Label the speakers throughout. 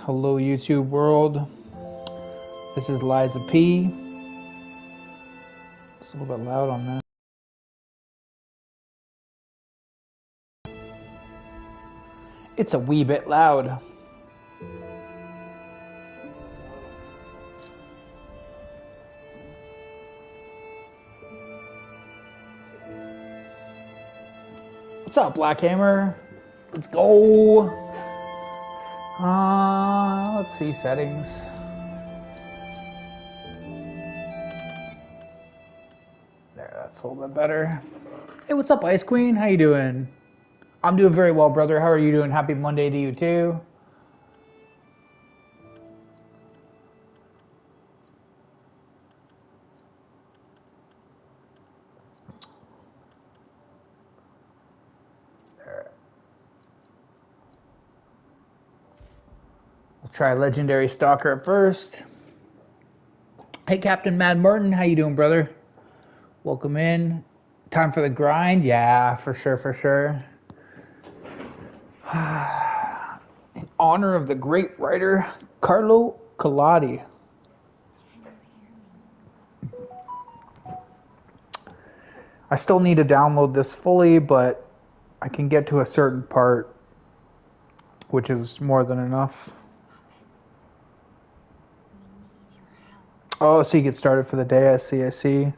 Speaker 1: Hello YouTube world. This is Liza P. It's a little bit loud on that. It's a wee bit loud. What's up, Black Hammer? Let's go. Let's see settings. There, that's a little bit better. Hey, what's up, Ice Queen? How you doing? I'm doing very well, brother. How are you doing? Happy Monday to you too. We'll try Legendary Stalker at first. Hey, Captain Mad Martin, how you doing, brother? Welcome in. Time for the grind? Yeah, for sure, for sure. In honor of the great writer Carlo Collodi. I still need to download this fully, but I can get to a certain part, which is more than enough. Oh, so you get started for the day. I see, I see.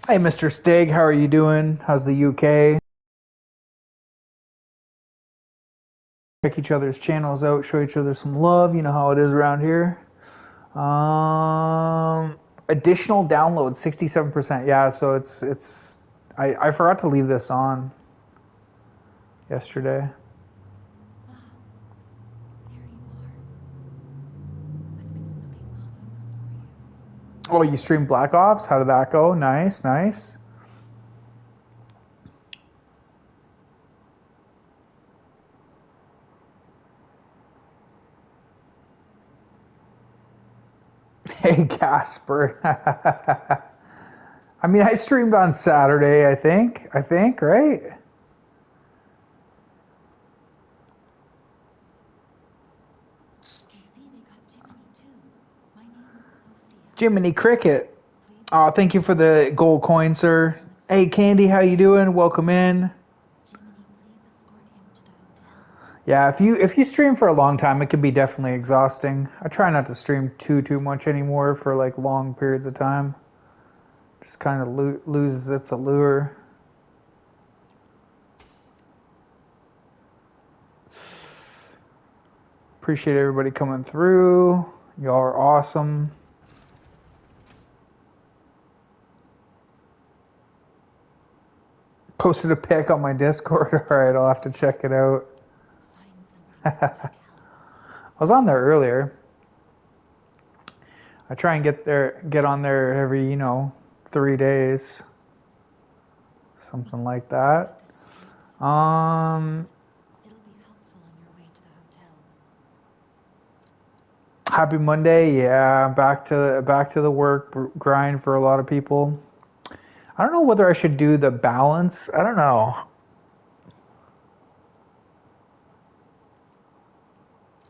Speaker 1: Hey, Mr. Stig, how are you doing? How's the UK? Check each other's channels out, show each other some love. You know how it is around here. Additional download, 67%. Yeah, so it's. I forgot to leave this on yesterday. Oh, you streamed Black Ops? How did that go? Nice, nice. Hey, Casper. I mean, I streamed on Saturday, I think, right? Jiminy Cricket. Oh, thank you for the gold coin, sir. Hey, Candy, how you doing? Welcome in. Yeah, if you stream for a long time, it can be definitely exhausting. I try not to stream too much anymore for like long periods of time. Just kind of loses its allure. Appreciate everybody coming through. Y'all are awesome. Posted a pic on my Discord. All right, I'll have to check it out. I was on there earlier. I try and get on there every 3 days, something like that. Happy Monday. Yeah, back to the work grind for a lot of people. I don't know whether I should do the balance. I don't know.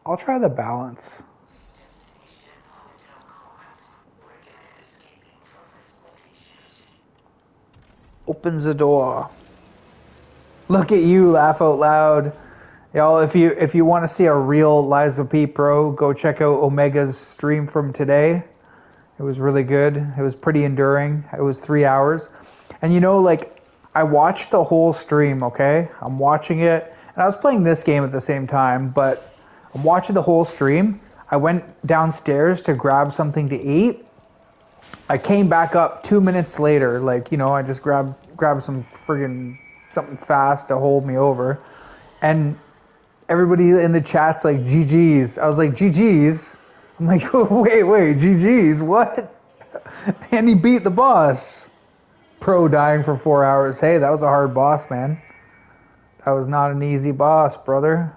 Speaker 1: I'll try the balance. Opens the door. Look at you, laugh out loud. Y'all, if you want to see a real Liza P Pro, go check out Omega's stream from today. It was really good. It was pretty enduring. It was 3 hours. And I watched the whole stream, okay? I'm watching it. And I was playing this game at the same time, but I'm watching the whole stream. I went downstairs to grab something to eat. I came back up 2 minutes later. I just grabbed some friggin' something fast to hold me over. And everybody in the chat's like, GG's. I was like, GG's? I'm like, wait, GG's, what? And he beat the boss. Pro dying for 4 hours. Hey, that was a hard boss, man. That was not an easy boss, brother.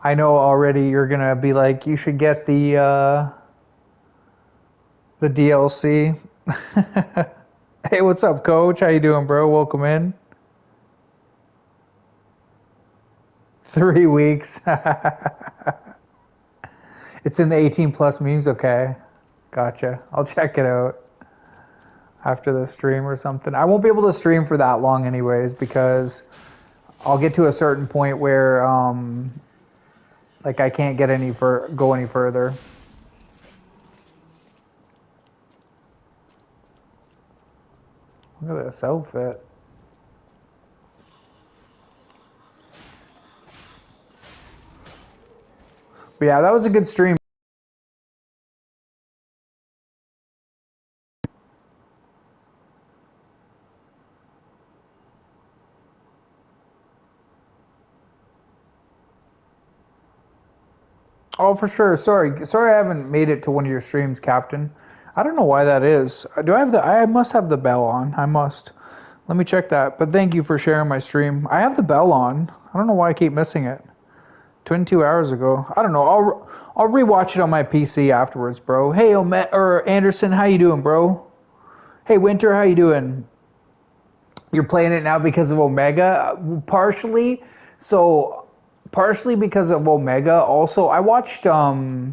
Speaker 1: I know already you're gonna be like, you should get the DLC. Hey, what's up, coach? How you doing, bro? Welcome in. 3 weeks. It's in the 18 plus memes. Okay, gotcha. I'll check it out after the stream or something. I won't be able to stream for that long anyways because I'll get to a certain point where like I can't get go any further. Look at this outfit. But yeah, that was a good stream. Oh, for sure. Sorry, I haven't made it to one of your streams, Captain. I don't know why that is. Do I have I must have the bell on. I must. Let me check that. But thank you for sharing my stream. I have the bell on. I don't know why I keep missing it. 22 hours ago. I don't know. I'll rewatch it on my PC afterwards, bro. Hey, Anderson, how you doing, bro? Hey, Winter, how you doing? You're playing it now because of Omega, partially. So, partially because of Omega. Also, I watched. I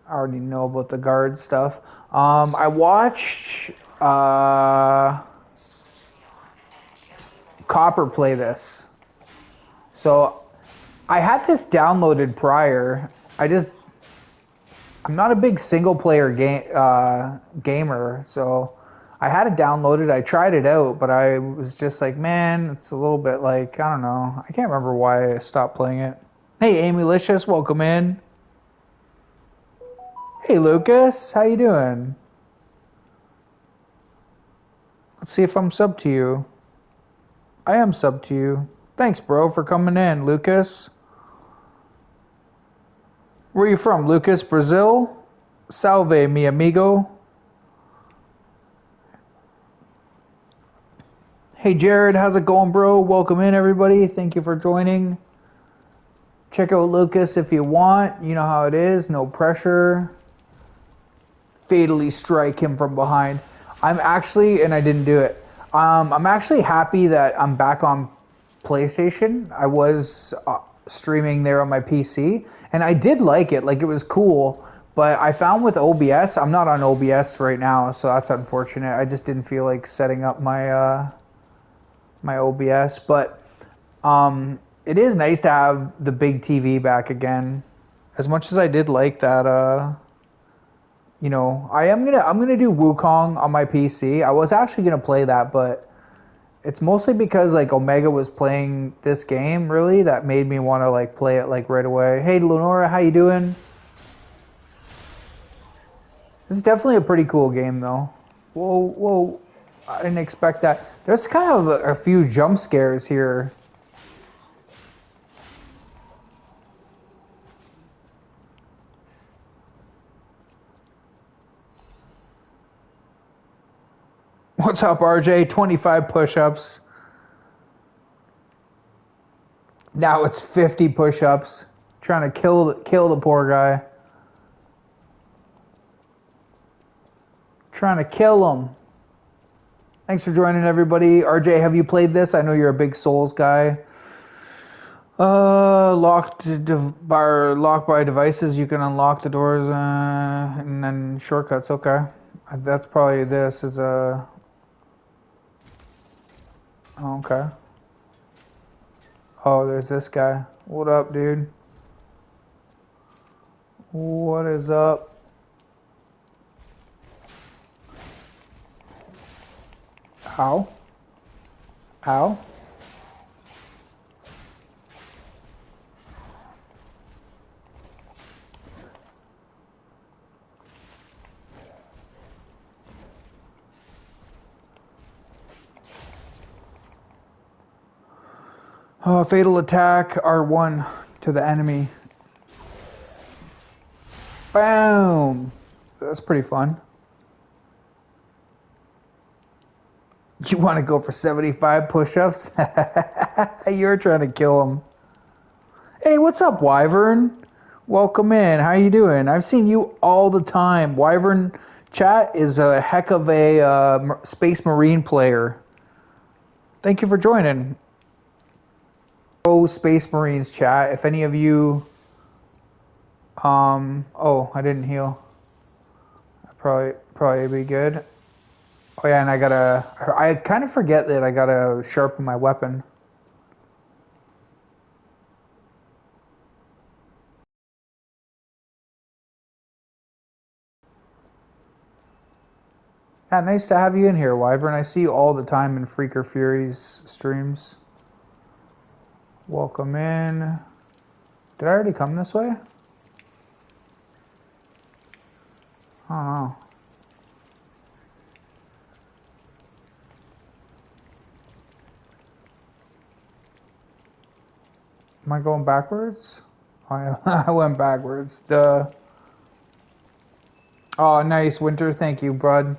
Speaker 1: already know about the guard stuff. I watched Copper play this. So I had this downloaded prior. I'm not a big single player gamer, so I had it downloaded. I tried it out, but I was just like, man, it's a little bit like, I don't know. I can't remember why I stopped playing it. Hey, Amy Licious, welcome in. Hey, Lucas, how you doing? Let's see if I'm sub to you. I am sub to you. Thanks, bro, for coming in, Lucas. Where are you from, Lucas? Brazil? Salve, mi amigo. Hey, Jared, how's it going, bro? Welcome in, everybody. Thank you for joining. Check out Lucas if you want. You know how it is. No pressure. Fatally strike him from behind. I'm actually, and I didn't do it. I'm actually happy that I'm back on PlayStation. I was streaming there on my PC, and I did like it. Like, it was cool, but I found with OBS, I'm not on OBS right now, so that's unfortunate. I just didn't feel like setting up my my OBS, but it is nice to have the big TV back again. As much as I did like that, you know, I'm gonna do Wukong on my PC. I was actually gonna play that, but it's mostly because like Omega was playing this game really that made me want to like play it like right away. Hey Lenora, how you doing? This is definitely a pretty cool game though. Whoa, I didn't expect that. There's kind of a few jump scares here. What's up, RJ? 25 push-ups. Now it's 50 push-ups. Trying to kill the poor guy. Trying to kill him. Thanks for joining, everybody. RJ, have you played this? I know you're a big Souls guy. Locked by devices. You can unlock the doors and then shortcuts. Okay, that's probably this is a. Oh, okay. Oh, there's this guy. What up, dude? What is up? Ow. Ow. Fatal attack, R1 to the enemy. Boom! That's pretty fun. You want to go for 75 push-ups? You're trying to kill him. Hey, what's up, Wyvern? Welcome in. How you doing? I've seen you all the time. Wyvern Chat is a heck of a Space Marine player. Thank you for joining. Oh, Space Marines chat. If any of you, oh, I didn't heal. Probably be good. Oh yeah, and I kind of forget that I gotta sharpen my weapon. Yeah, nice to have you in here, Wyvern. I see you all the time in Freaker Fury's streams. Welcome in. Did I already come this way? I don't know. Am I going backwards? I went backwards. Duh. Oh, nice, Winter. Thank you, bud.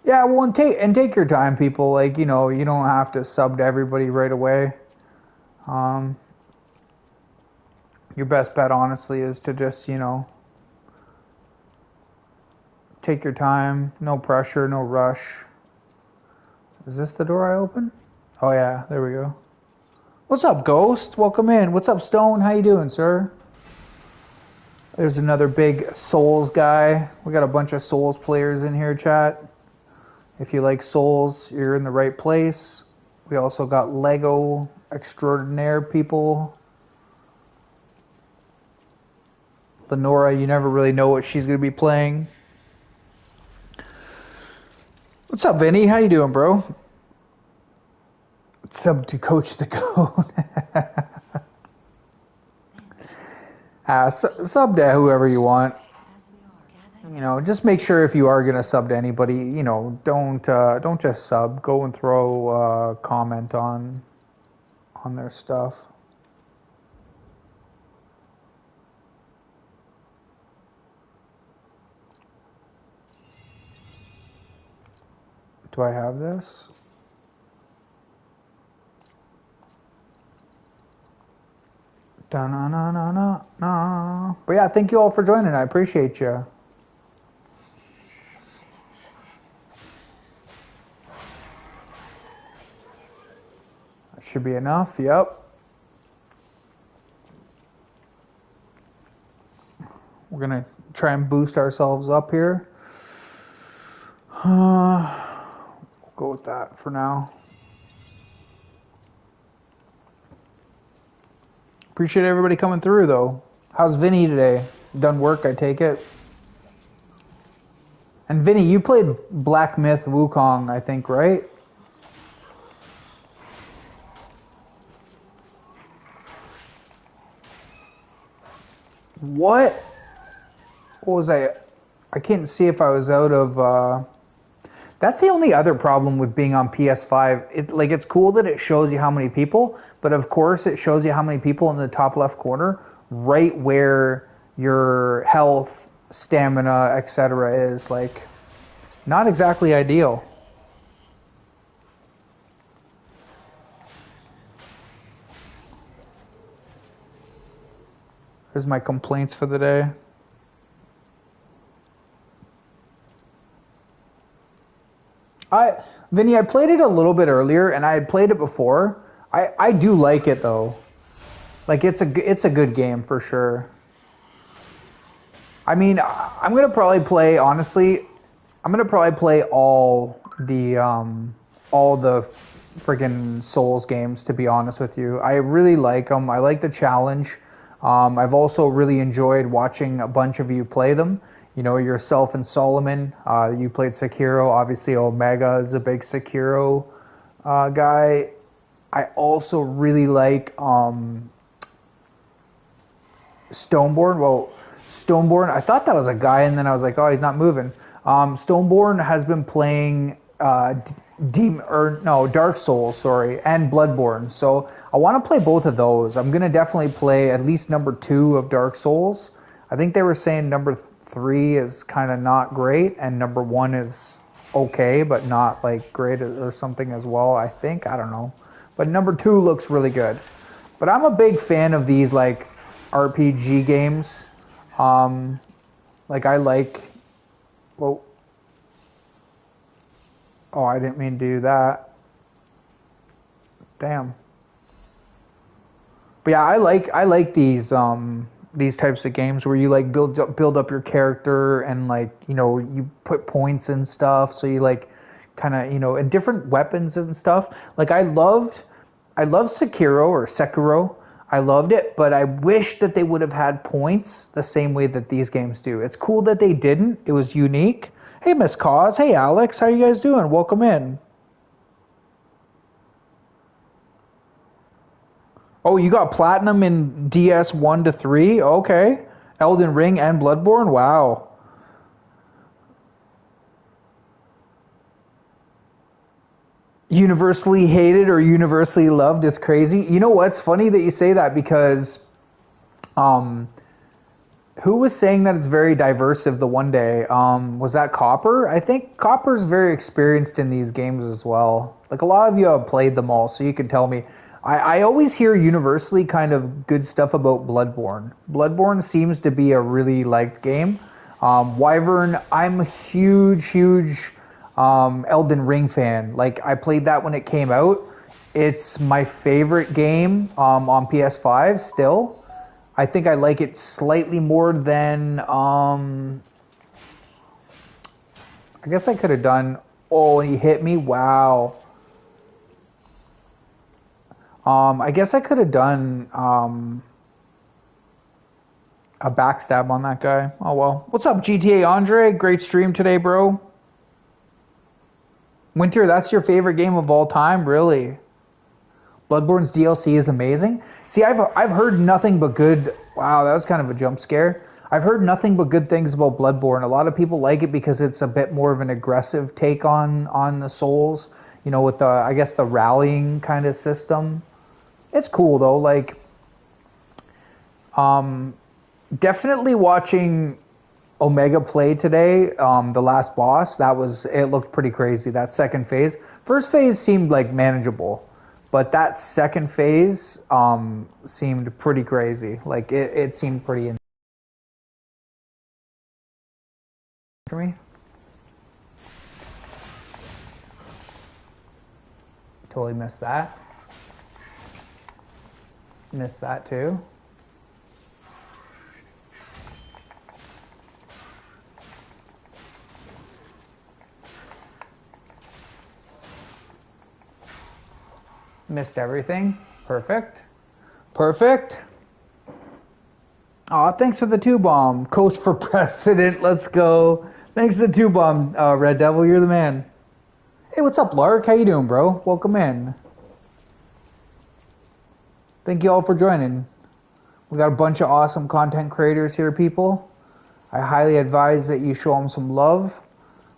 Speaker 1: Yeah, well, and take your time, people. Like, you know, you don't have to sub to everybody right away. Um, your best bet, honestly, is to just, you know, take your time. No pressure, no rush. Is this the door I open? Oh yeah, there we go. What's up, Ghost? Welcome in. What's up, Stone? How you doing, sir? There's another big Souls guy. We got a bunch of Souls players in here, chat. If you like Souls, you're in the right place. We also got Lego extraordinaire people. Lenora, you never really know what she's going to be playing. What's up, Vinny? How you doing, bro? Sub to Coach the Code. Sub to whoever you want. You know, just make sure if you are gonna sub to anybody, you know, don't just sub. Go and throw a comment on their stuff. Do I have this? Da-na-na-na-na-na. But yeah, thank you all for joining. I appreciate you. That should be enough. Yep. We're gonna try and boost ourselves up here. We'll go with that for now. Appreciate everybody coming through, though. How's Vinny today? Done work, I take it. And Vinny, you played Black Myth Wukong, I think, right? What was I can't see if I was out of... That's the only other problem with being on PS5. It's cool that it shows you how many people, but of course it shows you how many people in the top left corner, right where your health, stamina, etc. is. Like, not exactly ideal. Here's my complaints for the day. Vinny, I played it a little bit earlier, and I had played it before. I do like it though. Like it's a good game for sure. I mean, I'm gonna probably play honestly. I'm gonna probably play all the freaking Souls games. To be honest with you, I really like them. I like the challenge. I've also really enjoyed watching a bunch of you play them. You know, yourself and Solomon, you played Sekiro. Obviously, Omega is a big Sekiro guy. I also really like Stoneborn. Well, Stoneborn, I thought that was a guy, and then I was like, oh, he's not moving. Stoneborn has been playing Dark Souls, sorry, and Bloodborne. So I want to play both of those. I'm gonna definitely play at least number 2 of Dark Souls. I think they were saying number 3 is kind of not great, and number 1 is okay, but not like great or something as well. I think, I don't know, but number 2 looks really good. But I'm a big fan of these like RPG games. Like I like. Well, oh, I didn't mean to do that. Damn. But yeah, I like these types of games where you like build up your character and like you put points and stuff. So you like kind of and different weapons and stuff. Like I love Sekiro. I loved it, but I wish that they would have had points the same way that these games do. It's cool that they didn't. It was unique. Hey, Miss Cause. Hey, Alex. How you guys doing? Welcome in. Oh, you got platinum in DS 1 to 3? Okay. Elden Ring and Bloodborne? Wow. Universally hated or universally loved is crazy. You know what's funny that you say that because um who was saying that it's very diversive the one day? Was that Copper? I think Copper's very experienced in these games as well. Like a lot of you have played them all, so you can tell me. I always hear universally kind of good stuff about Bloodborne. Bloodborne seems to be a really liked game. Wyvern, I'm a huge Elden Ring fan. Like I played that when it came out. It's my favorite game on PS5 still. I think I like it slightly more than I guess I could have done. Oh, he hit me. Wow. I guess I could have done a backstab on that guy. Oh well. What's up, GTA Andre? Great stream today, bro. Winter, that's your favorite game of all time, really? Bloodborne's DLC is amazing. See, I've heard nothing but good. Wow, that was kind of a jump scare. I've heard nothing but good things about Bloodborne. A lot of people like it because it's a bit more of an aggressive take on the Souls. With the I guess the rallying kind of system. It's cool though. Like, um, definitely watching Omega play today. The last boss it looked pretty crazy. That second phase, first phase seemed like manageable, but that second phase seemed pretty crazy. Like it seemed pretty intense for me. Totally missed that. Missed that too. Missed everything. Perfect. Perfect. Aw, thanks for the two bomb. Coast for president. Let's go. Thanks for the two bomb, Red Devil. You're the man. Hey, what's up, Lark? How you doing, bro? Welcome in. Thank you all for joining. We got a bunch of awesome content creators here, people. I highly advise that you show them some love.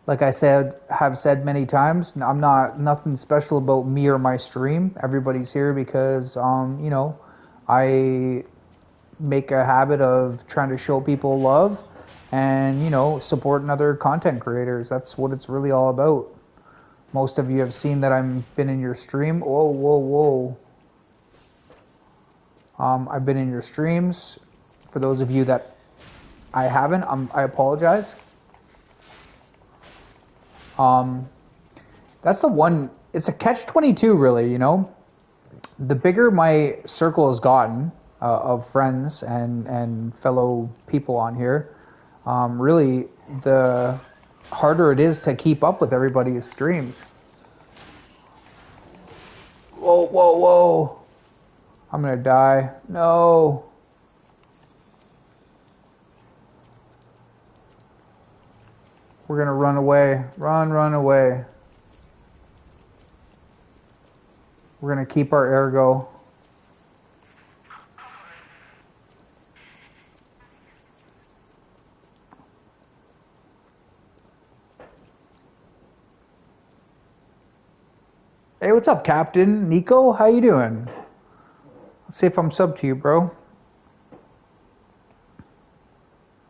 Speaker 1: Like I have said many times, I'm not nothing special about me or my stream. Everybody's here because, I make a habit of trying to show people love and, supporting other content creators. That's what it's really all about. Most of you have seen that I've been in your stream. Whoa, whoa, whoa. I've been in your streams. For those of you that I haven't, I apologize. That's the one. It's a catch-22, really. The bigger my circle has gotten of friends and fellow people on here, really, the harder it is to keep up with everybody's streams. Whoa, whoa, whoa. I'm gonna die. No. We're gonna run away. Run away. We're gonna keep our ergo. Hey, what's up, Captain? Nico, how you doing? Let's see if I'm sub to you, bro.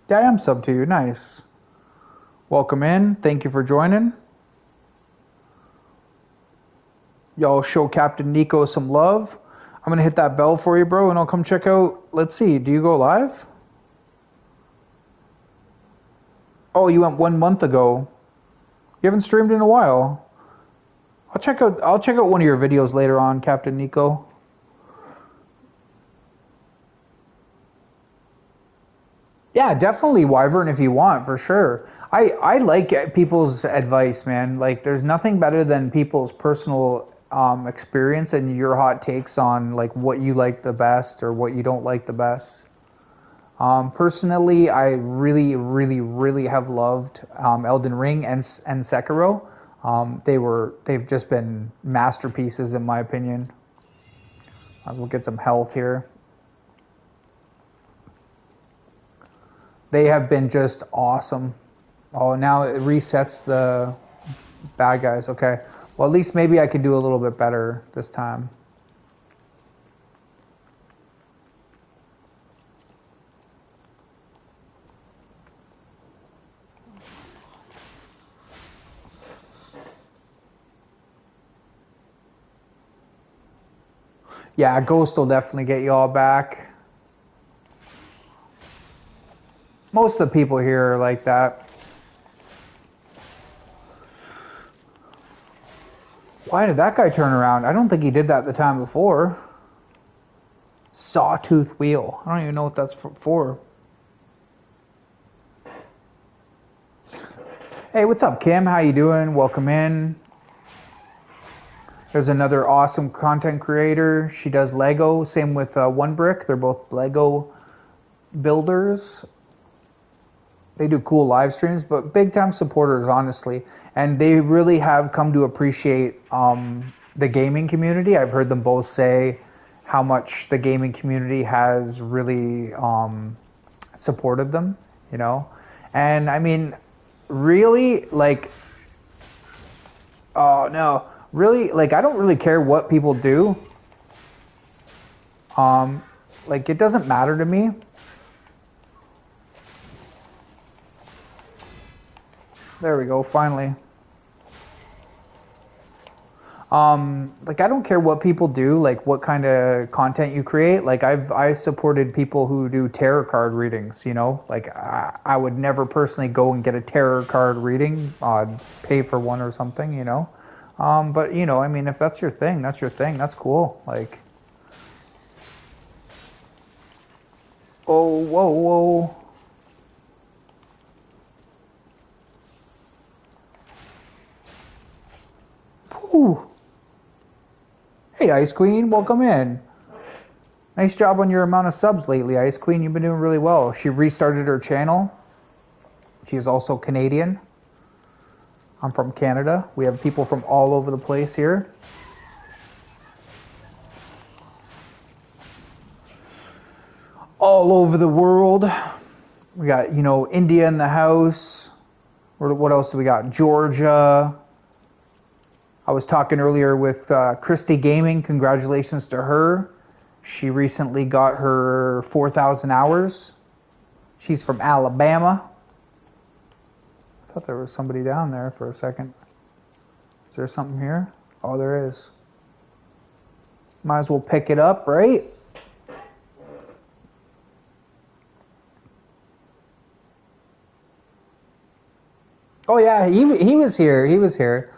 Speaker 1: Yeah, I am sub to you. Nice. Welcome in. Thank you for joining. Y'all show Captain Nico some love. I'm going to hit that bell for you, bro, and I'll come check out. Let's see. Do you go live? Oh, you went 1 month ago. You haven't streamed in a while. I'll check out one of your videos later on, Captain Nico. Yeah, definitely Wyvern if you want, for sure. I like people's advice, man. Like, there's nothing better than people's personal experience and your hot takes on like what you like the best or what you don't like the best. Personally, I really, really, really have loved Elden Ring and Sekiro. They've just been masterpieces in my opinion. Might as well get some health here. They have been just awesome. Oh, now it resets the bad guys. Okay. Well, at least maybe I could do a little bit better this time. Yeah, Ghost will definitely get you all back. Most of the people here are like that. Why did that guy turn around? I don't think he did that the time before. Sawtooth wheel. I don't even know what that's for. Hey, what's up, Kim? How you doing? Welcome in. There's another awesome content creator. She does Lego. Same with One Brick. They're both Lego builders. They do cool live streams, but big time supporters, honestly. And they really have come to appreciate the gaming community. I've heard them both say how much the gaming community has really supported them, you know? And I mean, really, like, oh no, really, like, I don't really care what people do. Like, it doesn't matter to me. There we go, finally. Like, I don't care what people do, like what kind of content you create. Like, I supported people who do tarot card readings, you know? Like, I would never personally go and get a tarot card reading. I'd pay for one or something, you know? But, you know, I mean, if that's your thing, that's your thing. That's cool. Like, oh, whoa, whoa. Whew. Hey, Ice Queen, welcome in. Nice job on your amount of subs lately, Ice Queen. You've been doing really well. She restarted her channel. She is also Canadian. I'm from Canada. We have people from all over the place here. All over the world. We got, you know, India in the house. What else do we got? Georgia. I was talking earlier with Christy Gaming. Congratulations to her. She recently got her 4,000 hours. She's from Alabama. I thought there was somebody down there for a second. Is there something here? Oh, there is. Might as well pick it up, right? Oh yeah, he was here. He was here.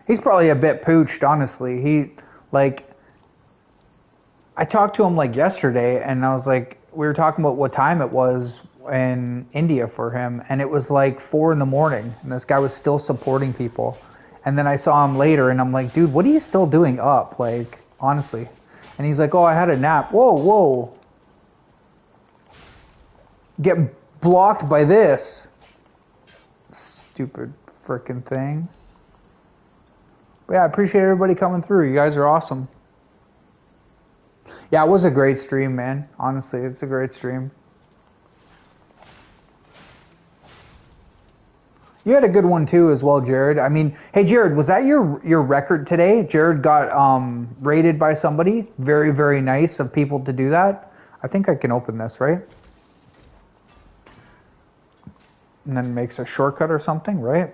Speaker 1: He's probably a bit pooched, honestly. Like, I talked to him like yesterday, and I was like, we were talking about what time it was in India for him, and it was like 4 in the morning, and this guy was still supporting people. And then I saw him later, and I'm like, dude, what are you still doing up? Like, honestly. And he's like, oh, I had a nap. Whoa, whoa. Get blocked by this. Stupid freaking thing. But yeah, I appreciate everybody coming through. You guys are awesome. Yeah, it was a great stream, man. Honestly, it's a great stream. You had a good one too as well, Jared. I mean, hey Jared, was that your record today? Jared got rated by somebody. Very, very nice of people to do that. I think I can open this, right? And then makes a shortcut or something, right?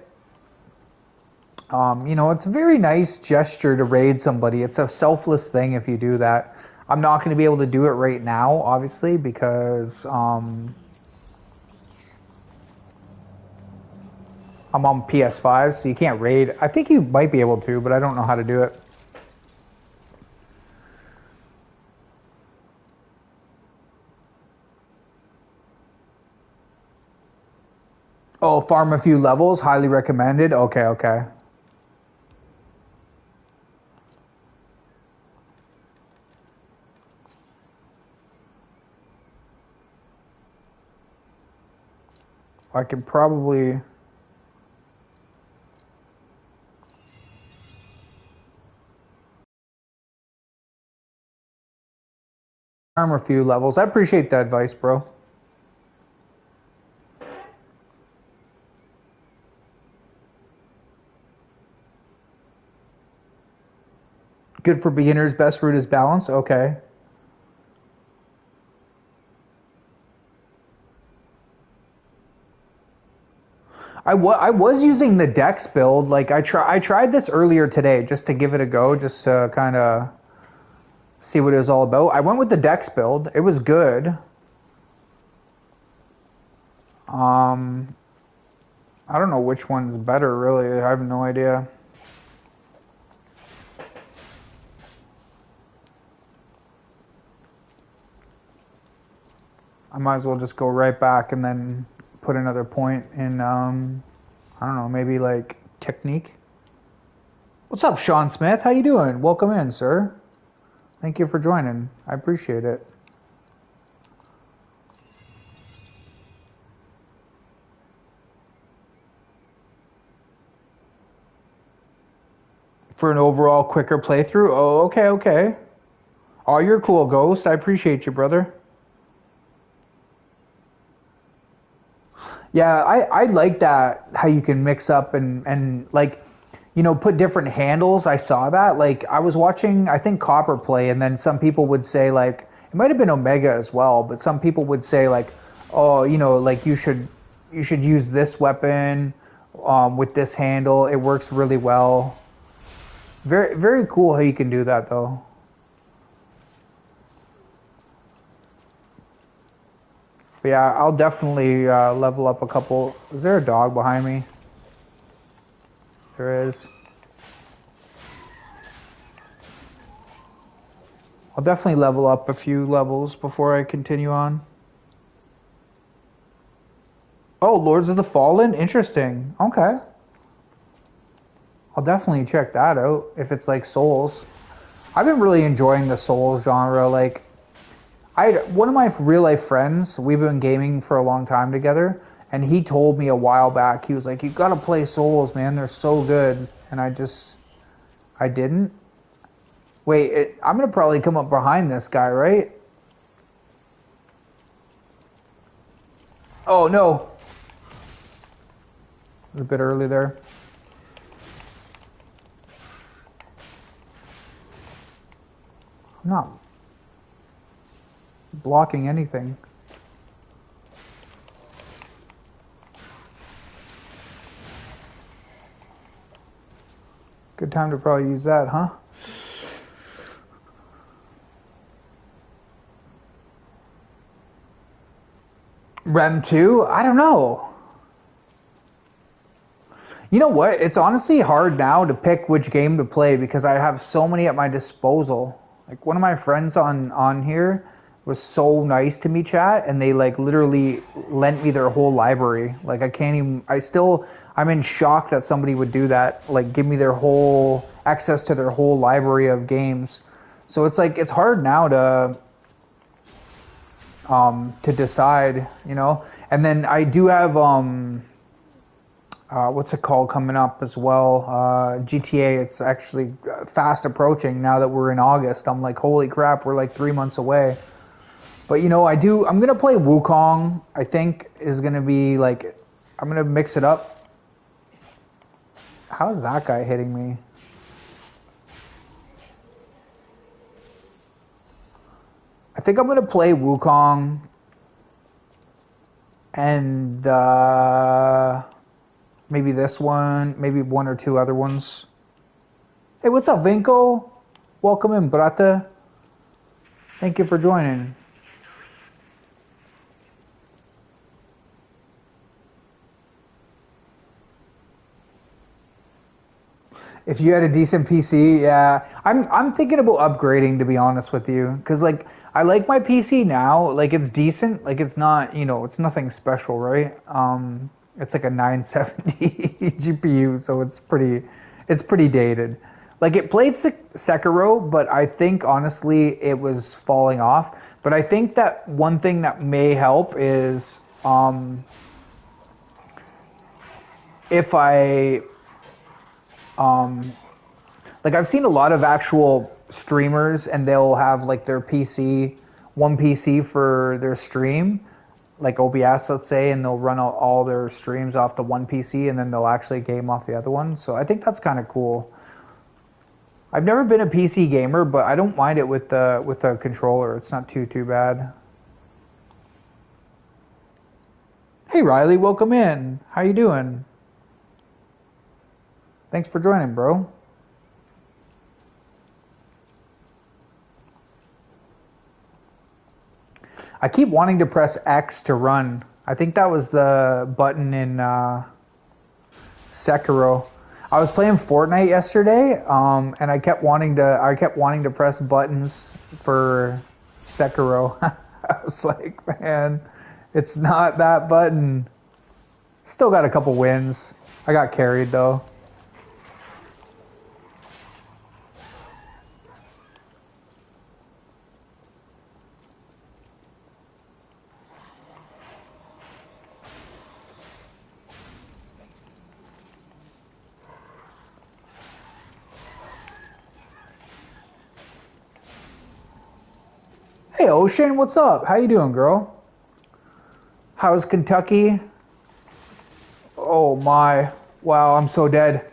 Speaker 1: You know, it's a very nice gesture to raid somebody. It's a selfless thing if you do that. I'm not going to be able to do it right now, obviously, because I'm on PS5, so you can't raid. I think you might be able to, but I don't know how to do it. Oh, farm a few levels, highly recommended. Okay, okay. I could probably farm a few levels. I appreciate the advice, bro. Good for beginners. Best route is balance. Okay. I was using the Dex build. Like I tried this earlier today just to give it a go, just to kind of see what it was all about. I went with the Dex build. It was good. Um, I don't know which one's better, really. I have no idea. I might as well just go right back and then put another point in, I don't know, maybe like technique. What's up, Sean Smith? How you doing? Welcome in, sir. Thank you for joining. I appreciate it. For an overall quicker playthrough? Oh, okay, okay. Oh, you're cool, Ghost. I appreciate you, brother. Yeah, I like that how you can mix up and like put different handles. I saw that. Like I was watching I think Copper play and then some people would say like it might have been Omega as well, but some people would say like, "Oh, like you should use this weapon with this handle. It works really well." Very very cool how you can do that though. But yeah, I'll definitely level up a couple. Is there a dog behind me? There is. I'll definitely level up a few levels before I continue on. Oh, Lords of the Fallen? Interesting. Okay. I'll definitely check that out if it's like Souls. I've been really enjoying the Souls genre. Like, one of my real life friends, we've been gaming for a long time together, and he told me a while back, he was like, "You gotta play Souls, man. They're so good." And I didn't. Wait, I'm gonna probably come up behind this guy, right? Oh no, a bit early there. I'm not blocking anything. Good time to probably use that, huh? Rem 2? I don't know. You know what? It's honestly hard now to pick which game to play because I have so many at my disposal. Like one of my friends on here was so nice to me, chat, and they like literally lent me their whole library. Like I can't even. I'm in shock that somebody would do that. Like give me their whole access to their whole library of games. So it's like it's hard now to decide, And then I do have what's it called coming up as well? GTA. It's actually fast approaching now that we're in August. I'm like, holy crap, we're like 3 months away. But I'm gonna play Wukong. I think is gonna be like, I'm gonna mix it up. How's that guy hitting me? I think I'm gonna play Wukong and maybe this one, maybe one or two other ones. Hey, what's up, Vinko? Welcome in, brata. Thank you for joining. If you had a decent PC, yeah, I'm thinking about upgrading to be honest with you, because like I like my PC now, like it's decent, like it's not, it's nothing special, right? It's like a 970 GPU, so it's pretty dated. Like it played Sekiro, but I think honestly it was falling off. But I think that one thing that may help is if I like I've seen a lot of actual streamers and they'll have like their PC, one PC for their stream, like OBS, let's say, and they'll run all their streams off the one PC and then they'll actually game off the other one. So I think that's kind of cool. I've never been a PC gamer, but I don't mind it with the controller. It's not too bad. Hey Riley, welcome in. How you doing? Thanks for joining, bro. I keep wanting to press X to run. I think that was the button in Sekiro. I was playing Fortnite yesterday, and I kept wanting to press buttons for Sekiro. I was like, man, it's not that button. Still got a couple wins. I got carried though. Hey Ocean, what's up? How you doing, girl? How's Kentucky? Oh my. Wow, I'm so dead.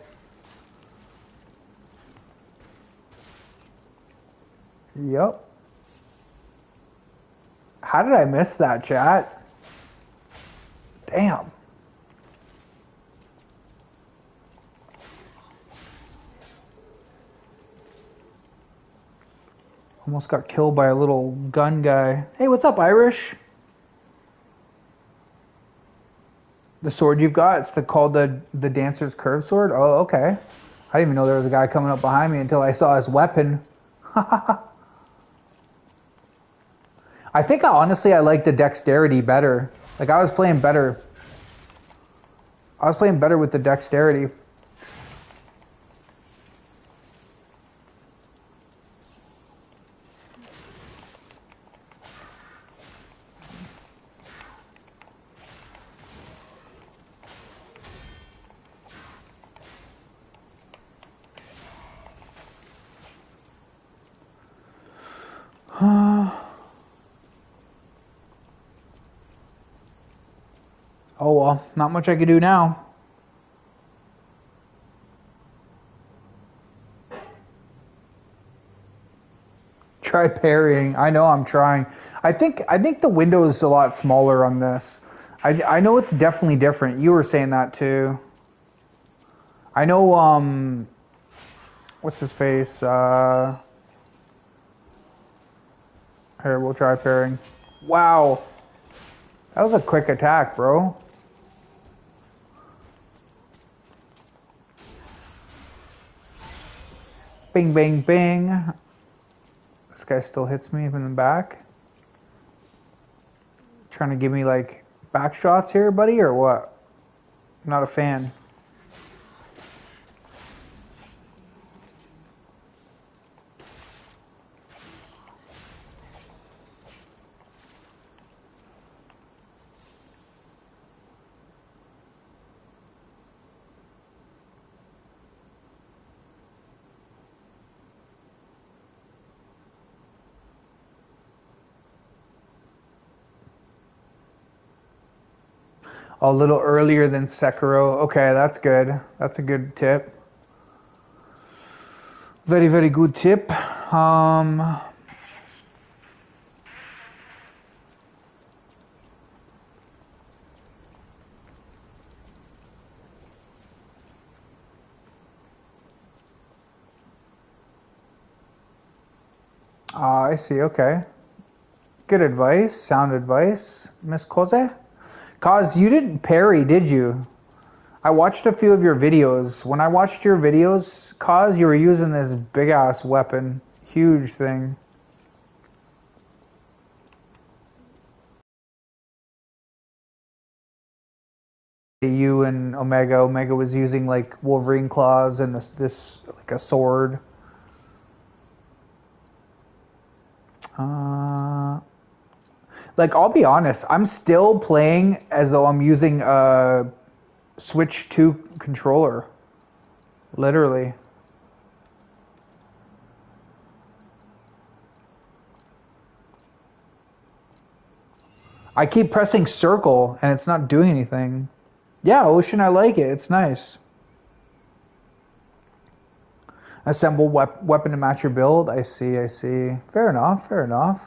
Speaker 1: Yep. How did I miss that, chat? Damn. Almost got killed by a little gun guy. Hey, what's up, Irish? The sword you've got, it's called the Dancer's Curve Sword? Oh, okay. I didn't even know there was a guy coming up behind me until I saw his weapon. I think honestly I like the dexterity better. Like I was playing better. I was playing better with the dexterity. Oh well, not much I can do now. Try parrying. I know I'm trying. I think the window is a lot smaller on this. I know it's definitely different. You were saying that too. I know what's his face? Here, we'll try parrying. Wow. That was a quick attack, bro. Bing, bang, bang. This guy still hits me from the back. Trying to give me like back shots here, buddy, or what? I'm not a fan. A little earlier than Sekiro. Okay, that's good. That's a good tip. Very, very good tip. I see. Okay. Good advice. Sound advice, Miss Koze. Cause you didn't parry, did you? I watched a few of your videos. When I watched your videos, Cause, you were using this big ass weapon. Huge thing. you and Omega. Omega was using like Wolverine claws and this like a sword. Like I'll be honest, I'm still playing as though I'm using a Switch 2 controller. Literally. I keep pressing circle and it's not doing anything. Yeah, Ocean, I like it. It's nice. Assemble weapon to match your build. I see, I see. Fair enough, fair enough.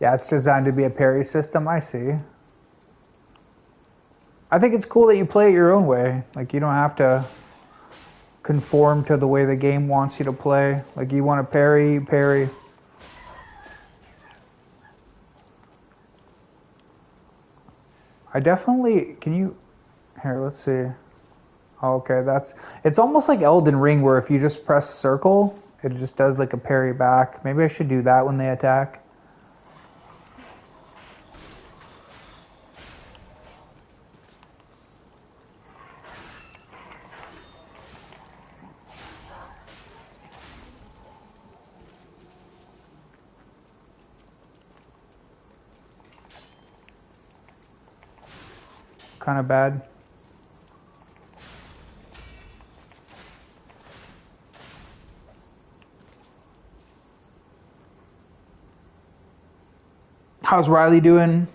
Speaker 1: Yeah, it's designed to be a parry system. I see. I think it's cool that you play it your own way. Like, you don't have to conform to the way the game wants you to play. Like, you want to parry, you parry. I definitely... Can you... Here, let's see. Oh, okay, that's... It's almost like Elden Ring, where if you just press circle, it just does like a parry back. Maybe I should do that when they attack. Kind of bad. How's Riley doing?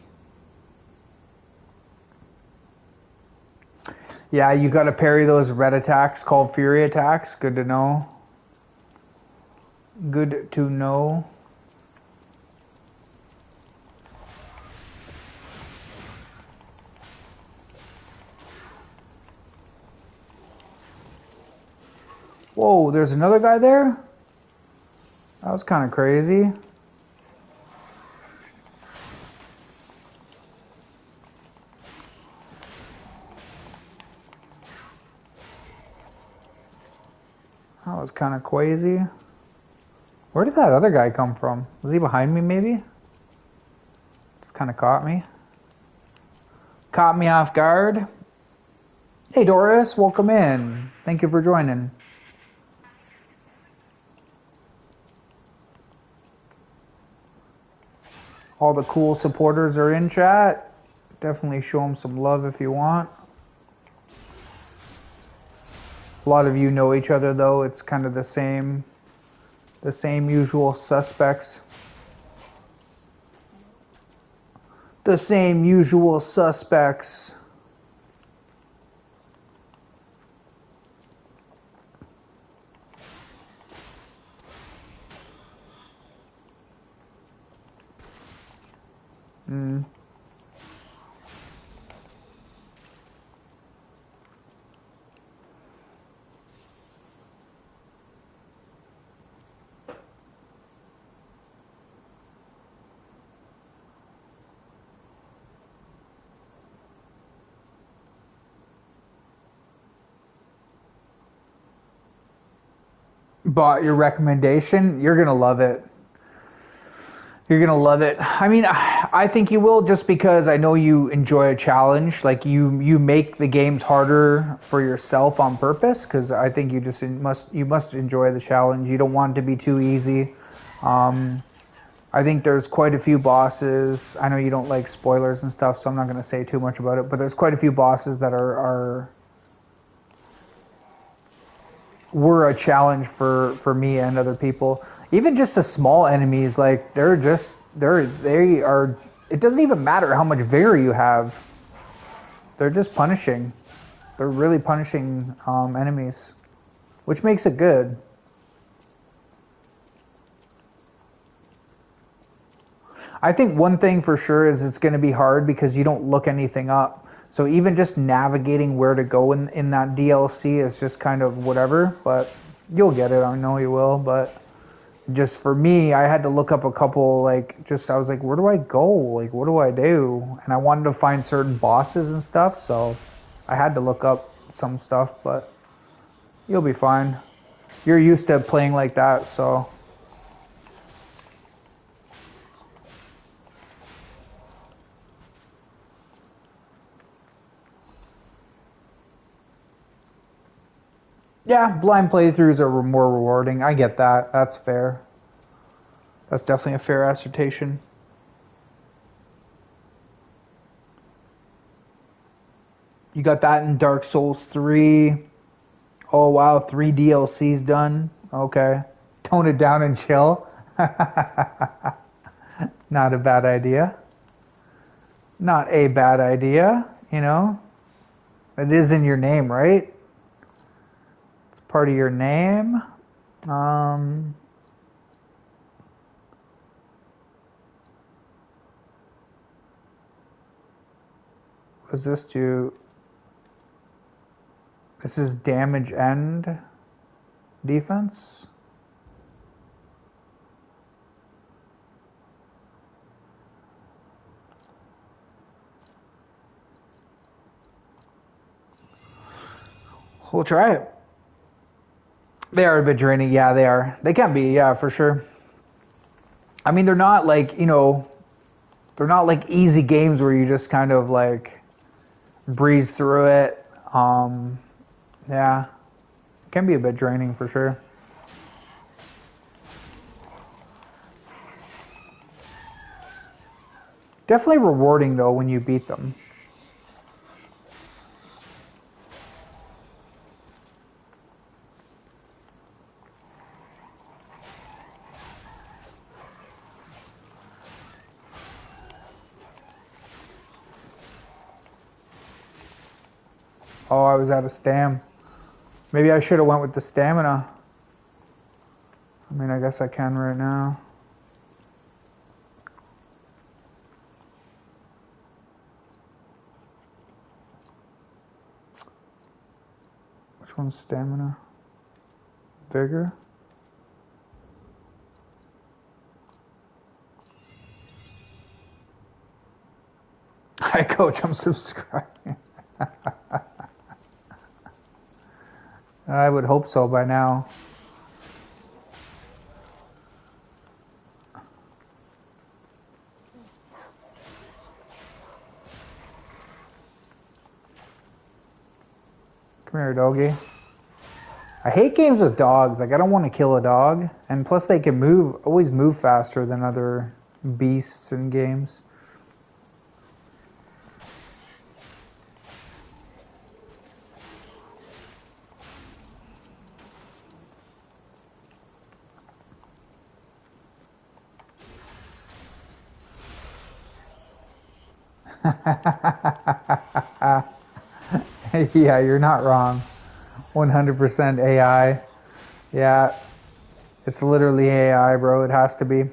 Speaker 1: Yeah, you got to parry those red attacks called Fury attacks. Good to know. Good to know. Whoa, there's another guy there? That was kind of crazy. That was kind of crazy. Where did that other guy come from? Was he behind me maybe? Just kind of caught me. Caught me off guard. Hey Doris, welcome in. Thank you for joining. All the cool supporters are in chat. Definitely show them some love if you want. A lot of you know each other though. It's kind of the same usual suspects. The same usual suspects. Bought your recommendation. You're gonna love it. You're gonna love it. I mean, I think you will, just because I know you enjoy a challenge. Like you make the games harder for yourself on purpose, because I think you must enjoy the challenge. You don't want it to be too easy. I think there's quite a few bosses. I know you don't like spoilers and stuff, so I'm not gonna say too much about it. But there's quite a few bosses that were a challenge for me and other people. Even just the small enemies, like they are. It doesn't even matter how much vigor you have. They're just punishing. They're really punishing enemies, which makes it good. I think one thing for sure is it's going to be hard because you don't look anything up. So even just navigating where to go in that DLC is just kind of whatever, but you'll get it. I know you will, but just for me, I had to look up a couple, like, just, I was like, where do I go? Like, what do I do? And I wanted to find certain bosses and stuff, so I had to look up some stuff, but you'll be fine. You're used to playing like that, so. Yeah, blind playthroughs are more rewarding. I get that. That's fair. That's definitely a fair assertion. You got that in Dark Souls 3. Oh, wow. 3 DLCs done. Okay. Tone it down and chill. Not a bad idea. Not a bad idea, you know? It is in your name, right? It's part of your name. What does this do? This is damage and defense. We'll try it. They are a bit draining. Yeah, they are. They can be, yeah, for sure. I mean, they're not like, you know, they're not like easy games where you just kind of like breeze through it. Yeah, it can be a bit draining for sure. Definitely rewarding though when you beat them. Oh, I was out of stam. Maybe I should have went with the stamina. I mean, I guess I can right now. Which one's stamina? Vigor? Hi, Coach. I'm subscribing. I would hope so by now. Come here, doggy. I hate games with dogs. Like, I don't want to kill a dog. And plus they can move, always move faster than other beasts in games. Yeah, you're not wrong. 100% AI. Yeah, it's literally AI, bro. It has to be.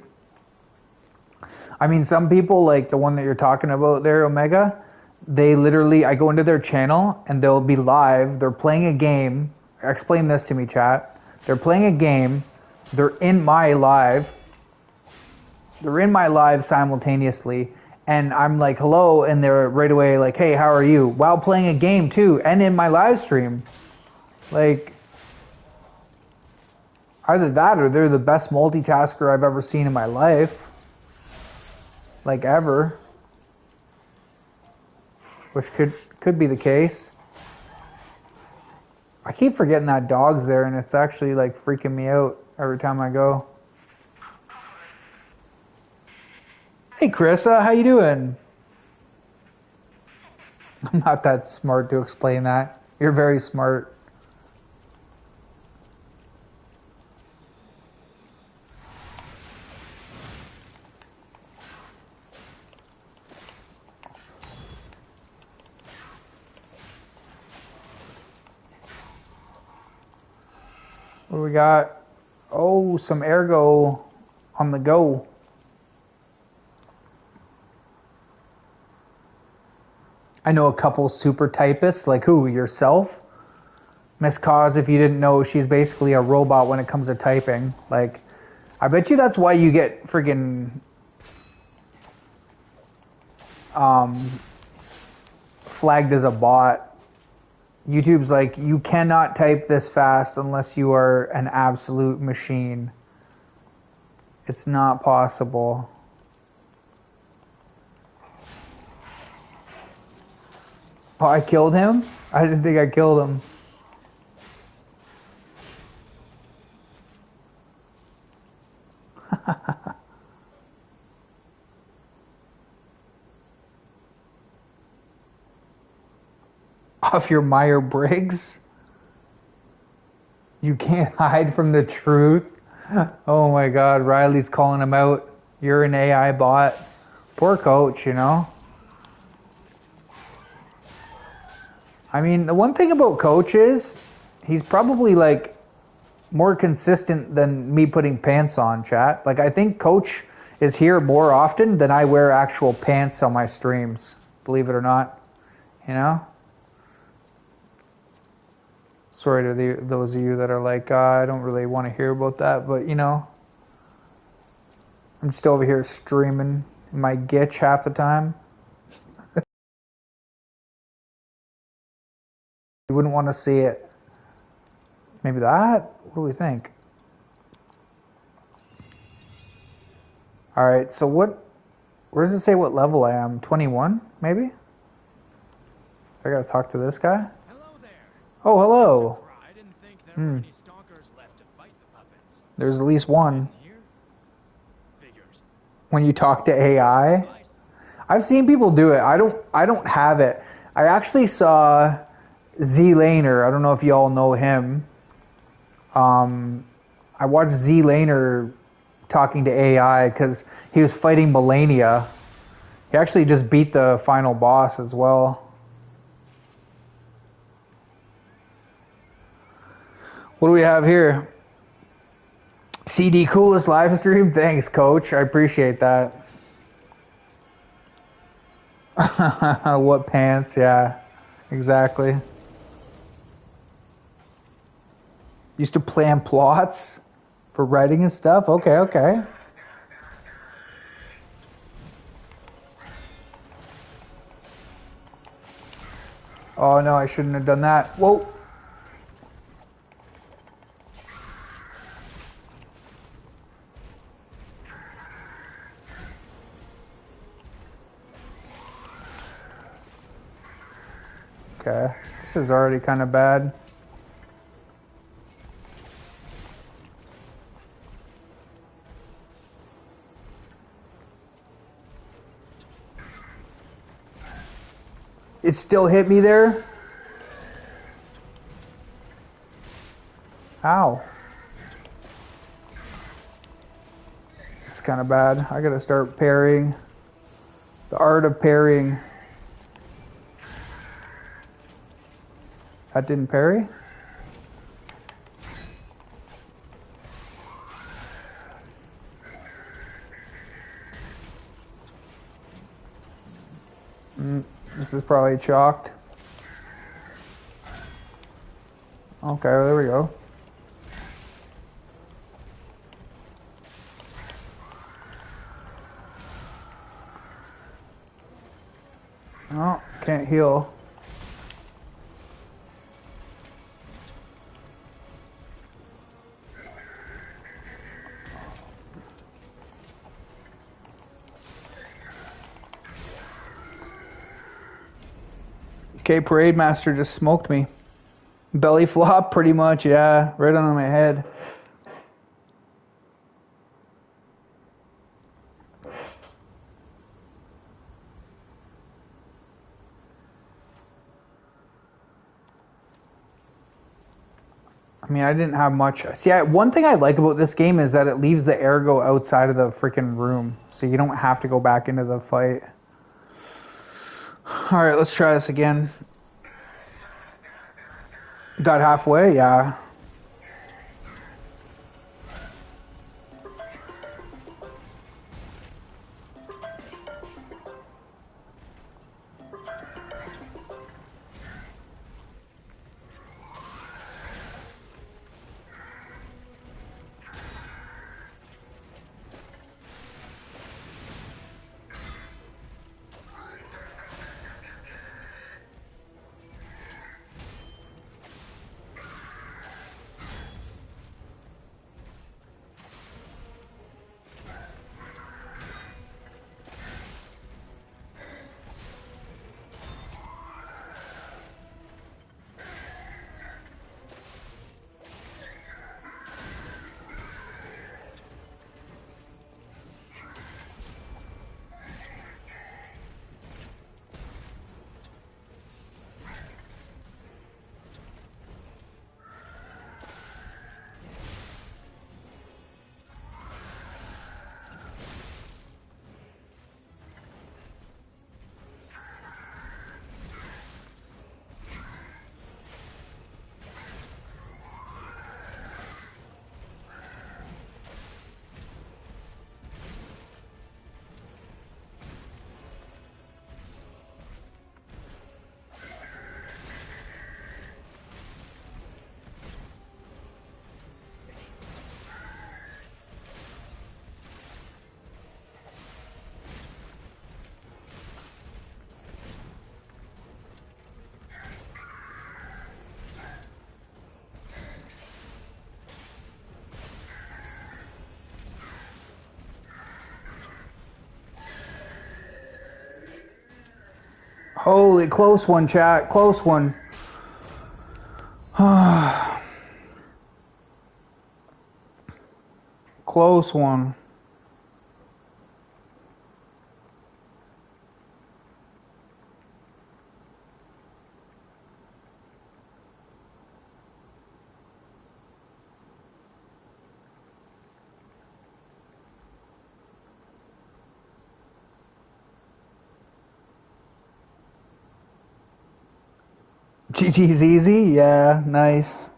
Speaker 1: I mean, some people, like the one that you're talking about there, Omega, they literally, I go into their channel and they'll be live. They're playing a game. Explain this to me, chat. They're playing a game. They're in my live. They're in my live simultaneously. And I'm like, hello, and they're right away like, hey, how are you? While playing a game too, and in my live stream. Like, either that or they're the best multitasker I've ever seen in my life. Like, ever. Which could be the case. I keep forgetting that dog's there, and it's actually like freaking me out every time I go. Hey, Carissa, how you doing? I'm not that smart to explain that. You're very smart. What do we got? Oh, some ergo on the go. I know a couple super typists, like who? Yourself? Miss Cause, if you didn't know, she's basically a robot when it comes to typing. Like, I bet you that's why you get friggin' flagged as a bot. YouTube's like, you cannot type this fast unless you are an absolute machine. It's not possible. Oh, I killed him? I didn't think I killed him. Off your Meyer-Briggs? You can't hide from the truth. Oh my God, Riley's calling him out. You're an AI bot. Poor coach, you know? I mean, the one thing about coach is he's probably like more consistent than me putting pants on, chat. Like, I think coach is here more often than I wear actual pants on my streams, believe it or not, you know? Sorry to those of you that are like, I don't really want to hear about that, but you know, I'm just over here streaming my gitch half the time. You wouldn't want to see it. Maybe that? What do we think? Alright, so where does it say what level I am? 21, maybe? I gotta talk to this guy?
Speaker 2: Hello there.
Speaker 1: Oh, hello.
Speaker 2: I didn't think there were any stalkers left to fight the puppets.
Speaker 1: There's at least one.
Speaker 2: Here? Figures.
Speaker 1: When you talk to AI? I've seen people do it. I don't have it. I actually saw Z Laner. I don't know if y'all know him. I watched Z Laner talking to AI because he was fighting Melania. He actually just beat the final boss as well. What do we have here? CD coolest live stream? Thanks, coach. I appreciate that. What pants? Yeah, exactly. Used to plan plots for writing and stuff. Okay, okay. Oh no, I shouldn't have done that. Whoa. Okay, this is already kind of bad. It still hit me there? Ow. It's kind of bad. I gotta start parrying. The art of parrying. That didn't parry? This is probably chalked. Okay, there we go. Oh, can't heal. Okay, Parade Master just smoked me. Belly flop, pretty much, yeah. Right on my head. I mean, I didn't have much. See, one thing I like about this game is that it leaves the ergo outside of the freaking room. So you don't have to go back into the fight. Alright, let's try this again. Got halfway? Yeah. Holy, close one, chat. Close one. Close one. GG's easy? Yeah, nice.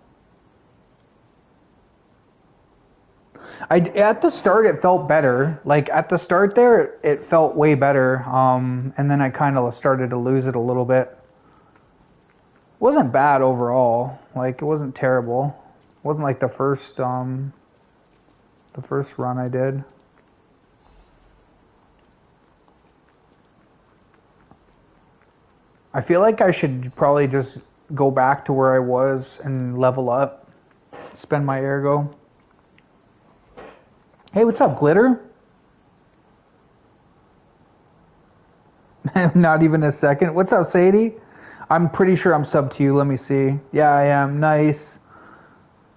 Speaker 1: At the start it felt better. Like at the start there it felt way better. And then I kind of started to lose it a little bit. It wasn't bad overall. Like it wasn't terrible. It wasn't like the first run I did. I feel like I should probably just go back to where I was and level up. Spend my ergo. Hey, what's up, Glitter? Not even a second. What's up, Sadie? I'm pretty sure I'm sub to you. Let me see. Yeah, I am. Nice.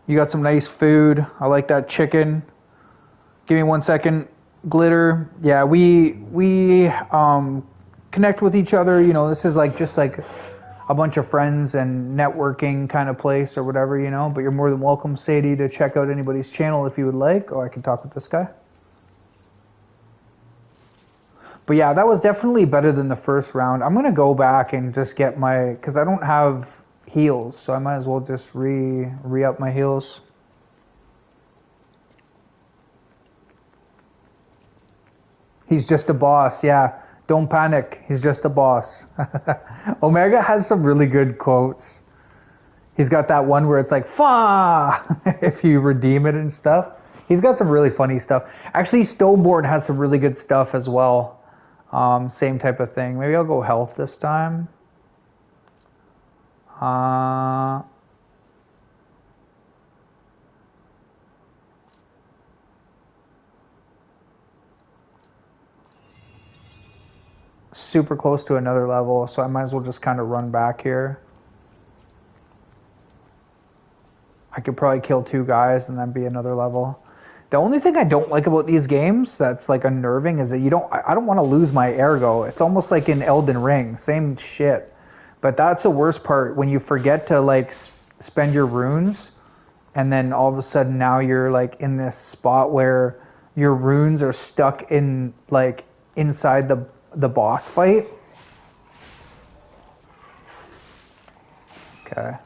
Speaker 1: You got some nice food. I like that chicken. Give me 1 second. Glitter. Yeah, we connect with each other. You know, this is like just like a bunch of friends and networking kind of place or whatever, you know. But you're more than welcome, Sadie, to check out anybody's channel if you would like. Or I can talk with this guy. But yeah, that was definitely better than the first round. I'm going to go back and just get my... Because I don't have heals, so I might as well just re-up my heals. He's just a boss, yeah. Don't panic. He's just a boss. Omega has some really good quotes. He's got that one where it's like, "Fa!" if you redeem it and stuff. He's got some really funny stuff. Actually, Stoneborn has some really good stuff as well. Same type of thing. Maybe I'll go health this time. Super close to another level, so I might as well just kind of run back here. I could probably kill 2 guys and then be another level. The only thing I don't like about these games that's like unnerving is that I don't want to lose my ergo. It's almost like in Elden Ring, same shit. But that's the worst part when you forget to like spend your runes and then all of a sudden now you're like in this spot where your runes are stuck in like inside the boss fight. Okay.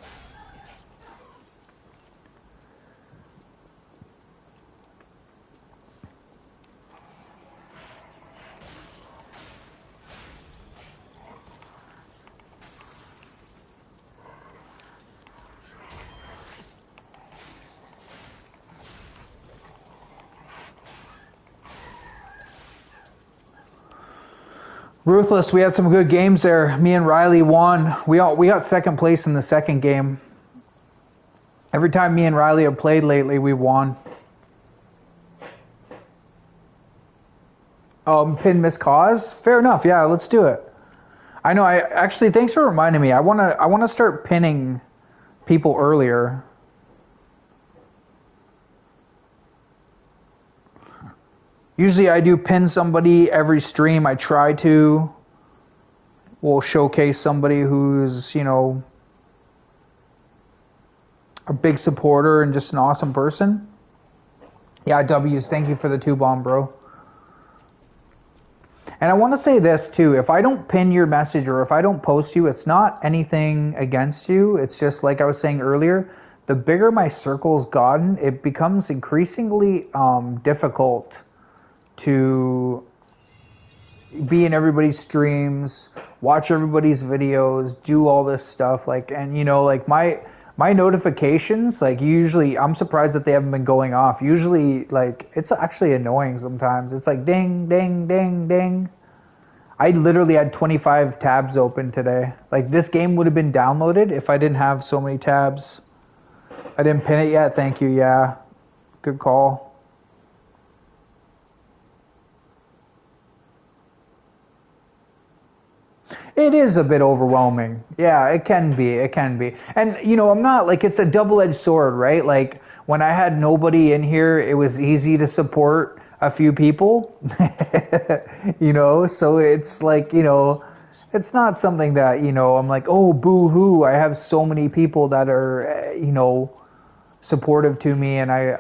Speaker 1: Ruthless, we had some good games there. Me and Riley won. We got second place in the second game. Every time me and Riley have played lately, we won. Pin Miss Cause? Fair enough, yeah, let's do it. I know, actually, thanks for reminding me. I wanna start pinning people earlier. Usually I do pin somebody every stream. I try to. We'll showcase somebody who's, you know, a big supporter and just an awesome person. Yeah, W's, thank you for the 2-bomb, bro. And I want to say this too. If I don't pin your message or if I don't post you, it's not anything against you. It's just like I was saying earlier, the bigger my circle's gotten, it becomes increasingly difficult to be in everybody's streams, watch everybody's videos, do all this stuff. Like, and you know, like my notifications, like usually, I'm surprised that they haven't been going off. Usually, like, it's actually annoying sometimes. It's like ding, ding, ding, ding. I literally had 25 tabs open today. Like, this game would have been downloaded if I didn't have so many tabs. I didn't pin it yet. Thank you. Yeah. Good call. It is a bit overwhelming. Yeah, it can be. It can be. And, I'm not like it's a double edged sword, right? Like when I had nobody in here, it was easy to support a few people, so it's like, it's not something that, I'm like, oh, boo hoo. I have so many people that are, supportive to me and I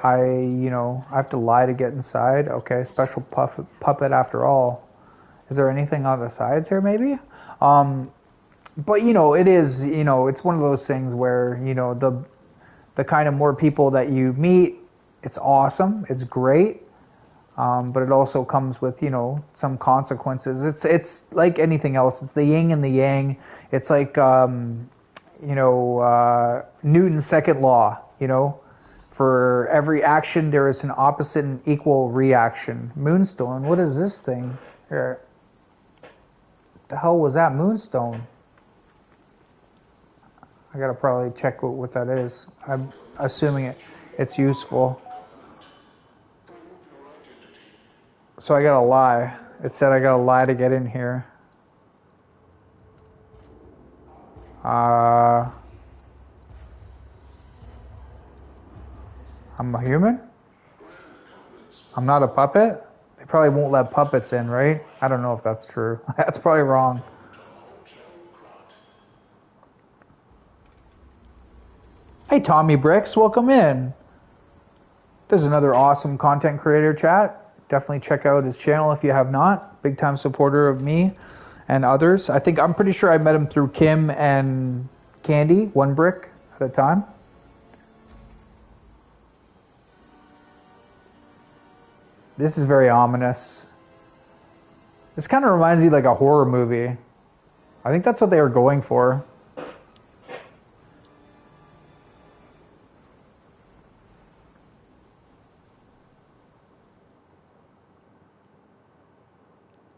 Speaker 1: have to lie to get inside. Okay, special puppet after all. Is there anything on the sides here maybe? Um, but it is, it's one of those things where, the kind of more people that you meet, it's awesome, it's great. But it also comes with, some consequences. It's like anything else. It's the yin and the yang. It's like, Newton's second law. For every action there is an opposite and equal reaction. Moonstone. What is this thing here? The hell was that moonstone? I gotta probably check what that is. I'm assuming it's useful. So I gotta lie. It said I gotta lie to get in here. I'm a human? I'm not a puppet? They probably won't let puppets in, right? I don't know if that's true. That's probably wrong. Hey, Tommy Bricks, welcome in. There's another awesome content creator chat. Definitely check out his channel if you have not. Big time supporter of me and others. I'm pretty sure I met him through Kim and Candy, one brick at a time. This is very ominous. This kind of reminds me like a horror movie. I think that's what they were going for.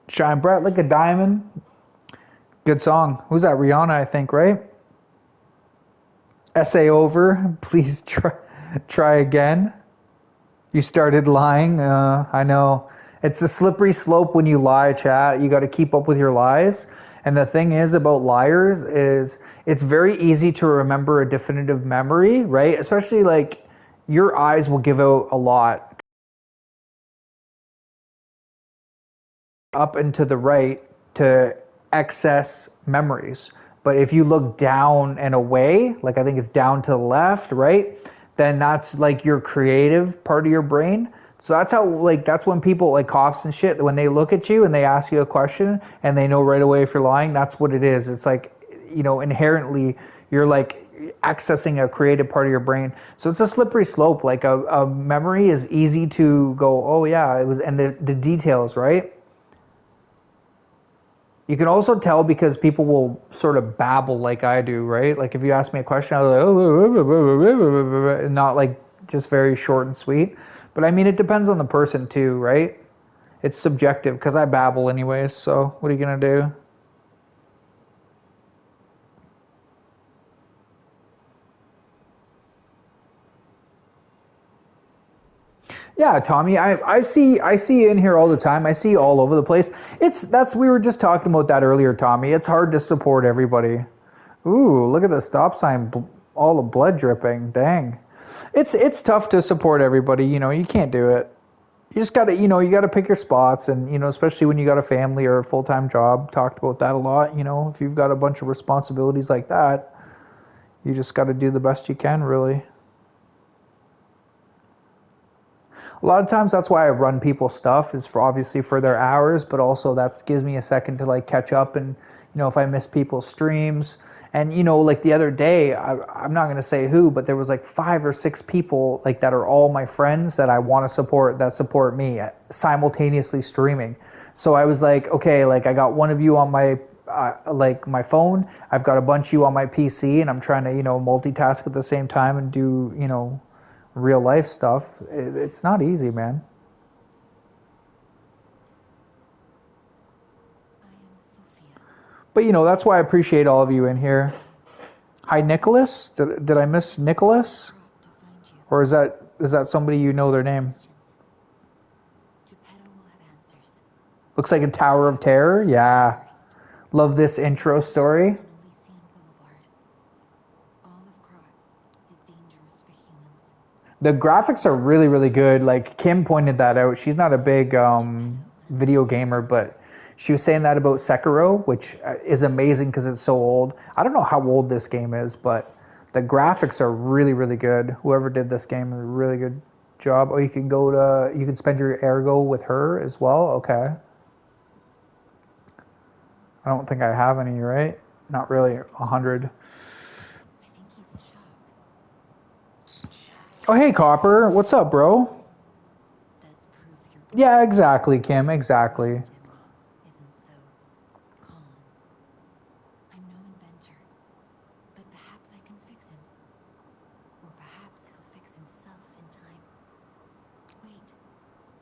Speaker 1: Shine bright like a diamond. Good song. Who's that? Rihanna, I think, right? Essay over. Please try again. You started lying. I know. It's a slippery slope when you lie, chat. You got to keep up with your lies. And the thing is about liars is it's very easy to remember a definitive memory, right? Especially like your eyes will give out a lot. Up and to the right to excess memories. But if you look down and away, like I think it's down to the left, right? Then that's like your creative part of your brain. So that's how, like, that's when people, like cops and shit, when they look at you and they ask you a question and they know right away if you're lying, that's what it is. It's like, inherently you're like accessing a creative part of your brain. So it's a slippery slope. Like a memory is easy to go, oh yeah, it was, and the details, right? You can also tell because people will sort of babble like I do, right? Like if you ask me a question, I'll like, oh, not like just very short and sweet. But I mean, it depends on the person too, right? It's subjective because I babble anyways. So what are you gonna do? Yeah, Tommy, I see you in here all the time. I see you all over the place. We were just talking about that earlier, Tommy. It's hard to support everybody. Ooh, look at the stop sign, all the blood dripping. Dang. It's tough to support everybody, you can't do it. You just got to, you got to pick your spots and, especially when you got a family or a full-time job. Talked about that a lot, if you've got a bunch of responsibilities like that, you just got to do the best you can, really. A lot of times that's why I run people's stuff is for obviously for their hours, but also that gives me a second to like catch up and if I miss people's streams. And like the other day, I'm not gonna say who, but there was like 5 or 6 people like that are all my friends that I want to support that support me simultaneously streaming. So I was like, okay, like I got one of you on my like my phone, I've got a bunch of you on my PC, and I'm trying to multitask at the same time and do real life stuff. It's not easy, man. But that's why I appreciate all of you in here. Hi, Nicholas. Did I miss Nicholas? Or is that somebody you know their name? Looks like a Tower of Terror. Yeah. Love this intro story.
Speaker 3: Elysian Boulevard. Olive Crot is dangerous for humans.
Speaker 1: The graphics are really, really good. Like Kim pointed that out. She's not a big video gamer, but she was saying that about Sekiro, which is amazing because it's so old. I don't know how old this game is, but the graphics are really, really good. Whoever did this game did a really good job. Oh, you can spend your ergo with her as well. Okay. I don't think I have any, right? Not really. 100.
Speaker 3: I think he's in shock.
Speaker 1: Oh, hey, Copper. What's up, bro?
Speaker 3: That's proof your
Speaker 1: Yeah, exactly, Kim. Exactly.
Speaker 3: Gemini isn't so calm. I'm no inventor, but perhaps I can fix him. Or perhaps he'll fix himself in time. Wait,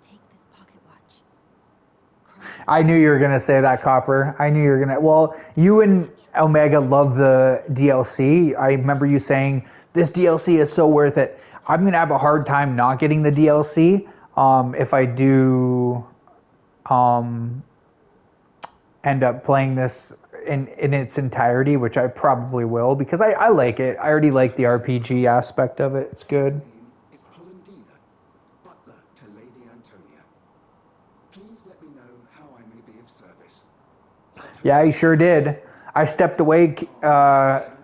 Speaker 3: take this pocket watch.
Speaker 1: I knew you were going to say that, Copper. I knew you were going to. Well, you and Omega love the DLC. I remember you saying, this DLC is so worth it. I'm going to have a hard time not getting the DLC if I do end up playing this in its entirety, which I probably will, because I like it. I already like the RPG aspect of it. It's good.
Speaker 4: name is Hollandina, butler to Lady Antonia. Please let me know how I may be of service.
Speaker 1: Yeah, he sure did. I stepped away,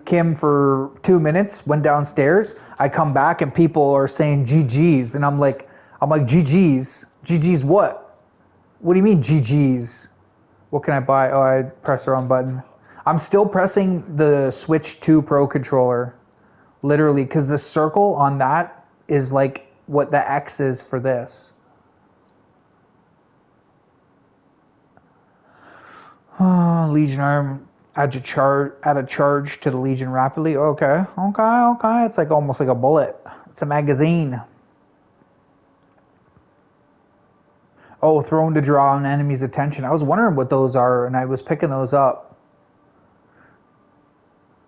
Speaker 1: Kim, for 2 minutes, went downstairs. I come back and people are saying GG's, and I'm like, GG's? GG's what? What do you mean GG's? What can I buy? Oh, I pressed the wrong button. I'm still pressing the Switch 2 Pro controller, literally, because the circle on that is like what the X is for this. Legion arm add a charge to the Legion rapidly. Okay. It's like almost like a bullet. It's a magazine. Oh, thrown to draw an enemy's attention. I was wondering what those are, and I was picking those up.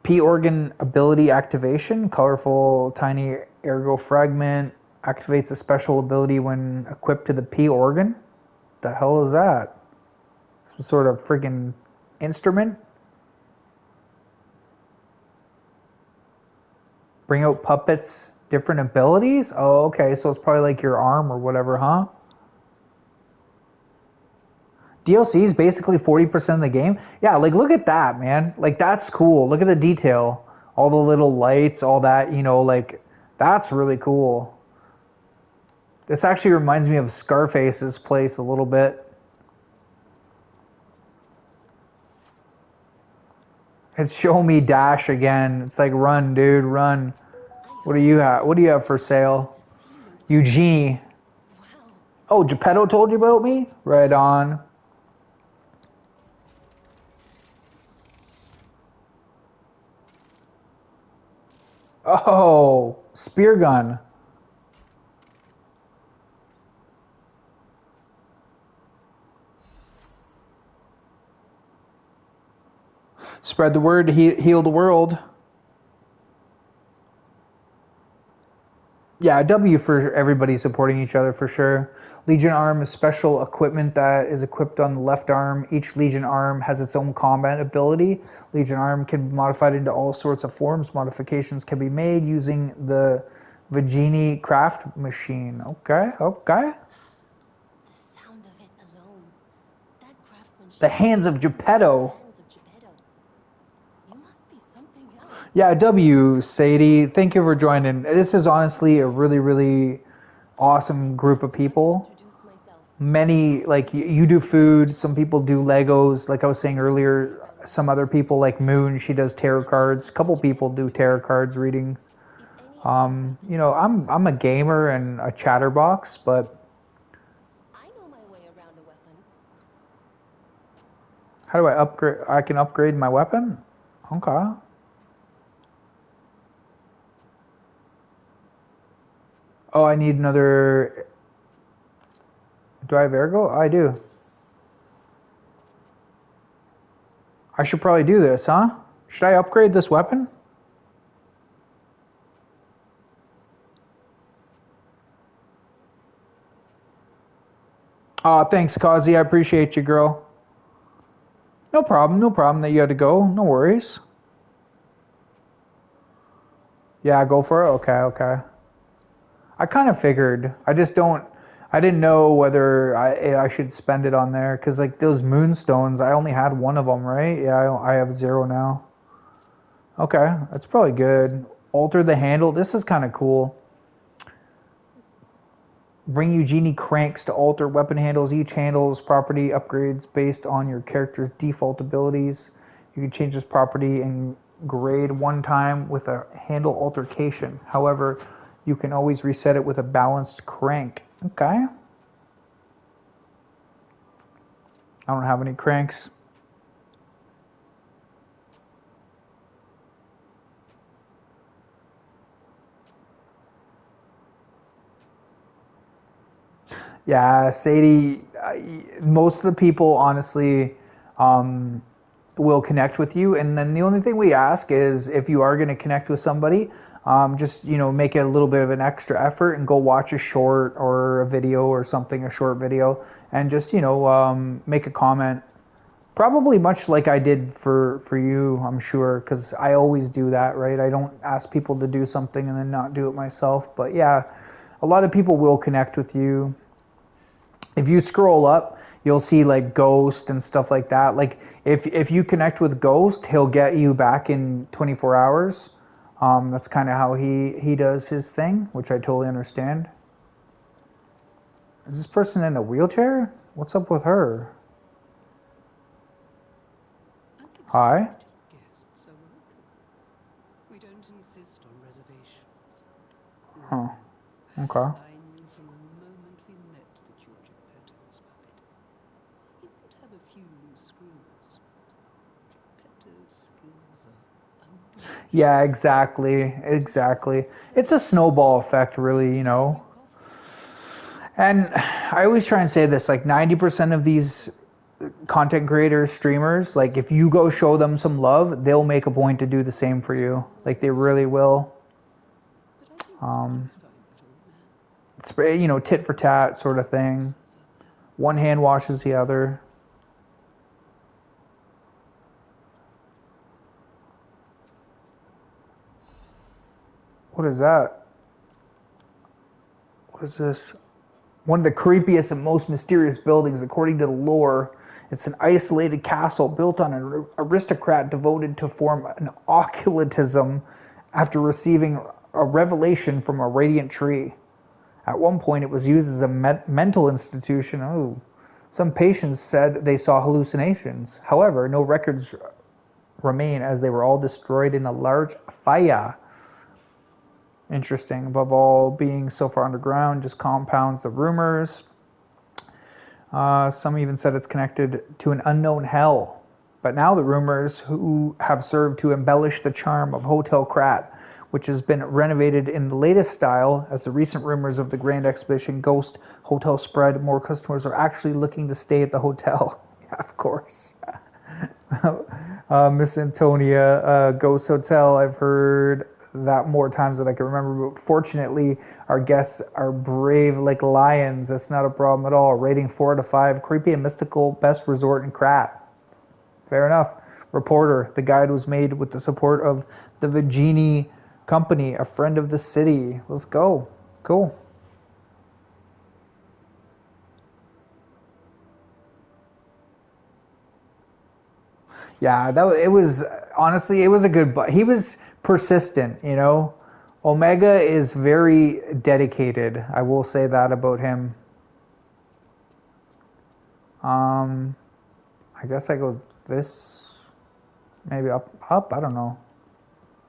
Speaker 1: P organ ability activation. Colorful tiny ergo fragment activates a special ability when equipped to the P organ. The hell is that? Some sort of freaking instrument? Bring out puppets, different abilities? Oh, okay, so it's probably like your arm or whatever, huh? DLC is basically 40% of the game. Yeah, like look at that, man. Like that's cool. Look at the detail. All the little lights, all that, like that's really cool. This actually reminds me of Scarface's place a little bit. It's show me dash again. It's like run, dude, run. What do you have? What do you have for sale? Eugenie. Oh, Geppetto told you about me? Right on. Oh, spear gun. Spread the word, heal the world. Yeah, W for everybody supporting each other for sure. Legion arm is special equipment that is equipped on the left arm. Each Legion arm has its own combat ability. Legion arm can be modified into all sorts of forms. Modifications can be made using the Vagini craft machine. Okay.
Speaker 3: The sound of it alone. That craftsmanship.
Speaker 1: The hands of Geppetto.
Speaker 3: Hands of Geppetto. You must be something else.
Speaker 1: Yeah, W, Sadie. Thank you for joining. This is honestly a really, really awesome group of people.
Speaker 3: Introduce myself.
Speaker 1: Many, like, you do food. Some people do Legos. Like I was saying earlier, some other people, like Moon, she does tarot cards. A couple people do tarot cards reading. I'm a gamer and a chatterbox, but
Speaker 3: I know my way around a weapon.
Speaker 1: how do I upgrade? I can upgrade my weapon? Okay. Oh, I need another. Do I have ergo? I do. I should probably do this, huh? Should I upgrade this weapon? Thanks, Kazi. I appreciate you, girl. No problem that you had to go. No worries. Yeah, go for it. Okay, okay. I kind of figured. I just don't. I didn't know whether I should spend it on there because like those moonstones, I only had one of them, right? Yeah, I have zero now. Okay, that's probably good. Alter the handle. This is kind of cool. Bring you genie cranks to alter weapon handles. Each handle's property upgrades based on your character's default abilities. You can change this property and grade one time with a handle altercation. However, you can always reset it with a balanced crank. Okay. I don't have any cranks. Yeah, Sadie, most of the people honestly um, will connect with you. And then the only thing we ask is if you are going to connect with somebody, just, make it a little bit of an extra effort and go watch a short or a video or something, a short video, and just, make a comment. Probably much like I did for you, I'm sure, because I always do that, right? I don't ask people to do something and then not do it myself. But yeah, a lot of people will connect with you. If you scroll up, you'll see like Ghost and stuff like that. Like if you connect with Ghost, he'll get you back in 24 hours. That's kind of how he does his thing, which I totally understand. Is this person in a wheelchair? What's up with her? Hi.
Speaker 5: Guests are welcome. We don't insist on reservations.
Speaker 1: Huh. Okay.
Speaker 5: I knew from the moment we met that you were Geppetto's puppet. He might have a few loose screws, but Geppetto's skills are unbelievable.
Speaker 1: Yeah, exactly. It's a snowball effect, really. And I always try and say this, like 90% of these content creators, streamers, like if you go show them some love, they'll make a point to do the same for you. Like they really will.
Speaker 5: But I think
Speaker 1: Um,
Speaker 5: it's fine, that old man.
Speaker 1: it's tit for tat sort of thing. One hand washes the other. What is that? What is this? One of the creepiest and most mysterious buildings, according to the lore. It's an isolated castle built on an aristocrat devoted to form an occultism after receiving a revelation from a radiant tree. At one point, it was used as a mental institution. Oh, some patients said they saw hallucinations. However, no records remain as they were all destroyed in a large fire. Interesting. Above all, being so far underground just compounds the rumors. Some even said it's connected to an unknown hell. But now the rumors who have served to embellish the charm of Hotel Krat, which has been renovated in the latest style. As the recent rumors of the Grand Exhibition Ghost Hotel spread, more customers are actually looking to stay at the hotel. Yeah, of course. Miss Antonia, Ghost Hotel, I've heard that more times than I can remember. But fortunately, our guests are brave like lions. That's not a problem at all. Rating 4 out of 5. Creepy and mystical. Best resort in Krat. Fair enough. Reporter. The guide was made with the support of the Vigini Company, a friend of the city. Let's go. Cool. Yeah, it was honestly it was a good but he was persistent. Omega is very dedicated. I will say that about him. Um I guess I go this maybe up, I don't know.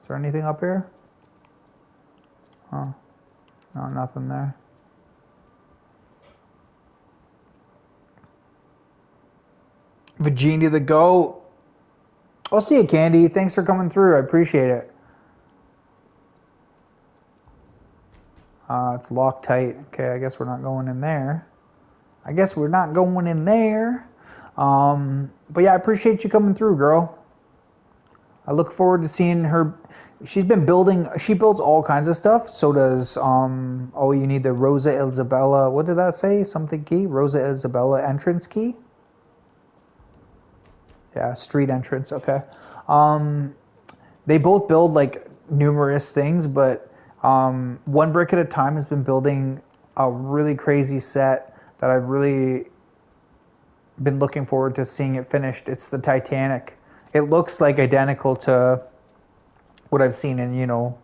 Speaker 1: Is there anything up here? Oh, no, nothing there. Virginia the Goat. I'll see you, Candy. Thanks for coming through. I appreciate it. It's locked tight. Okay, I guess we're not going in there. But yeah, I appreciate you coming through, girl. I look forward to seeing her. She builds all kinds of stuff. So does, oh, you need the Rosa Isabella, what did that say? Something key? Rosa Isabella entrance key? Yeah, street entrance. Okay. Um, they both build like numerous things, but One Brick at a Time has been building a really crazy set that I've really been looking forward to seeing it finished. It's the Titanic. It looks like identical to what I've seen in,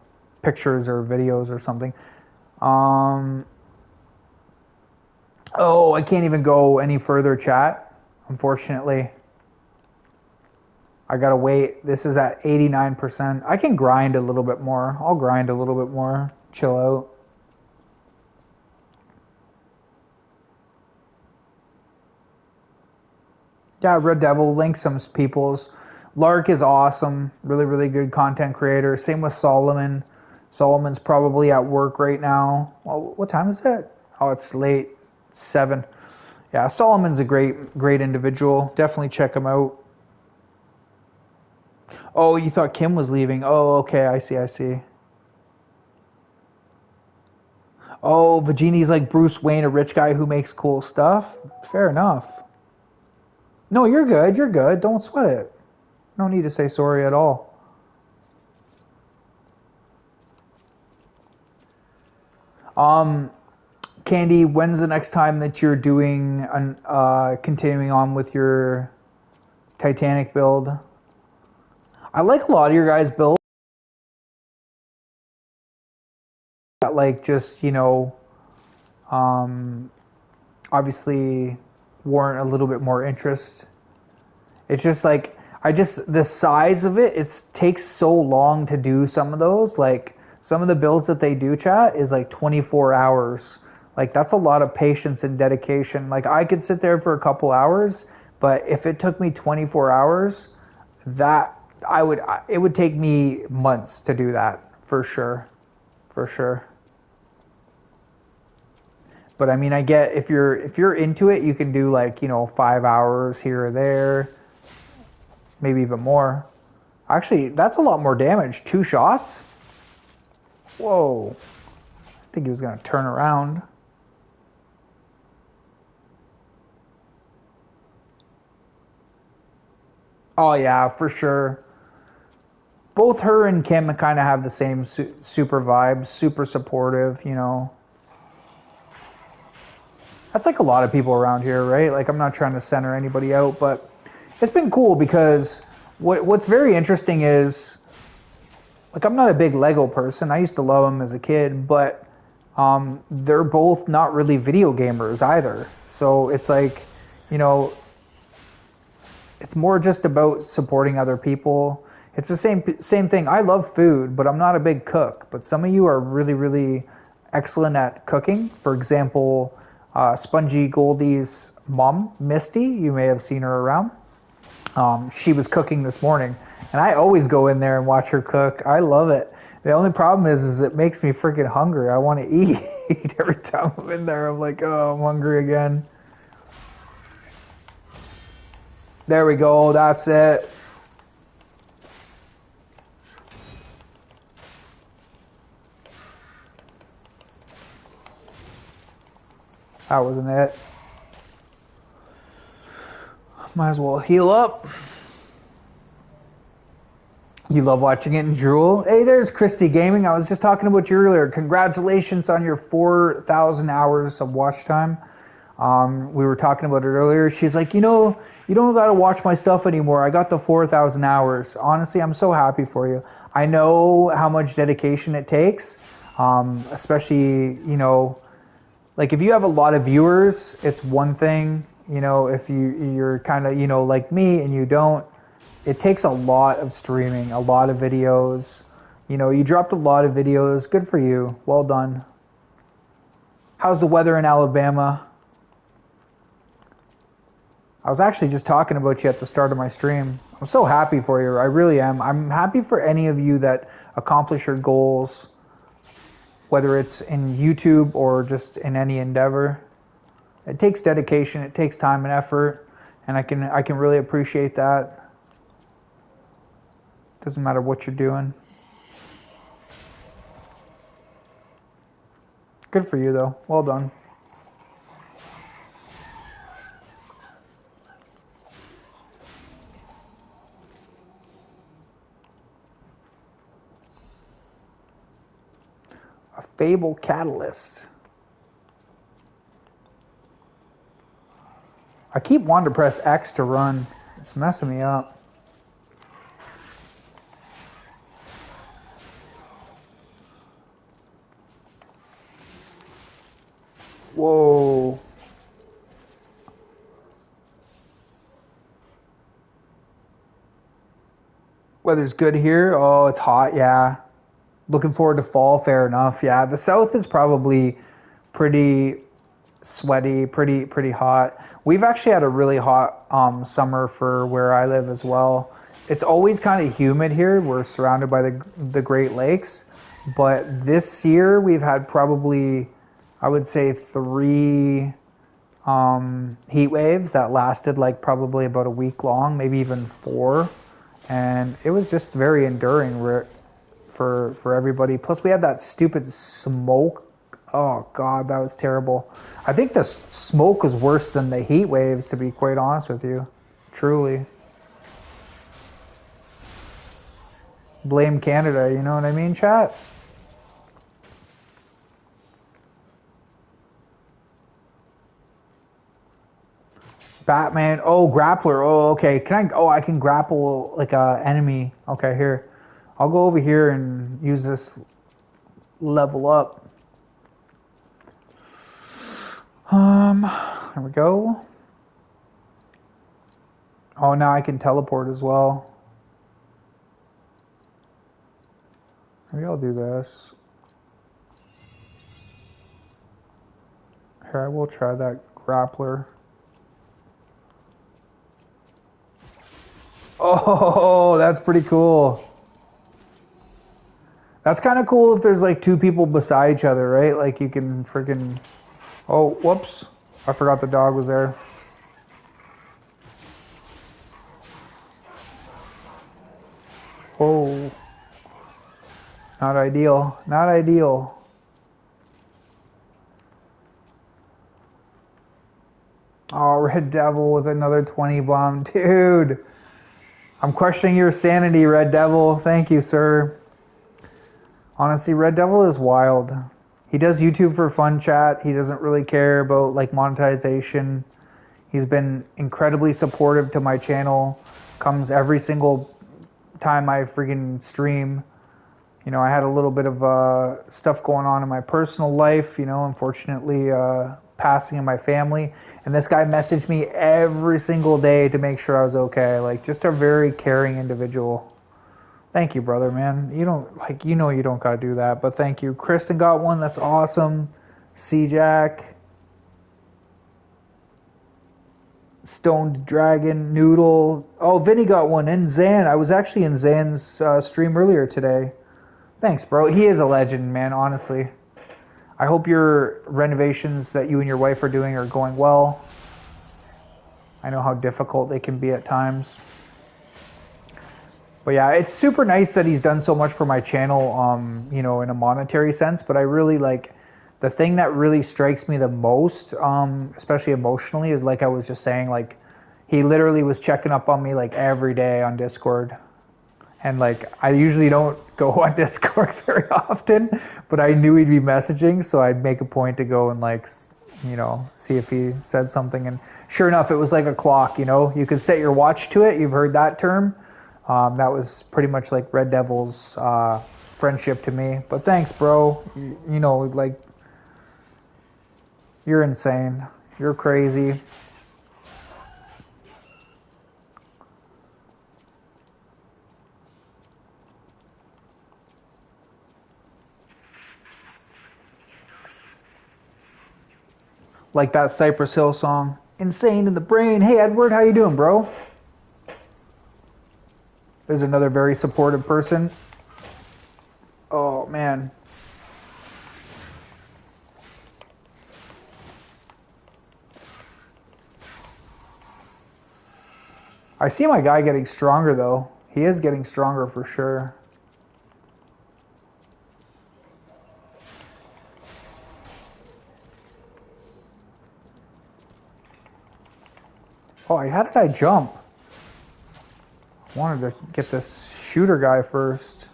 Speaker 1: pictures or videos or something. Um, oh, I can't even go any further, chat. Unfortunately, I gotta wait. This is at 89%. I can grind a little bit more. I'll grind a little bit more. Chill out. Yeah, Red Devil, link some people's. Lark is awesome. Really, really good content creator. Same with Solomon. Solomon's probably at work right now. Well, what time is it? Oh, it's late. 7. Yeah, Solomon's a great individual. Definitely check him out. Oh, you thought Kim was leaving. Oh, okay. I see. Oh, Vagini's like Bruce Wayne, a rich guy who makes cool stuff. Fair enough. No, you're good. You're good. Don't sweat it. No need to say sorry at all. Um, Candy, when's the next time that you're doing continuing on with your Titanic build? I like a lot of your guys' builds that like just, um, obviously warrant a little bit more interest. It's just like the size of it, it takes so long to do some of those. Like some of the builds that they do, chat, is like 24 hours. Like that's a lot of patience and dedication. Like I could sit there for a couple hours, but if it took me 24 hours, that it would take me months to do that for sure. For sure. But I mean, I get if you're into it, you can do like, 5 hours here or there, maybe even more. Actually, that's a lot more damage. 2 shots? Whoa. I think he was going to turn around. Oh, yeah, for sure. Both her and Kim kind of have the same super vibes, super supportive, That's like a lot of people around here, right? Like, I'm not trying to center anybody out, but it's been cool because what's very interesting is, like, I'm not a big Lego person. I used to love them as a kid, but they're both not really video gamers either. So it's like, you know, it's more just about supporting other people. It's the same thing. I love food, but I'm not a big cook. But some of you are really, really excellent at cooking. For example, Spongy Goldie's mom, Misty, you may have seen her around. She was cooking this morning, and I always go in there and watch her cook. I love it. The only problem is it makes me freaking hungry. I want to eat every time I'm in there. I'm like, oh, I'm hungry again. There we go. That's it. That wasn't it. Might as well heal up. You love watching it in drool? Hey, there's Christy Gaming. I was just talking about you earlier. Congratulations on your 4,000 hours of watch time. We were talking about it earlier. She's like, you don't got to watch my stuff anymore. I got the 4,000 hours. Honestly, I'm so happy for you. I know how much dedication it takes, especially, like if you have a lot of viewers, it's one thing. If you're kind of, like me and you don't, it takes a lot of streaming, a lot of videos. You dropped a lot of videos. Good for you. Well done. How's the weather in Alabama? I was actually just talking about you at the start of my stream. I'm so happy for you. I really am. I'm happy for any of you that accomplish your goals, whether it's in YouTube or just in any endeavor. It takes dedication. It takes time and effort, and I can really appreciate that. Doesn't matter what you're doing. Good for you, though. Well done. Fable Catalyst. I keep wanting to press X to run. It's messing me up. Whoa. Weather's good here. Oh, it's hot, yeah. Looking forward to fall, fair enough. Yeah, the south is probably pretty sweaty, pretty hot. We've actually had a really hot summer for where I live as well. It's always kind of humid here. We're surrounded by the Great Lakes, but this year we've had probably, I would say, 3 heat waves that lasted like probably about a week long, maybe even 4, and it was just very enduring for everybody. Plus we had that stupid smoke. Oh God, that was terrible. I think the smoke was worse than the heat waves, to be quite honest with you. Truly. Blame Canada, you know what I mean, chat? Batman. Oh, grappler. Oh, okay. I can grapple like a enemy. Okay, here. I'll go over here and use this level up. There we go. Oh, now I can teleport as well. Maybe I'll do this. Here, I will try that grappler. Oh, that's pretty cool. That's kind of cool if there's like 2 people beside each other, right? Like you can freaking... Oh, whoops. I forgot the dog was there. Oh. Not ideal. Not ideal. Oh, Red Devil with another 20 bomb. Dude. I'm questioning your sanity, Red Devil. Thank you, sir. Honestly, Red Devil is wild. He does YouTube for fun, chat. He doesn't really care about like monetization. He's been incredibly supportive to my channel. Comes every single time I freaking stream. You know, I had a little bit of stuff going on in my personal life, you know, unfortunately passing in my family. And this guy messaged me every single day to make sure I was okay. Like, just a very caring individual. Thank you, brother, man. You don't, like, you know you don't gotta do that, but thank you. Kristen got one, that's awesome. C-Jack. Stoned Dragon, Noodle. Oh, Vinny got one, and Zan. I was actually in Zan's stream earlier today. Thanks, bro. He is a legend, man, honestly. I hope your renovations that you and your wife are doing are going well. I know how difficult they can be at times. But yeah, it's super nice that he's done so much for my channel, you know, in a monetary sense. But I really like, the thing that really strikes me the most, especially emotionally, is like I was just saying, like, he literally was checking up on me like every day on Discord. And like, I usually don't go on Discord very often, but I knew he'd be messaging, so I'd make a point to go and like, you know, see if he said something. And sure enough, it was like a clock, you know, you could set your watch to it. You've heard that term. That was pretty much like Red Devil's friendship to me. But thanks, bro. You know, like, you're insane. You're crazy. Like that Cypress Hill song, Insane in the Brain. Hey, Edward, how you doing, bro? There's another very supportive person. Oh, man. I see my guy getting stronger, though. He is getting stronger for sure. Oh, how did I jump? I wanted to get this shooter guy first.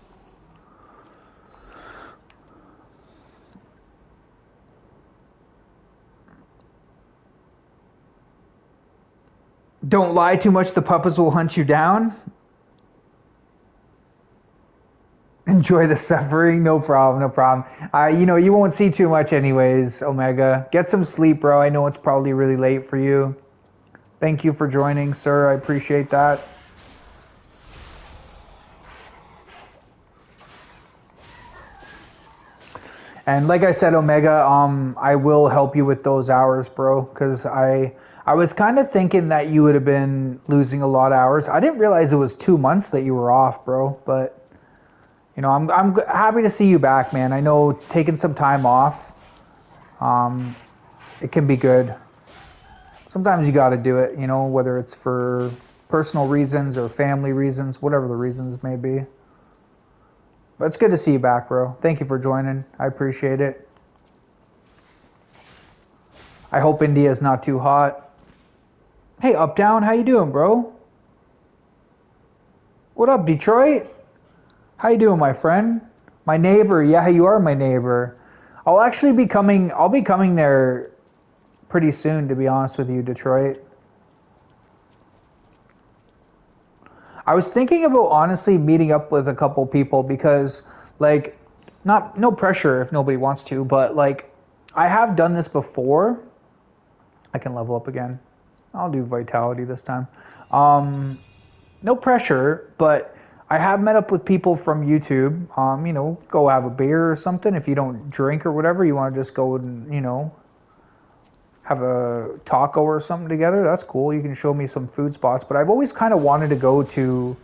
Speaker 1: Don't lie too much, the puppets will hunt you down. Enjoy the suffering, no problem, no problem. You won't see too much anyways, Omega. Get some sleep, bro. I know it's probably really late for you. Thank you for joining, sir. I appreciate that. And like I said, Omega, I will help you with those hours, bro, because I was kind of thinking that you would have been losing a lot of hours. I didn't realize it was 2 months that you were off, bro. But I'm happy to see you back, man. I know taking some time off, it can be good. Sometimes you got to do it, whether it's for personal reasons or family reasons, whatever the reasons may be. But it's good to see you back, bro. Thank you for joining. I appreciate it. I hope India's not too hot. Hey, Uptown, how you doing, bro? What up, Detroit? How you doing, my friend? My neighbor. Yeah, you are my neighbor. I'll be coming there pretty soon, to be honest with you, Detroit. I was thinking about honestly meeting up with a couple people because, like, no pressure if nobody wants to, but like, I have done this before. I can level up again. I'll do vitality this time. No pressure, but I have met up with people from YouTube. Go have a beer or something. If you don't drink or whatever, you want to just go and, have a taco or something together, that's cool. You can show me some food spots. But I've always kind of wanted to go to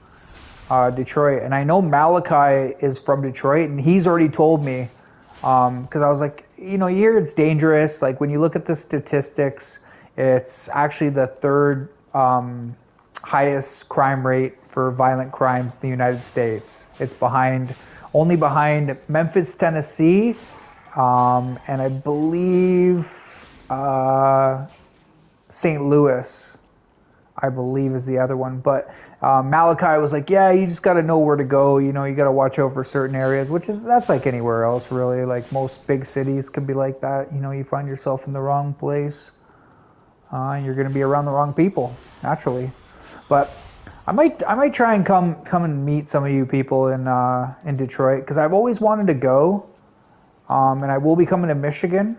Speaker 1: Detroit. And I know Malachi is from Detroit, and he's already told me, because I was like, you hear it's dangerous. Like, when you look at the statistics, it's actually the third highest crime rate for violent crimes in the United States. It's only behind Memphis, Tennessee, and I believe St. Louis, I believe, is the other one. But Malachi was like, yeah, you just got to know where to go. You got to watch out for certain areas, that's like anywhere else, really. Like, most big cities can be like that. You find yourself in the wrong place, you're going to be around the wrong people, naturally. But I might try and come and meet some of you people in Detroit, because I've always wanted to go, and I will be coming to Michigan.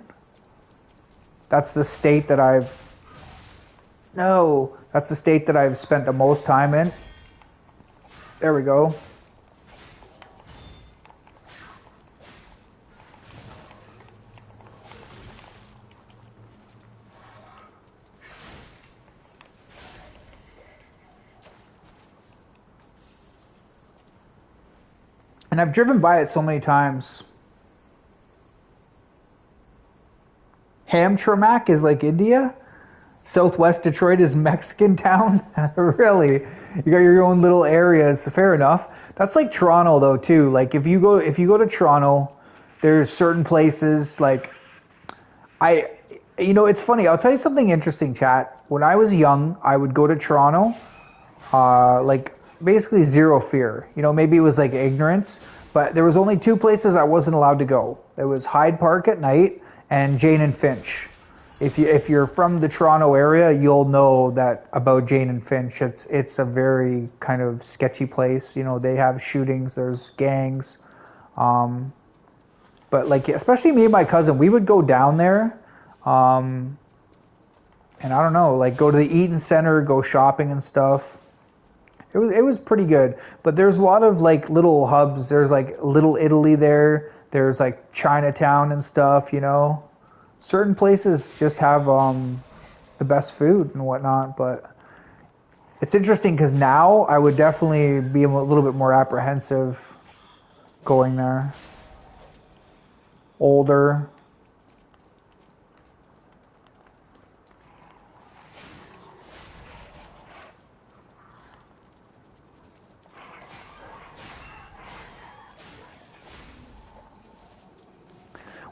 Speaker 1: That's the state that I've spent the most time in. There we go. And I've driven by it so many times. Hamtramck is like India. Southwest Detroit is Mexican town. Really, you got your own little areas. Fair enough. That's like Toronto though too. Like, if you go to Toronto, there's certain places like it's funny. I'll tell you something interesting, chat. When I was young, I would go to Toronto, like basically zero fear. Maybe it was like ignorance, but there was only two places I wasn't allowed to go. There was Hyde Park at night and Jane and Finch. If you're from the Toronto area, you'll know that about Jane and Finch. It's a very kind of sketchy place. They have shootings, there's gangs. But like, especially me and my cousin, we would go down there, and I don't know, like go to the Eaton Center, go shopping and stuff. It was pretty good. But there's a lot of like little hubs. There's like Little Italy there. There's like Chinatown and stuff, Certain places just have the best food and whatnot, but it's interesting because now I would definitely be a little bit more apprehensive going there. Older.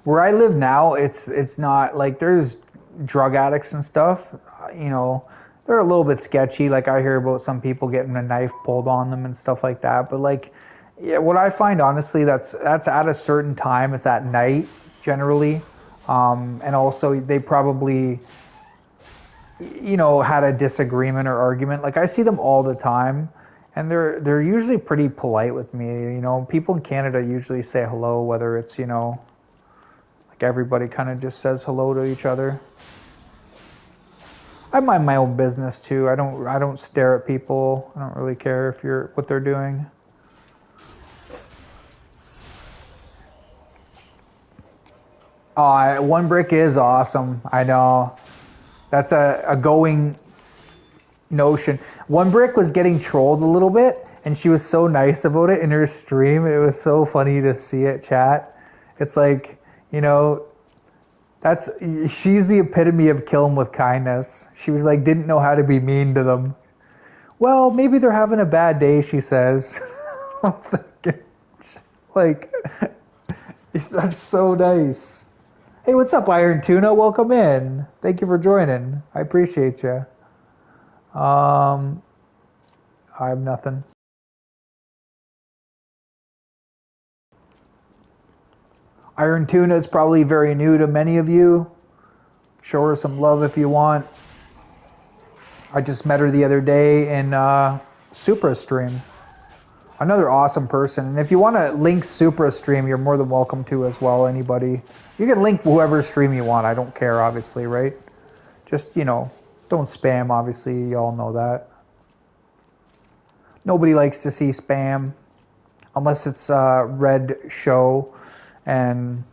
Speaker 1: Where I live now, it's not like, there's drug addicts and stuff. They're a little bit sketchy. Like, I hear about some people getting a knife pulled on them and stuff like that. But like, yeah, what I find honestly, that's at a certain time. It's at night generally, and also they probably had a disagreement or argument. Like I see them all the time, and they're usually pretty polite with me. People in Canada usually say hello, whether it's like everybody kind of just says hello to each other. I mind my own business too. I don't stare at people. I don't really care if you're what they're doing. Oh, one brick is awesome. I know. That's a going notion. One brick was getting trolled a little bit, and she was so nice about it in her stream. It was so funny to see it, chat. It's like, that's she's the epitome of kill 'em with kindness. She was like, didn't know how to be mean to them. Well, maybe they're having a bad day, she says. I'm thinking, like, that's so nice. Hey, what's up, Iron Tuna? Welcome in. Thank you for joining. I appreciate you. I have nothing. Iron Tuna is probably very new to many of you. Show her some love if you want. I just met her the other day in Supra Stream. Another awesome person. And if you want to link Supra Stream, you're more than welcome to as well, anybody. You can link whoever stream you want. I don't care, obviously, right? Just, don't spam, obviously. You all know that. Nobody likes to see spam unless it's a red show and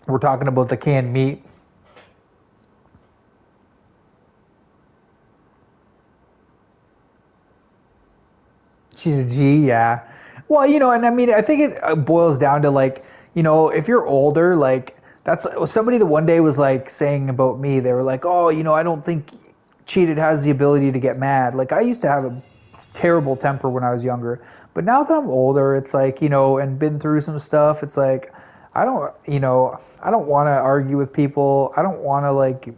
Speaker 1: we're talking about the canned meat. She's a G, yeah. Well, and I mean, I think it boils down to like, if you're older, like that's somebody that one day was like saying about me. They were like, oh, I don't think Cheated has the ability to get mad. Like I used to have a terrible temper when I was younger, but now that I'm older, it's like, and been through some stuff, it's like, I don't want to argue with people. I don't want to like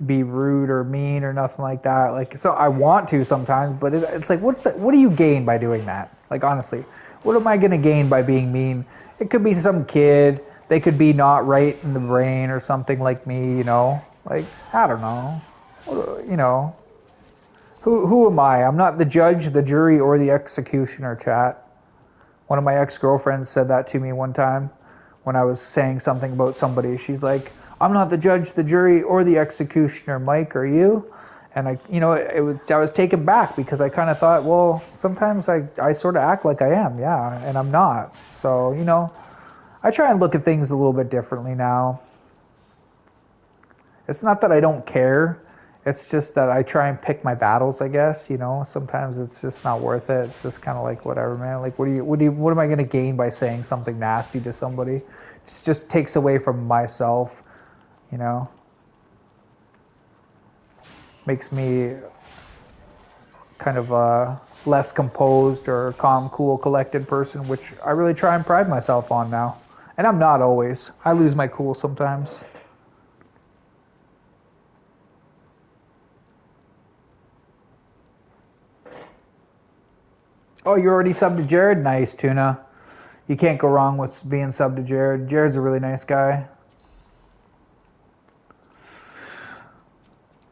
Speaker 1: be rude or mean or nothing like that. Like, so I want to sometimes, but it's like, what do you gain by doing that? Like, honestly, what am I going to gain by being mean? It could be some kid. They could be not right in the brain or something like me, like, I don't know, who am I? I'm not the judge, the jury, or the executioner, chat. One of my ex-girlfriends said that to me one time when I was saying something about somebody. She's like, I'm not the judge, the jury, or the executioner. Mike, are you? And I was taken back because I kind of thought, well, sometimes I sort of act like I am, yeah, and I'm not. So, I try and look at things a little bit differently now. It's not that I don't care. It's just that I try and pick my battles, I guess, Sometimes it's just not worth it. It's just kind of like, whatever, man. Like, what am I going to gain by saying something nasty to somebody? It just takes away from myself. Makes me kind of less composed or calm, cool, collected person, which I really try and pride myself on now. And I'm not always. I lose my cool sometimes. Oh, you already subbed to Jared? Nice, Tuna. You can't go wrong with being subbed to Jared. Jared's a really nice guy.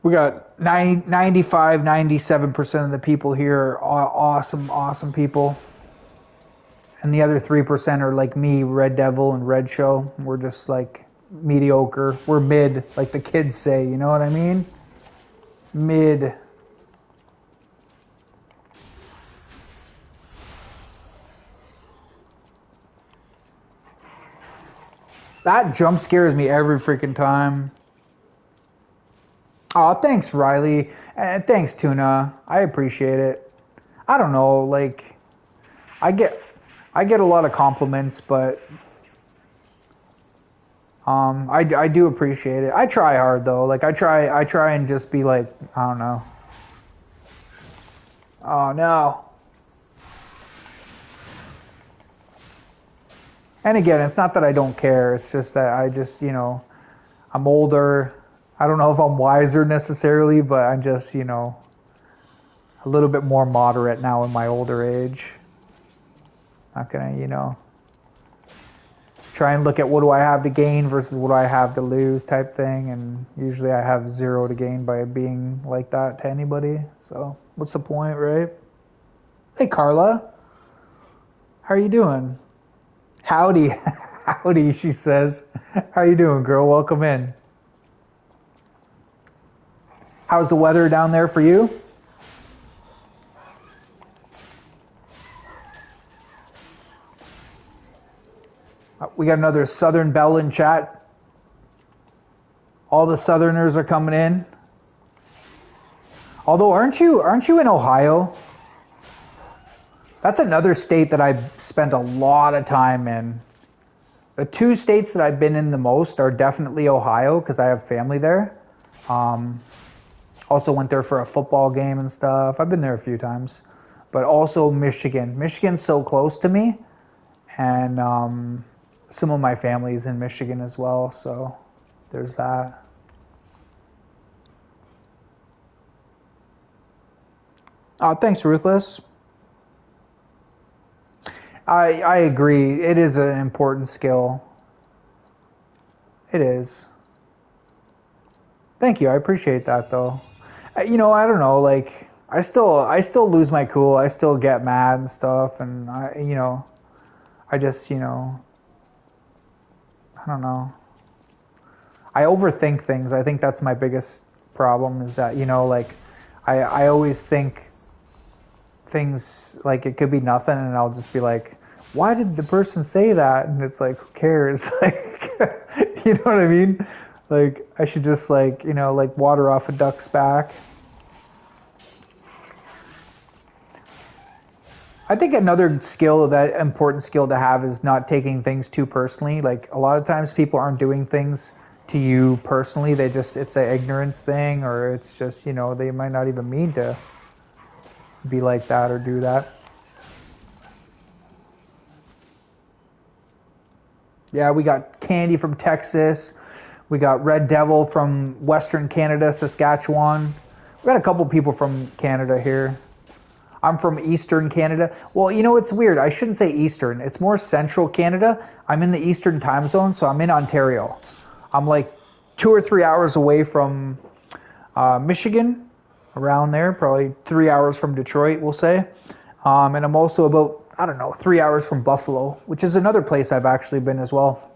Speaker 1: We got 95, 97% of the people here are awesome people. And the other 3% are like me, Red Devil and Red Show. We're just like mediocre. We're mid, like the kids say, you know what I mean? Mid. That jump scares me every freaking time. Oh, thanks, Riley. And thanks, Tuna. I appreciate it. I don't know, like, I get a lot of compliments, but I do appreciate it. I try hard though. Like I try and just be like, I don't know. Oh no. And again, it's not that I don't care. It's just that I just, I'm older. I don't know if I'm wiser necessarily, but I'm just, a little bit more moderate now in my older age. Not gonna, try and look at what do I have to gain versus what do I have to lose type thing. And usually I have zero to gain by being like that to anybody. So what's the point, right? Hey, Carla. How are you doing? Howdy. Howdy, she says. How you doing, girl? Welcome in. How's the weather down there for you? We got another Southern Belle in chat. All the Southerners are coming in. Although, aren't you in Ohio? That's another state that I've spent a lot of time in. The two states that I've been in the most are definitely Ohio because I have family there. Also went there for a football game and stuff. I've been there a few times. But also Michigan. Michigan's so close to me. And some of my family's in Michigan as well. So there's that. Thanks, Ruthless. I agree. It is an important skill. It is. Thank you. I appreciate that, though. I don't know. Like, I still lose my cool. I still get mad and stuff, and I just, I don't know. I overthink things. I think that's my biggest problem. Is that like, I always think things like it could be nothing, and I'll just be like, why did the person say that? And it's like, who cares? Like, you know what I mean? Like, I should just like water off a duck's back. I think another important skill to have is not taking things too personally. Like, a lot of times people aren't doing things to you personally. It's an ignorance thing, or it's just, they might not even mean to be like that or do that. Yeah, we got Candy from Texas. We got Red Devil from Western Canada, Saskatchewan. We got a couple people from Canada here. I'm from Eastern Canada. Well, it's weird. I shouldn't say Eastern. It's more Central Canada. I'm in the Eastern time zone, so I'm in Ontario. I'm like 2 or 3 hours away from Michigan, around there, probably 3 hours from Detroit, we'll say. And I'm also about, 3 hours from Buffalo, which is another place I've actually been as well.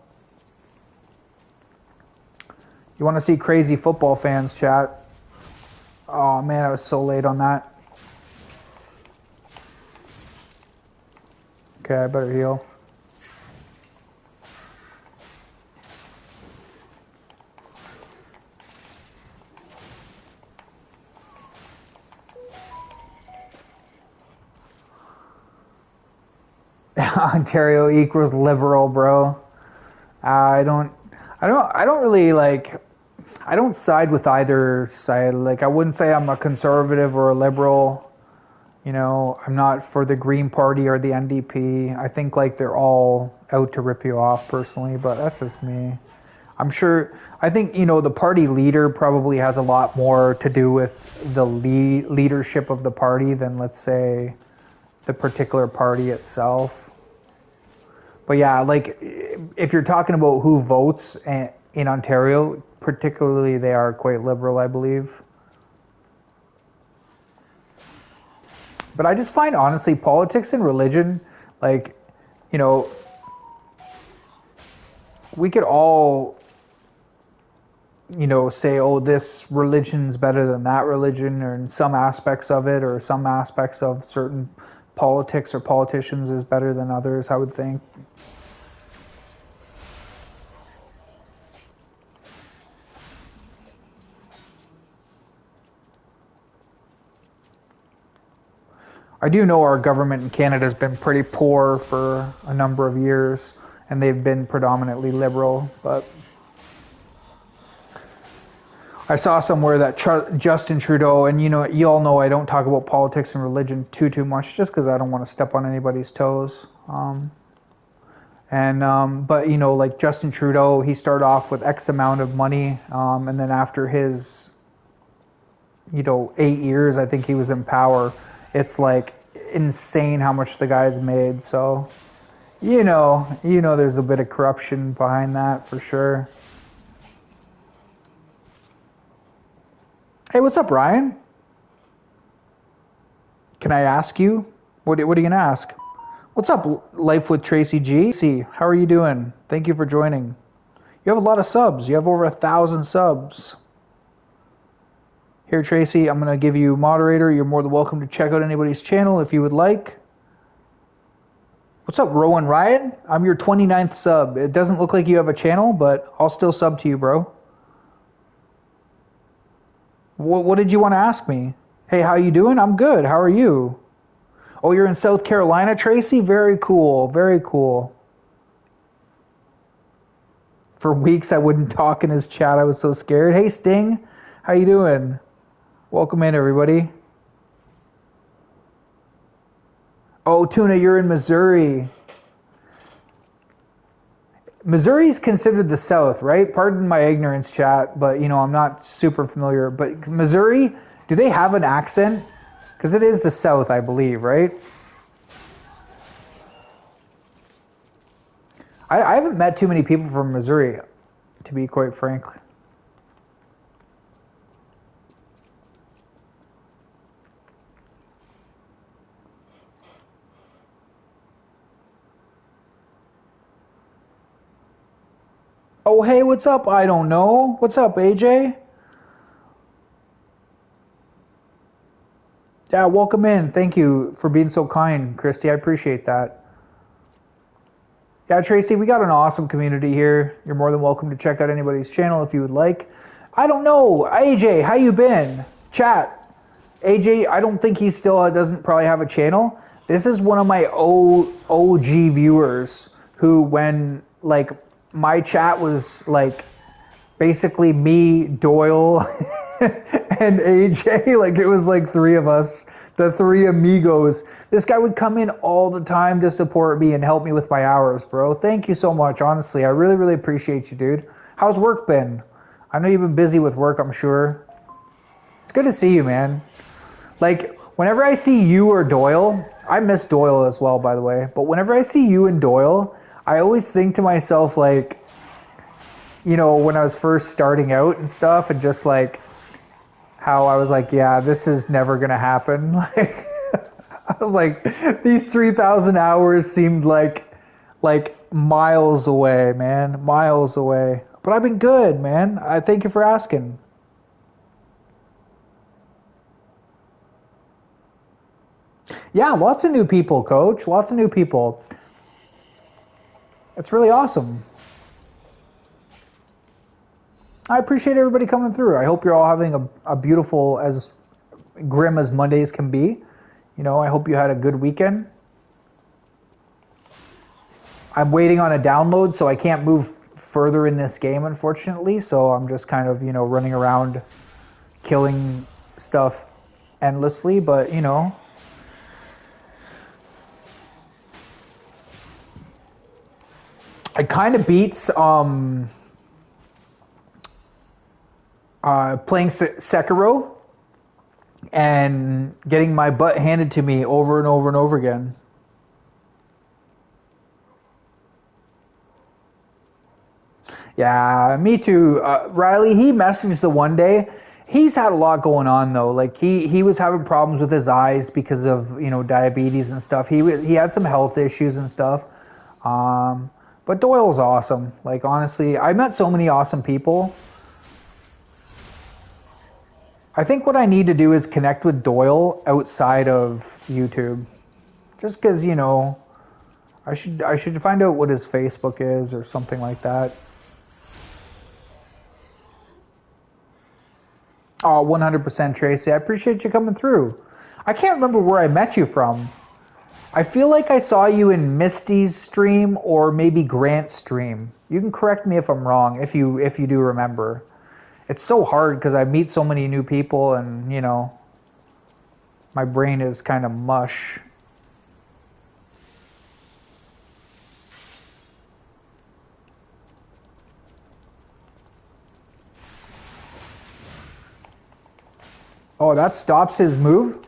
Speaker 1: You want to see crazy football fans, chat? Oh man, I was so late on that. Okay, I better heal. Ontario equals liberal, bro. I don't really like. I don't side with either side. Like, I wouldn't say I'm a conservative or a liberal. I'm not for the Green Party or the NDP. I think like they're all out to rip you off personally, but that's just me. I think the party leader probably has a lot more to do with the leadership of the party than, let's say, the particular party itself. But yeah, like, if you're talking about who votes in Ontario, particularly, they are quite liberal, I believe. But I just find, honestly, politics and religion, like, we could all, say, oh, this religion's better than that religion, or in some aspects of it, or some aspects of certain politics or politicians is better than others, I would think. I do know our government in Canada has been pretty poor for a number of years, and they've been predominantly liberal, but I saw somewhere that Justin Trudeau, and you all know I don't talk about politics and religion too much, just because I don't want to step on anybody's toes. But like Justin Trudeau, he started off with X amount of money, and then after his 8 years, I think he was in power. It's like insane how much the guy's made. So there's a bit of corruption behind that for sure. Hey, what's up, Ryan? Can I ask you? What are you gonna ask? What's up, Life with Tracy G? See, how are you doing? Thank you for joining. You have a lot of subs. You have over 1,000 subs. Here, Tracy, I'm gonna give you moderator. You're more than welcome to check out anybody's channel if you would like. What's up, Rowan Ryan? I'm your 29th sub. It doesn't look like you have a channel, but I'll still sub to you, bro. What did you want to ask me? Hey, how you doing? I'm good. How are you? Oh, you're in South Carolina, Tracy? Very cool. Very cool. For weeks, I wouldn't talk in his chat. I was so scared. Hey, Sting. How you doing? Welcome in, everybody. Oh, Tuna, you're in Missouri. Missouri is considered the South, right? Pardon my ignorance, chat, but I'm not super familiar. But Missouri, do they have an accent? Because it is the South, I believe, right? I haven't met too many people from Missouri, to be quite frank. Oh, hey, what's up? I don't know. What's up, AJ? Yeah, welcome in. Thank you for being so kind, Christy. I appreciate that. Yeah, Tracy, we got an awesome community here. You're more than welcome to check out anybody's channel if you would like. I don't know. AJ, how you been? Chat. AJ, I don't think he still doesn't probably have a channel. This is one of my OG viewers who, when like my chat was like basically me, Doyle, and AJ, like it was like three of us, the three amigos. This guy would come in all the time to support me and help me with my hours, bro. Thank you so much, honestly. I really, really appreciate you, dude. How's work been? I know you've been busy with work, I'm sure. It's good to see you, man. Like, whenever I see you or Doyle, I miss Doyle as well, by the way, but whenever I see you and Doyle, I always think to myself, like, when I was first starting out and stuff, and just like how I was like, yeah, this is never going to happen. Like, I was like, these 3,000 hours seemed like miles away, man, miles away. But I've been good, man. I thank you for asking. Yeah, lots of new people, Coach. Lots of new people. It's really awesome. I appreciate everybody coming through. I hope you're all having a beautiful, as grim as Mondays can be. I hope you had a good weekend. I'm waiting on a download, so I can't move further in this game, unfortunately. So I'm just kind of, running around killing stuff endlessly. But, it kind of beats playing Sekiro and getting my butt handed to me over and over and over again. Yeah, me too. Riley, he messaged the one day. He's had a lot going on though. Like he was having problems with his eyes because of diabetes and stuff. He had some health issues and stuff. But Doyle's awesome. Like honestly, I met so many awesome people. I think what I need to do is connect with Doyle outside of YouTube. Just because, I should find out what his Facebook is or something like that. Oh, 100% Tracy. I appreciate you coming through. I can't remember where I met you from. I feel like I saw you in Misty's stream or maybe Grant's stream. You can correct me if I'm wrong, if you do remember. It's so hard because I meet so many new people and, my brain is kind of mush. Oh, that stops his move?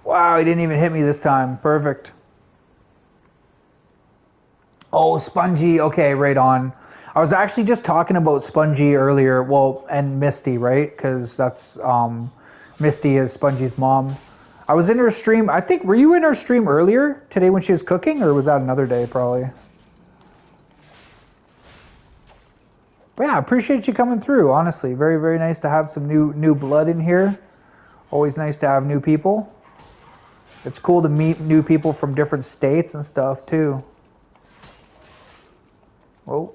Speaker 1: Wow, he didn't even hit me this time. Perfect. Oh, Spongy. Okay, right on. I was actually just talking about Spongy earlier. Well, and Misty, right? Because that's Misty is Spongy's mom. I was in her stream. I think were you in her stream earlier today when she was cooking, or was that another day? Probably. But yeah, I appreciate you coming through. Honestly, very very nice to have some new blood in here. Always nice to have new people. It's cool to meet new people from different states and stuff too. Oh.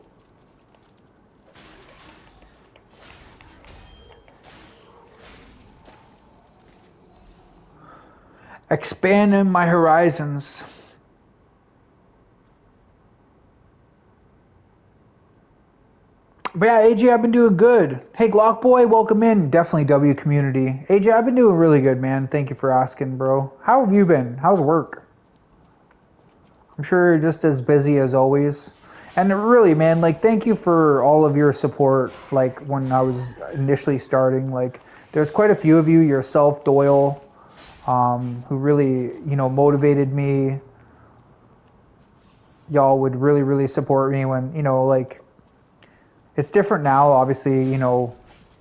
Speaker 1: Expanding my horizons. But yeah, AJ, I've been doing good. Hey, Glock Boy, welcome in. Definitely W community. AJ, I've been doing really good, man. Thank you for asking, bro. How have you been? How's work? I'm sure you're just as busy as always. And really, man, like, thank you for all of your support. Like, when I was initially starting, like, there's quite a few of you, yourself, Doyle, who really, motivated me. Y'all would really, really support me when, like, it's different now. Obviously,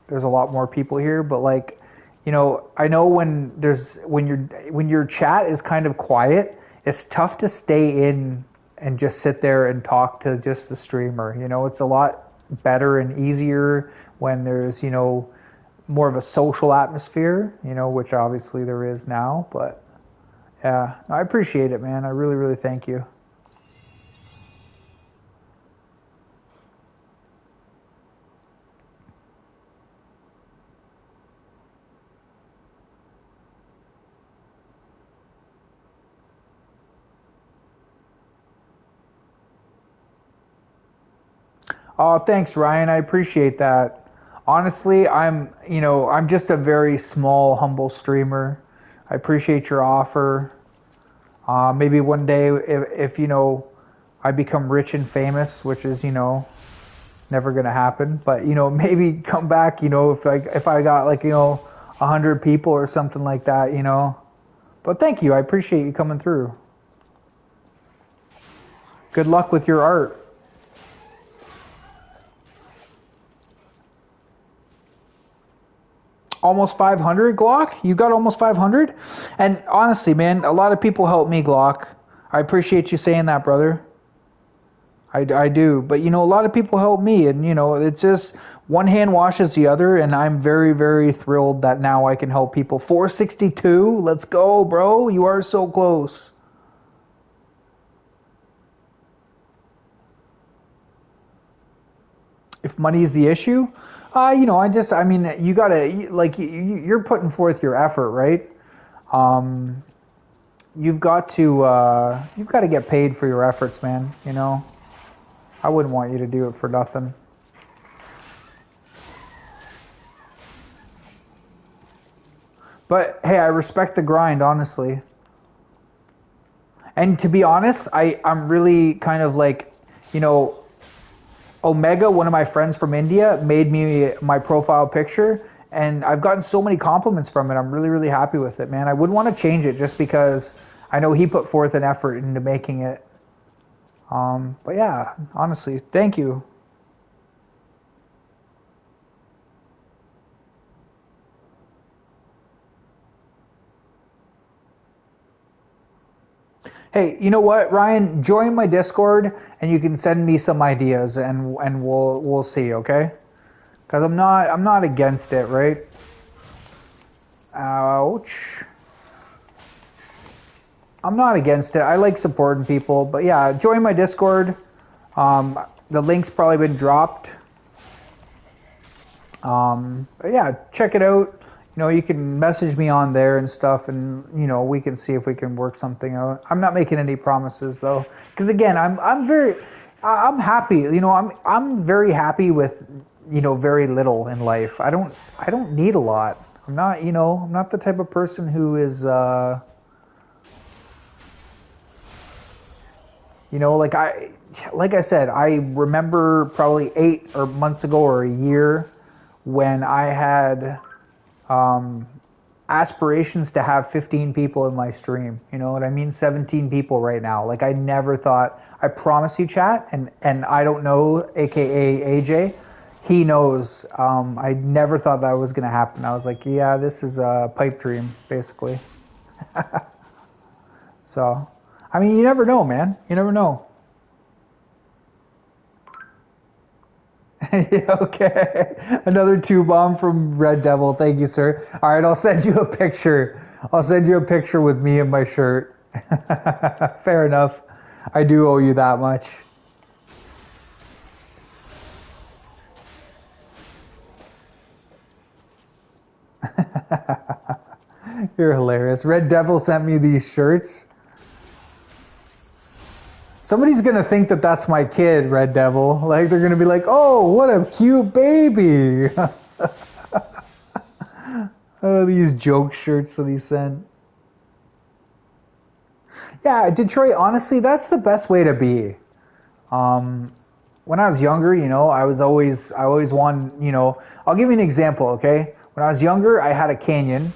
Speaker 1: there's a lot more people here, but like, I know when your chat is kind of quiet, it's tough to stay in and just sit there and talk to just the streamer. It's a lot better and easier when there's, more of a social atmosphere, which obviously there is now, but yeah, I appreciate it, man. I really, really thank you. Oh, thanks, Ryan. I appreciate that. Honestly, I'm just a very small, humble streamer. I appreciate your offer. Maybe one day, if I become rich and famous, which is never gonna happen, but maybe come back. If I got like 100 people or something like that. But thank you. I appreciate you coming through. Good luck with your art. Almost 500, Glock? You got almost 500? And honestly, man, a lot of people help me, Glock. I appreciate you saying that, brother. I do. But, a lot of people help me. And, it's just one hand washes the other. And I'm very, very thrilled that now I can help people. 462? Let's go, bro. You are so close. If money is the issue? You gotta, like, you're putting forth your effort, right? You've got to get paid for your efforts, man. I wouldn't want you to do it for nothing. But hey, I respect the grind, honestly. And to be honest, I'm really kind of like, Omega, one of my friends from India, made me my profile picture, and I've gotten so many compliments from it. I'm really, really happy with it, man. I wouldn't want to change it just because I know he put forth an effort into making it. But yeah, honestly, thank you. Hey, you know what, Ryan? Join my Discord, and you can send me some ideas, and we'll see, okay? Because I'm not against it, right? Ouch. I'm not against it. I like supporting people, but yeah, join my Discord. The link's probably been dropped. But yeah, check it out. You can message me on there and stuff, and we can see if we can work something out. I'm not making any promises though, because again, I'm happy. I'm very happy with very little in life. I don't need a lot. I'm not the type of person who is like I said, I remember probably 8 months ago or a year when I had aspirations to have 15 people in my stream. You know what I mean? 17 people right now. Like I never thought. I promise you, chat, and I don't know, aka AJ. He knows. I never thought that was gonna happen. I was like, yeah, this is a pipe dream, basically. So, I mean, you never know, man. You never know. Yeah, okay. Another 2 bomb from Red Devil. Thank you, sir. All right, I'll send you a picture. I'll send you a picture with me in my shirt. Fair enough. I do owe you that much. You're hilarious. Red Devil sent me these shirts. Somebody's gonna think that that's my kid, Red Devil. Like they're gonna be like, "Oh, what a cute baby!" Oh, these joke shirts that he sent. Yeah, Detroit. Honestly, that's the best way to be. When I was younger, you know, I always wanted, you know. I'll give you an example, okay? When I was younger, I had a Canyon.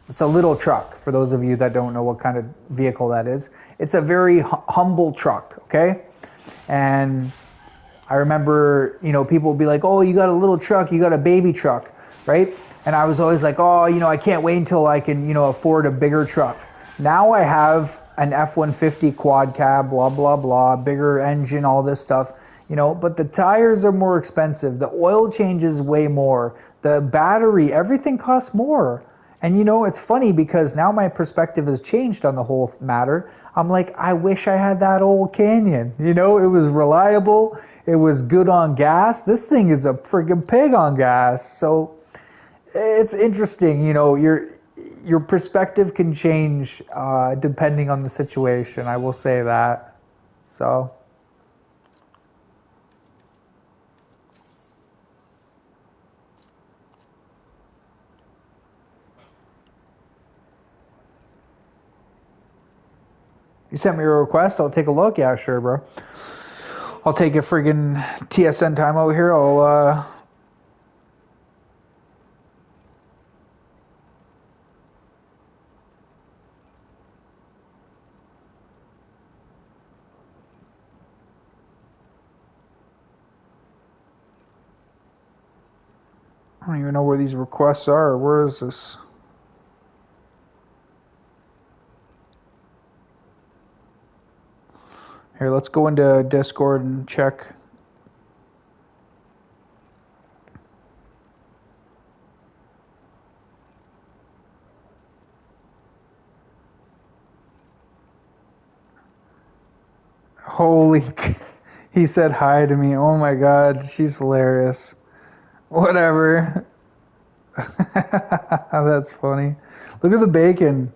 Speaker 1: It's a little truck. For those of you that don't know what kind of vehicle that is, it's a very humble truck, okay? And I remember, you know, people would be like, "Oh, you got a little truck, you got a baby truck," right? And I was always like, "Oh, you know, I can't wait until I can, you know, afford a bigger truck." Now I have an F-150 quad cab, blah, blah, blah, bigger engine, all this stuff, you know, but the tires are more expensive. The oil changes way more. The battery, everything costs more. And, you know, it's funny because now my perspective has changed on the whole matter. I'm like, I wish I had that old Canyon. You know, it was reliable. It was good on gas. This thing is a friggin' pig on gas. So it's interesting, you know, your perspective can change depending on the situation. I will say that. So. You sent me a request. I'll take a look. Yeah, sure, bro. I'll take a friggin' TSN time over here. I don't even know where these requests are. Where is this? Here, let's go into Discord and check. Holy, he said hi to me. Oh my God, she's hilarious. Whatever. That's funny. Look at the bacon.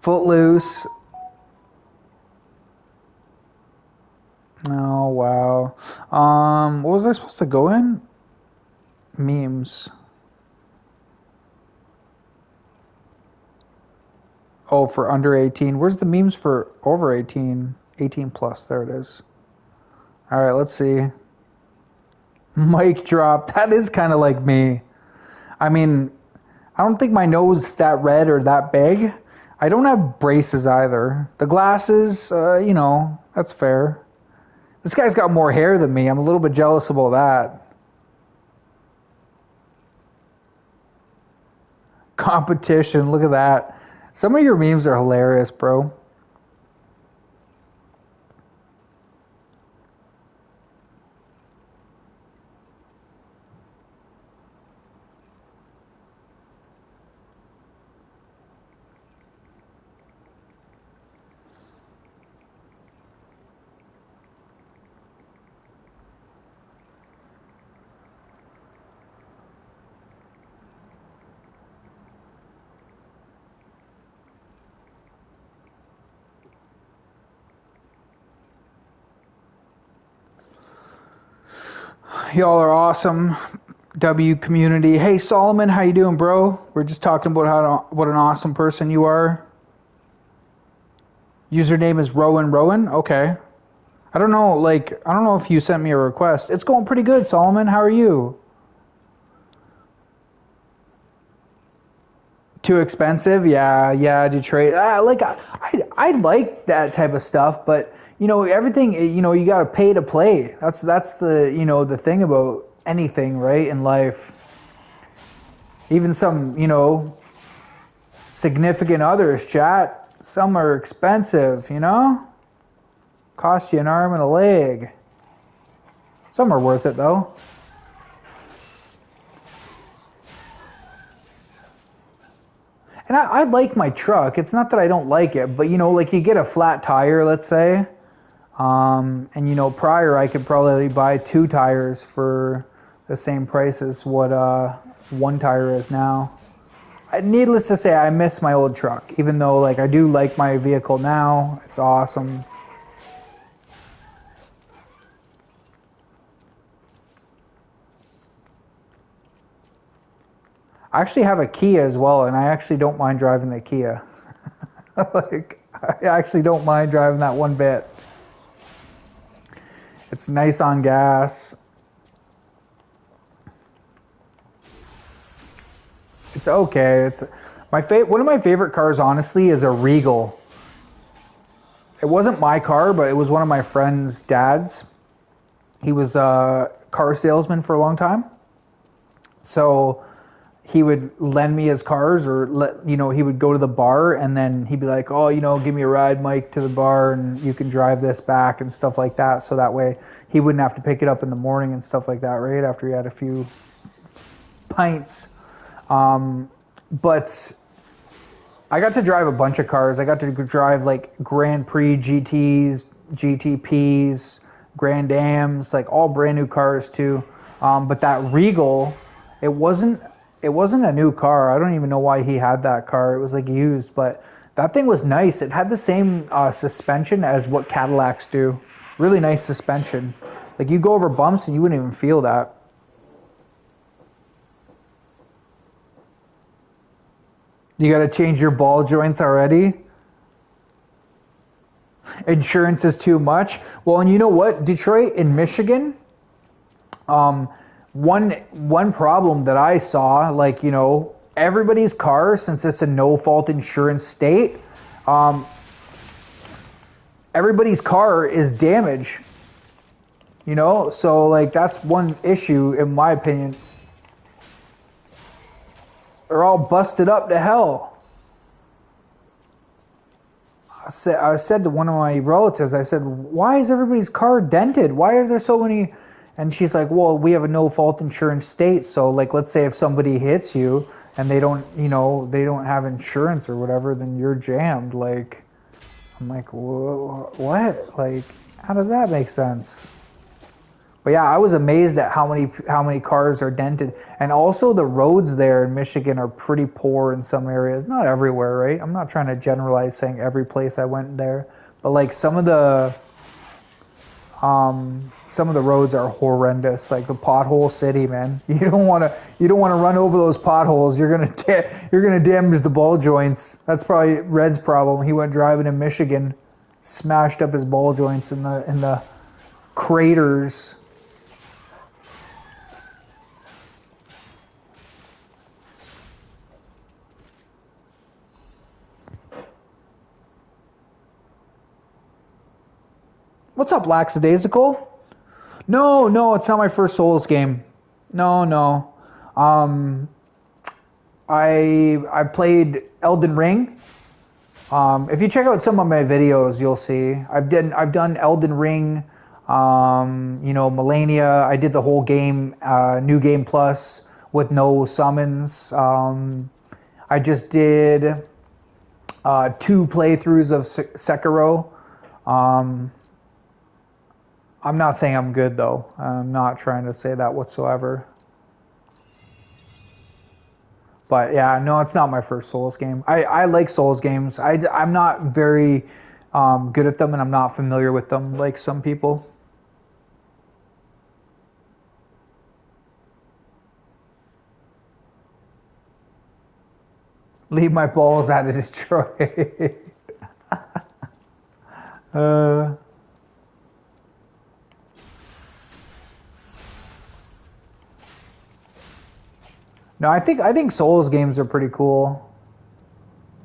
Speaker 1: Footloose. Oh wow. What was I supposed to go in? Memes. Oh, for under 18. Where's the memes for over 18? 18 plus. There it is. All right, let's see. Mic drop. That is kind of like me. I mean, I don't think my nose is that red or that big. I don't have braces either. The glasses, you know, that's fair. This guy's got more hair than me. I'm a little bit jealous about that. Competition. Look at that. Some of your memes are hilarious, bro. Y'all are awesome. W community. Hey Solomon, how you doing, bro? We're just talking about what an awesome person you are. Username is Rowan. Okay. I don't know if you sent me a request. It's going pretty good, Solomon. How are you? Too expensive? Yeah, yeah, Detroit. I like that type of stuff, but you know, everything, you know, you got to pay to play. That's the, you know, the thing about anything, right, in life. Even some, you know, significant others, chat, some are expensive, you know? Cost you an arm and a leg. Some are worth it though. And I like my truck. It's not that I don't like it, but you know, like you get a flat tire, let's say, and you know, prior I could probably buy 2 tires for the same price as what one tire is now. Needless to say, I miss my old truck, even though like I do like my vehicle now. It's awesome. I actually have a Kia as well, and I actually don't mind driving the Kia. Like, I actually don't mind driving that one bit. It's nice on gas. It's okay. It's one of my favorite cars, honestly, is a Regal. It wasn't my car, but it was one of my friend's dad's. He was a car salesman for a long time, so he would lend me his cars, or you know, he would go to the bar and then he'd be like, oh, you know, give me a ride, Mike, to the bar, and you can drive this back and stuff like that. So that way he wouldn't have to pick it up in the morning and stuff like that, right? After he had a few pints. But I got to drive a bunch of cars. I got to drive like Grand Prix GTs, GTPs, Grand Ams, like all brand new cars too. But that Regal, it wasn't a new car. I don't even know why he had that car. It was like used, but that thing was nice. It had the same suspension as what Cadillacs do. Really nice suspension. Like you go over bumps and you wouldn't even feel that. You got to change your ball joints already? Insurance is too much. Well, and you know what? Detroit in Michigan, one problem that I saw, like, you know, everybody's car, since it's a no-fault insurance state, everybody's car is damaged. You know, so like that's one issue in my opinion. They're all busted up to hell. I said to one of my relatives, I said, why is everybody's car dented? Why are there so many? And she's like, well, we have a no-fault insurance state. So like, let's say if somebody hits you and they don't, you know, they don't have insurance or whatever, then you're jammed. Like, I'm like, what? Like, how does that make sense? But yeah, I was amazed at how many cars are dented, and also the roads there in Michigan are pretty poor in some areas. Not everywhere, right? I'm not trying to generalize saying every place I went there, but like some of the roads are horrendous. Like the pothole city, man. You don't want to run over those potholes. You're gonna damage the ball joints. That's probably Red's problem. He went driving in Michigan, smashed up his ball joints in the craters. What's up, Lackadaisical? No, it's not my first Souls game. No. I played Elden Ring. If you check out some of my videos, you'll see I've done Elden Ring. You know, Millennia. I did the whole game, New Game Plus with no summons. I just did 2 playthroughs of Sekiro. I'm not saying I'm good, though. I'm not trying to say that whatsoever. But yeah, no, it's not my first Souls game. I like Souls games. I'm not very good at them, and I'm not familiar with them like some people. Leave my balls out of Detroit. No, I think Souls games are pretty cool.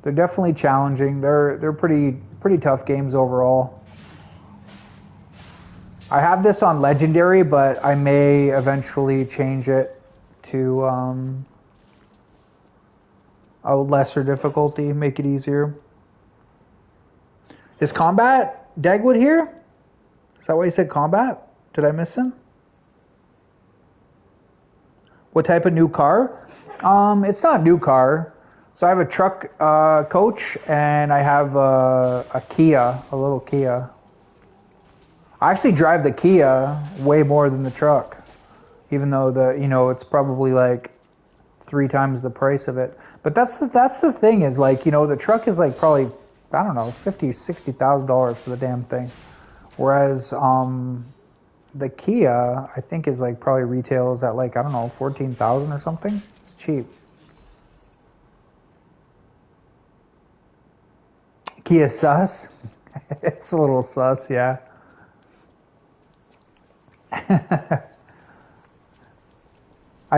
Speaker 1: They're definitely challenging. They're pretty tough games overall. I have this on Legendary, but I may eventually change it to a lesser difficulty, make it easier. Is Combat Dagwood here? Is that why you said Combat? Did I miss him? What type of new car? It's not a new car. So I have a truck coach, and I have a Kia, a little Kia. I actually drive the Kia way more than the truck, even though it's probably like 3 times the price of it. But that's the thing is like, the truck is like probably, I don't know, $50,000-$60,000 for the damn thing, whereas the Kia I think is like probably retails at like, I don't know, 14,000 or something. It's cheap. Kia sus. It's a little sus, yeah. I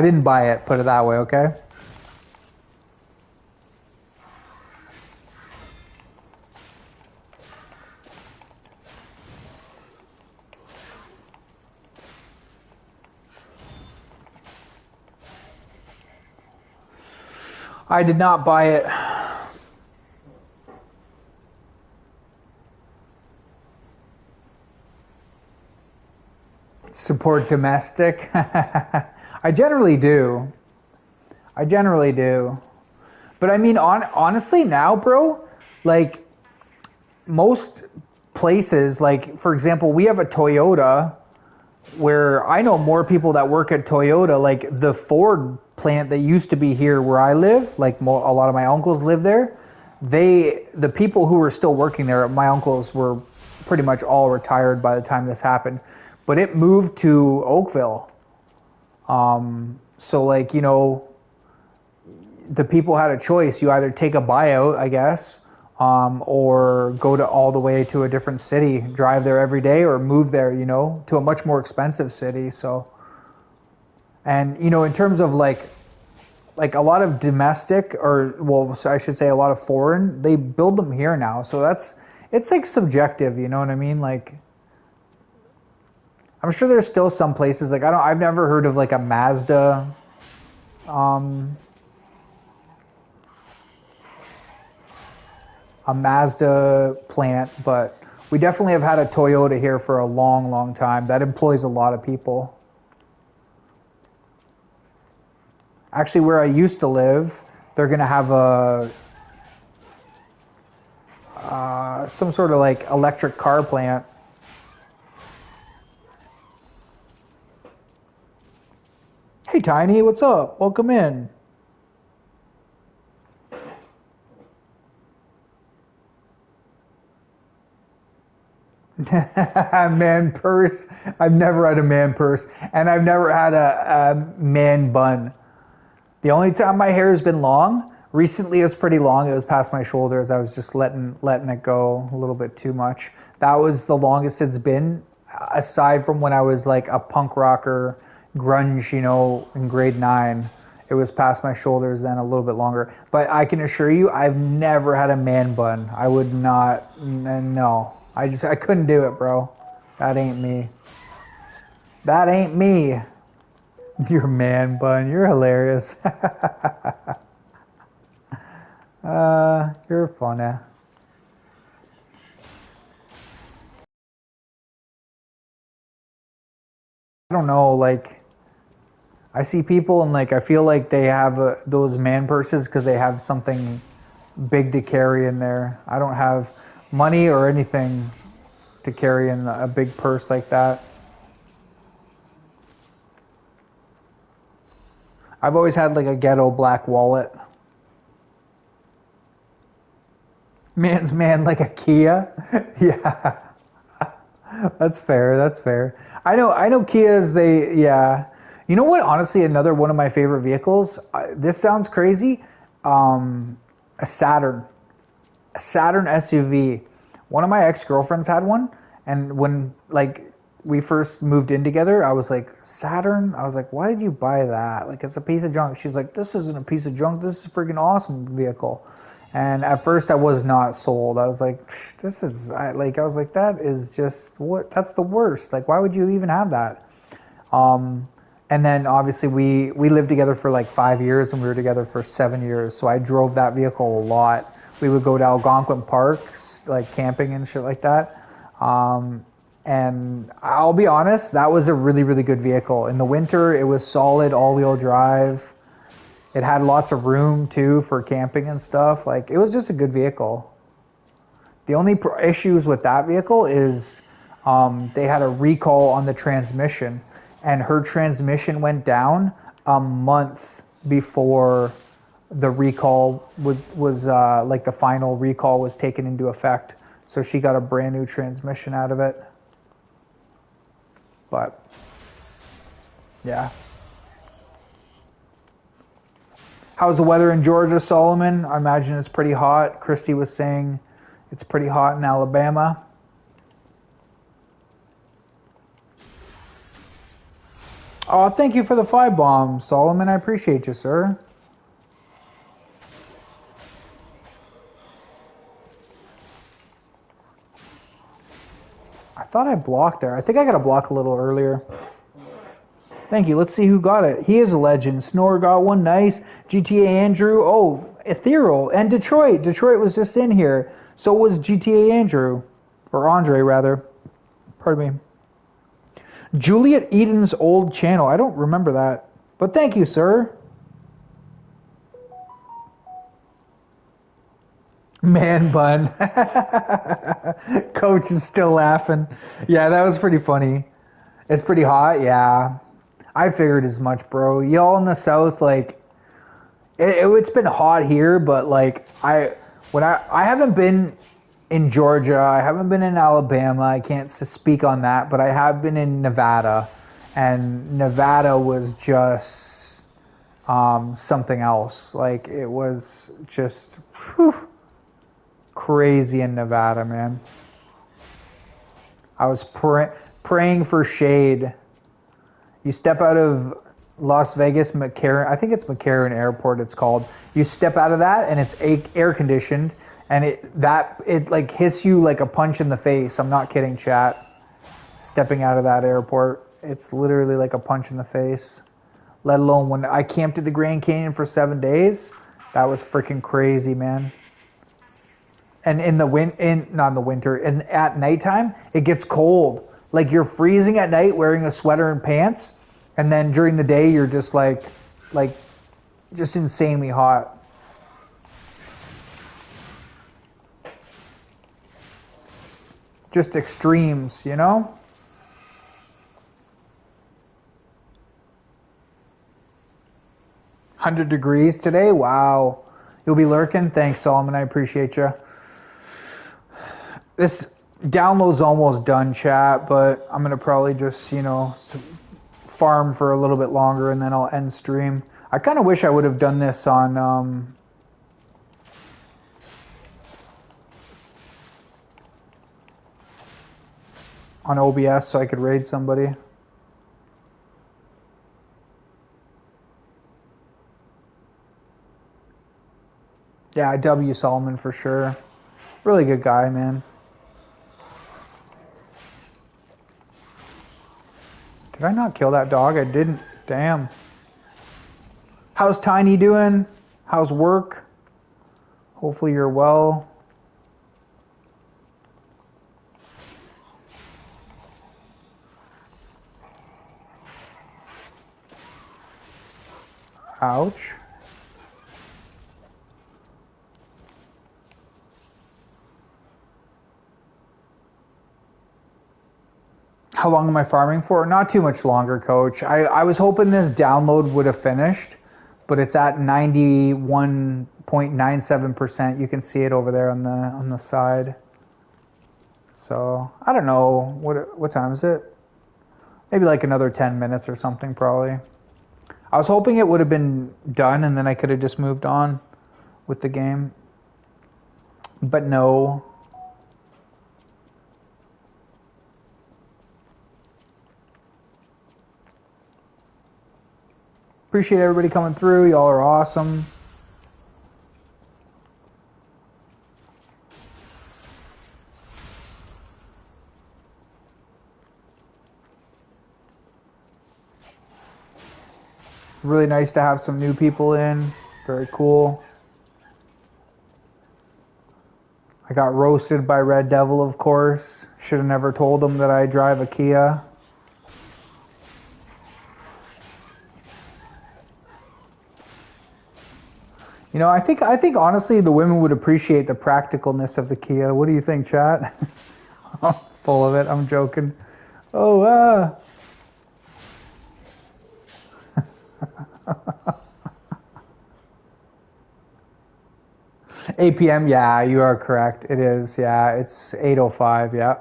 Speaker 1: didn't buy it, put it that way, okay? I did not buy it. Support domestic. I generally do. But I mean, honestly now, bro, like most places, like for example, we have a Toyota where I know more people that work at Toyota, like the Ford plant that used to be here where I live, like a lot of my uncles live there. The people who were still working there, my uncles were pretty much all retired by the time this happened, but it moved to Oakville. So like, the people had a choice. You either take a buyout, I guess, or go to all the way to a different city, drive there every day, or move there, to a much more expensive city. So, and in terms of like a lot of domestic, or well, I should say a lot of foreign, they build them here now. So it's like subjective, you know what I mean? Like, I'm sure there's still some places like I've never heard of like a Mazda. A Mazda plant, but we definitely have had a Toyota here for a long, long time. That employs a lot of people. Actually, where I used to live, they're going to have some sort of like electric car plant. Hey, Tiny, what's up? Welcome in. Man purse. I've never had a man purse, and I've never had a man bun. The only time my hair has been long, recently it was pretty long. It was past my shoulders. I was just letting it go a little bit too much. That was the longest it's been, aside from when I was like a punk rocker, grunge, in grade 9. It was past my shoulders, then a little bit longer. But I can assure you, I've never had a man bun. I would not, no. I couldn't do it, bro. That ain't me. That ain't me. Your man bun. You're hilarious. You're funny. I don't know, like, I see people and like I feel like they have those man purses because they have something big to carry in there. I don't have money or anything to carry in a big purse like that. I've always had like a ghetto black wallet. Man's man like a Kia. Yeah. That's fair. I know Kias, yeah. You know what? Honestly, another one of my favorite vehicles, this sounds crazy, a Saturn SUV. One of my ex-girlfriends had one, and when like we first moved in together, I was like, Saturn? I was like, why did you buy that? Like, it's a piece of junk. She's like, this isn't a piece of junk. This is a freaking awesome vehicle. And at first I was not sold. I was like, this is, I was like, that is just, that's the worst. Like, why would you even have that? And then obviously we lived together for like 5 years and we were together for 7 years. So I drove that vehicle a lot. We would go to Algonquin Park, like camping and shit like that. And I'll be honest, that was a really, really good vehicle. In the winter, it was solid all-wheel drive. It had lots of room too for camping and stuff. Like, it was just a good vehicle. The only issues with that vehicle is they had a recall on the transmission, and her transmission went down a month before the recall was like the final recall was taken into effect. So she got a brand new transmission out of it. But yeah. How's the weather in Georgia, Solomon? I imagine it's pretty hot. Christy was saying it's pretty hot in Alabama. Oh, thank you for the 5 bombs, Solomon. I appreciate you, sir. I thought I blocked there. I think I got to block a little earlier. Thank you. Let's see who got it. He is a legend. Snore got one. Nice. GTA Andrew. Oh, Ethereal. And Detroit. Detroit was just in here. So was GTA Andrew. Or Andre, rather. Pardon me. Juliet Eden's old channel. I don't remember that. But thank you, sir. Man bun. Coach is still laughing. Yeah, that was pretty funny. It's pretty hot, yeah. I figured as much, bro. Y'all in the South, like, it's been hot here, but like, I haven't been in Georgia, I haven't been in Alabama. I can't speak on that, but I have been in Nevada, and Nevada was just something else. Like, it was just crazy in Nevada, man. I was praying for shade. You step out of Las Vegas, McCarran, I think it's McCarran Airport it's called. You step out of that and it's air conditioned, and it like hits you like a punch in the face. I'm not kidding, chat. Stepping out of that airport, it's literally like a punch in the face. Let alone when I camped at the Grand Canyon for 7 days, that was freaking crazy, man. And not in the winter, and at nighttime, it gets cold. Like, you're freezing at night wearing a sweater and pants, and then during the day you're just like just insanely hot. Just extremes, you know? 100 degrees today? Wow. You'll be lurking? Thanks, Solomon. I appreciate you. This download's almost done, chat, but I'm going to probably just, farm for a little bit longer and then I'll end stream. I kind of wish I would have done this on OBS so I could raid somebody. Yeah, W Solomon for sure. Really good guy, man. Did I not kill that dog? I didn't. Damn. How's Tiny doing? How's work? Hopefully you're well. Ouch. How long am I farming for? Not too much longer, Coach. I was hoping this download would have finished, but it's at 91.97%. You can see it over there on the side. So I don't know what time is it? Maybe like another 10 minutes or something, probably. I was hoping it would have been done and then I could have just moved on with the game, but no. Appreciate everybody coming through. Y'all are awesome. Really nice to have some new people in. Very cool. I got roasted by Red Devil, of course. Should have never told him that I drive a Kia. You know, I think honestly the women would appreciate the practicalness of the Kia. What do you think, chat? I'm full of it. I'm joking. Oh, 8 p.m. Yeah, you are correct. It is. Yeah, it's 8:05. Yeah.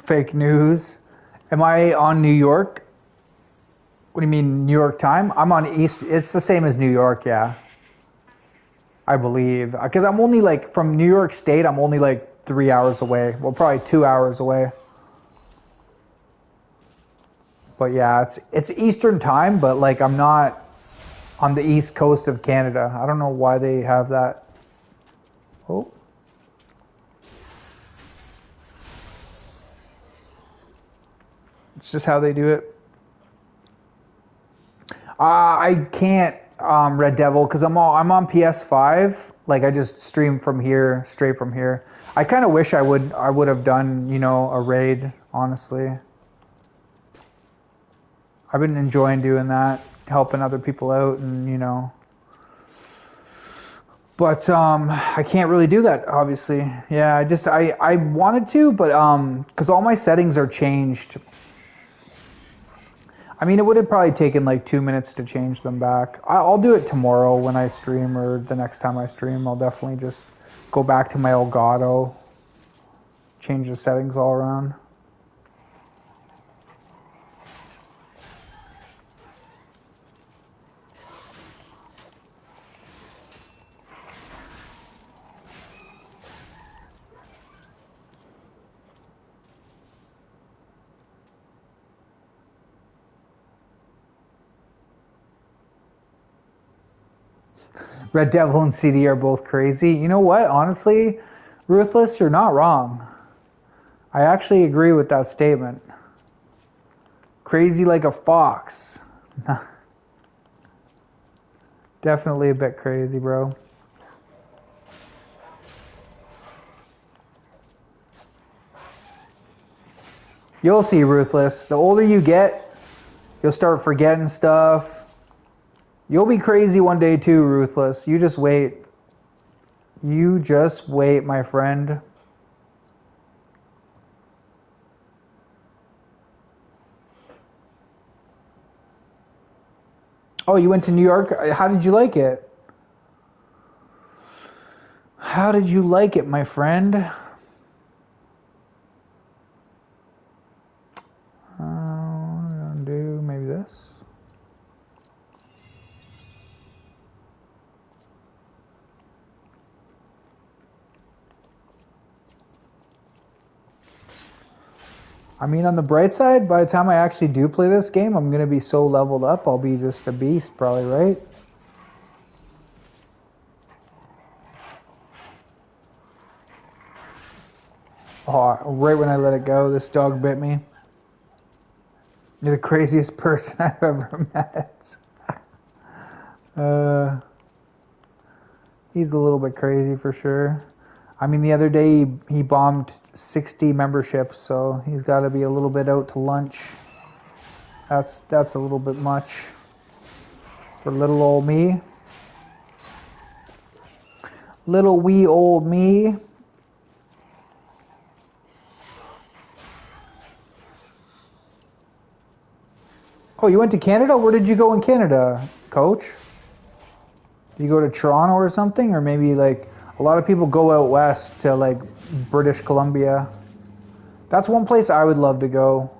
Speaker 1: Fake news. Am I on New York? What do you mean, New York time? I'm on East. It's the same as New York, yeah. I believe. Because I'm only like, from New York State, I'm only like 3 hours away. Well, probably 2 hours away. But yeah, it's Eastern time, but like I'm not on the East Coast of Canada. I don't know why they have that. Oh. It's just how they do it. I can't Red Devil because I'm on PS5. Like I just stream from here, straight from here. I kind of wish I would have done, a raid. Honestly, I've been enjoying doing that, helping other people out, and. But I can't really do that, obviously. Yeah, I wanted to, but because all my settings are changed. I mean, it would have probably taken like 2 minutes to change them back. I'll do it tomorrow when I stream, or the next time I stream. I'll definitely just go back to my Elgato, change the settings all around. Red Devil and CD are both crazy. You know what? Honestly, Ruthless, you're not wrong. I actually agree with that statement. Crazy like a fox. Definitely a bit crazy, bro. You'll see, Ruthless. The older you get, you'll start forgetting stuff. You'll be crazy one day too, Ruthless. You just wait. You just wait, my friend. Oh, you went to New York? How did you like it? How did you like it, my friend? I'm gonna do maybe this. I mean, on the bright side, by the time I actually do play this game, I'm going to be so leveled up, I'll be just a beast, probably, right? Oh, right when I let it go, this dog bit me. You're the craziest person I've ever met. He's a little bit crazy for sure. I mean, the other day he bombed 60 memberships, so he's got to be a little bit out to lunch. That's a little bit much for little old me. Little wee old me. Oh, you went to Canada? Where did you go in Canada, Coach? Did you go to Toronto or something? Or maybe like a lot of people go out west to like British Columbia. That's one place I would love to go.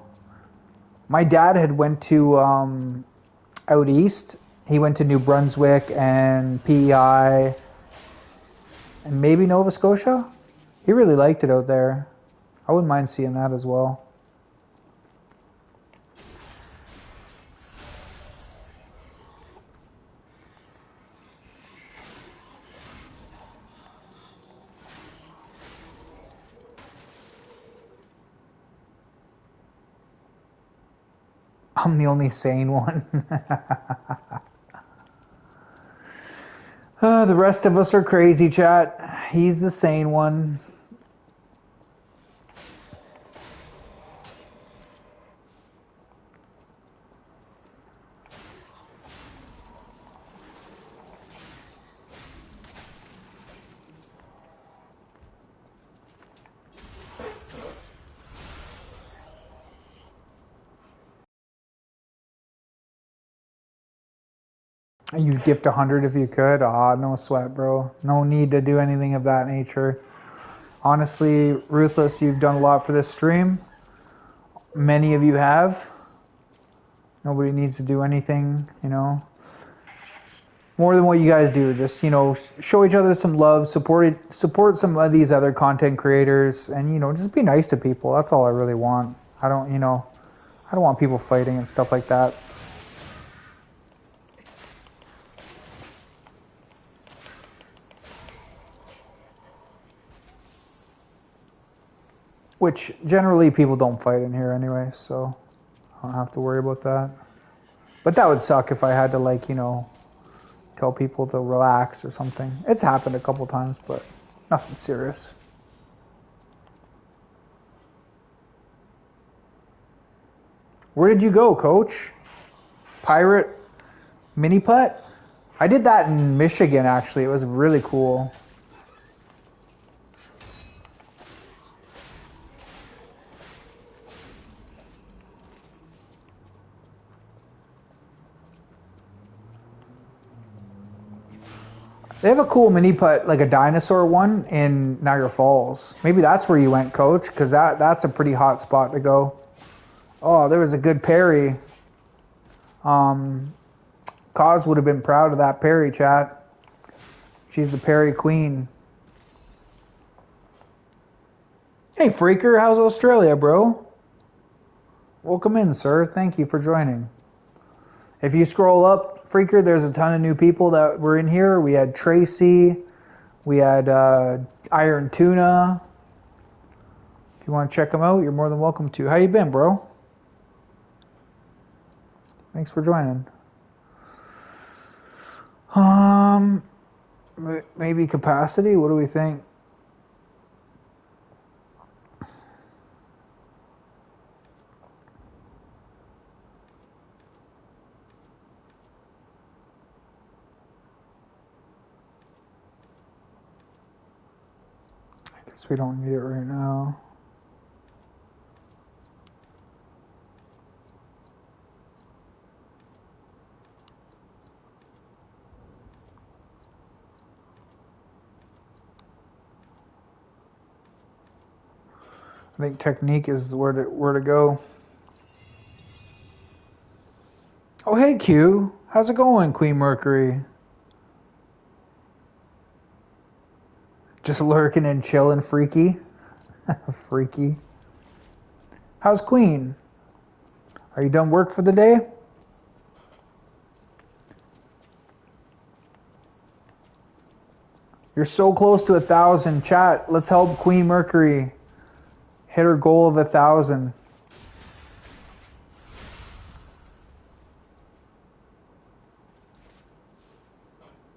Speaker 1: My dad had went to out east. He went to New Brunswick and PEI and maybe Nova Scotia. He really liked it out there. I wouldn't mind seeing that as well. I'm the only sane one. The rest of us are crazy, chat. He's the sane one. You'd gift 100 if you could. Ah, no sweat, bro. No need to do anything of that nature. Honestly, Ruthless, you've done a lot for this stream. Many of you have. Nobody needs to do anything, you know. More than what you guys do. Just, you know, show each other some love. Support some of these other content creators. And, you know, just be nice to people. That's all I really want. I don't want people fighting and stuff like that. Which generally people don't fight in here anyway, so I don't have to worry about that. But that would suck if I had to, like, you know, tell people to relax or something. It's happened a couple times, but nothing serious. Where did you go, Coach? Pirate mini putt? I did that in Michigan, actually. It was really cool. They have a cool mini putt, like a dinosaur one, in Niagara Falls. Maybe that's where you went, Coach, because that's a pretty hot spot to go. Oh, there was a good parry. Cause would have been proud of that parry, chat. She's the parry queen. Hey, Freaker, how's Australia, bro? Welcome in, sir. Thank you for joining. If you scroll up, Freaker, there's a ton of new people that were in here. We had Tracy. We had Iron Tuna. If you want to check them out, you're more than welcome to. How you been, bro? Thanks for joining. Maybe capacity? What do we think? I guess we don't need it right now. I think technique is where to go. Oh, hey, Q. How's it going, Queen Mercury? Just lurking and chilling, freaky. Freaky. How's Queen? Are you done work for the day? You're so close to 1,000. Chat, let's help Queen Mercury hit her goal of 1,000.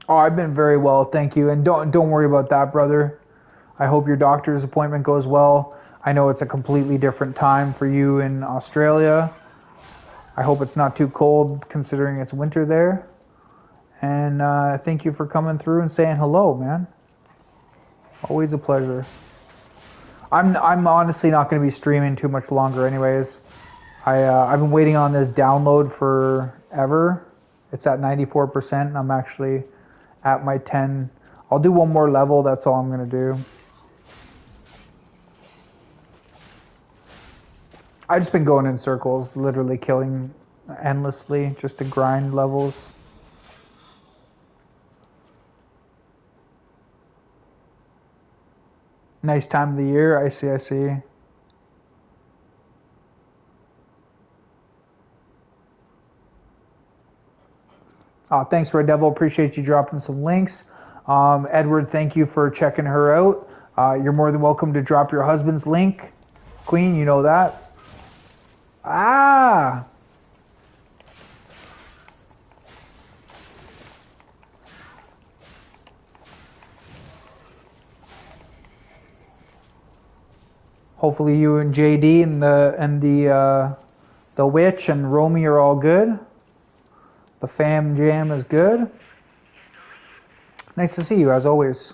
Speaker 1: Oh, I've been very well, thank you. And don't worry about that, brother. I hope your doctor's appointment goes well. I know it's a completely different time for you in Australia. I hope it's not too cold considering it's winter there. And thank you for coming through and saying hello, man. Always a pleasure. I'm honestly not going to be streaming too much longer anyways. I've been waiting on this download forever. It's at 94%. And I'm actually at my 10. I'll do one more level. That's all I'm going to do. I've just been going in circles, literally killing endlessly just to grind levels. Nice time of the year. I see, I see. Thanks, Red Devil. Appreciate you dropping some links. Edward, thank you for checking her out. You're more than welcome to drop your husband's link. Queen, you know that. Ah! Hopefully you and JD and the witch and Romy are all good. The fam jam is good. Nice to see you as always.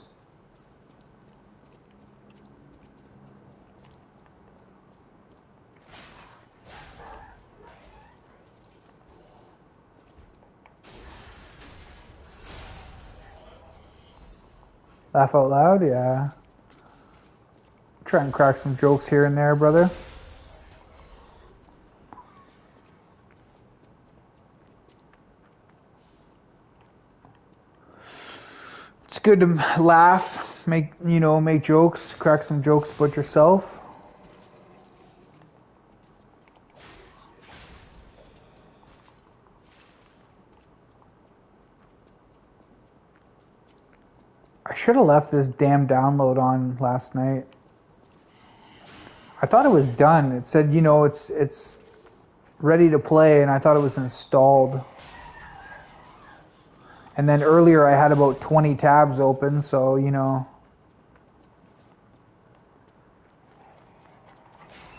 Speaker 1: Laugh out loud, yeah. Try and crack some jokes here and there, brother. It's good to laugh, make jokes, crack some jokes about yourself. I should have left this damn download on last night. I thought it was done. It said, it's ready to play, and I thought it was installed. And then earlier I had about 20 tabs open, so,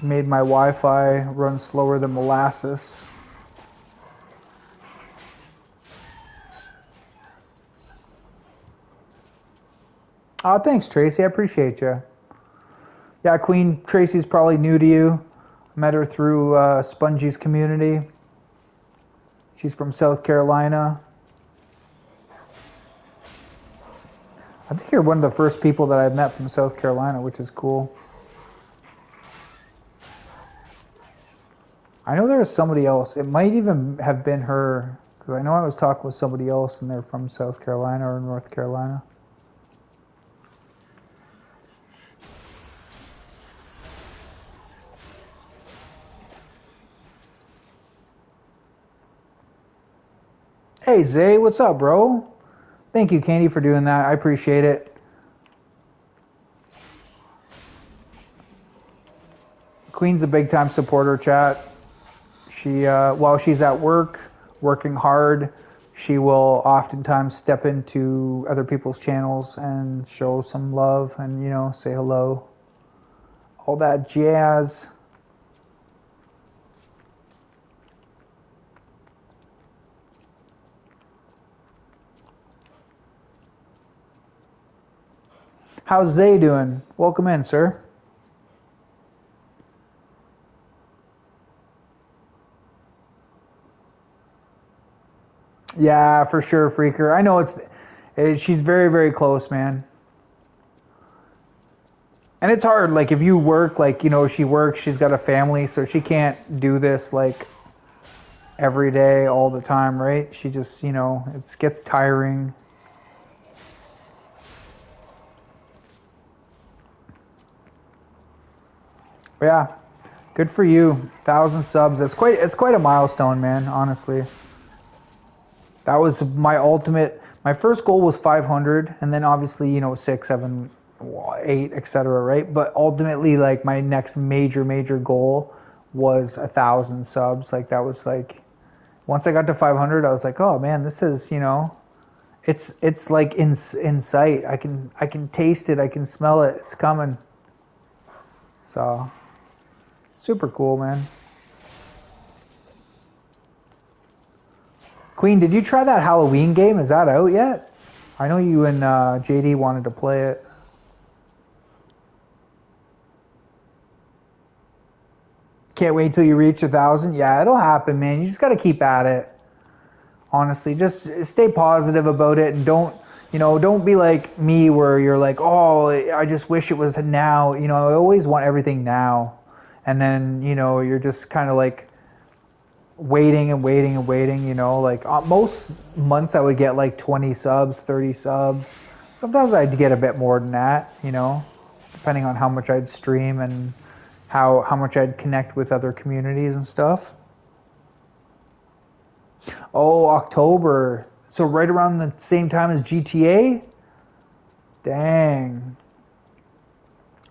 Speaker 1: made my Wi-Fi run slower than molasses. Oh, thanks, Tracy. I appreciate you. Yeah, Queen Tracy's probably new to you. Met her through Spongie's community. She's from South Carolina. I think you're one of the first people that I've met from South Carolina, which is cool. I know there was somebody else. It might even have been her, because I know I was talking with somebody else and they're from South Carolina or North Carolina. Hey Zay, what's up, bro? Thank you, Candy, for doing that. I appreciate it. Queen's a big-time supporter, chat. She, while she's at work, working hard, she will oftentimes step into other people's channels and show some love and, say hello. All that jazz. How's Zay doing? Welcome in, sir. Yeah, for sure, Freaker. I know she's very, very close, man. And it's hard, like, if you work, like, she works, she's got a family, so she can't do this, like, every day, all the time, right? She just, it gets tiring. Yeah, good for you. 1,000 subs. It's quite a milestone, man, honestly. That was my ultimate. My first goal was 500, and then obviously 6, 7, 8, etc. Right? But ultimately, like, my next major goal was 1,000 subs. Like, that was like, once I got to 500, I was like, oh man, this is it's like in sight. I can taste it. I can smell it. It's coming. So super cool, man. Queen, did you try that Halloween game? Is that out yet? I know you and JD wanted to play it. Can't wait till you reach 1,000. Yeah, it'll happen, man. You just got to keep at it. Honestly, just stay positive about it and don't be like me where you're like, oh, I just wish it was now. I always want everything now. and then you're just kind of like waiting and waiting and waiting. Like most months I would get like 20 subs, 30 subs. Sometimes I'd get a bit more than that. Depending on how much I'd stream and how much I'd connect with other communities and stuff. Oh, October. So right around the same time as GTA? Dang.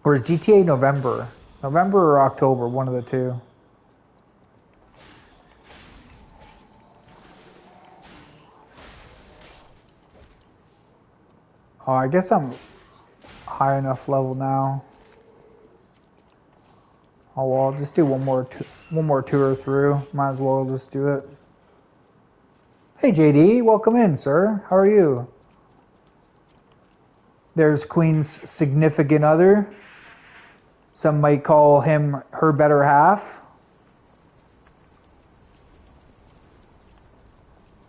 Speaker 1: Or is GTA November? November or October, one of the two. Oh, I guess I'm high enough level now. Oh well, I'll just do one more tour through. Might as well just do it. Hey JD, welcome in, sir. How are you? There's Queen's significant other. Some might call him her better half.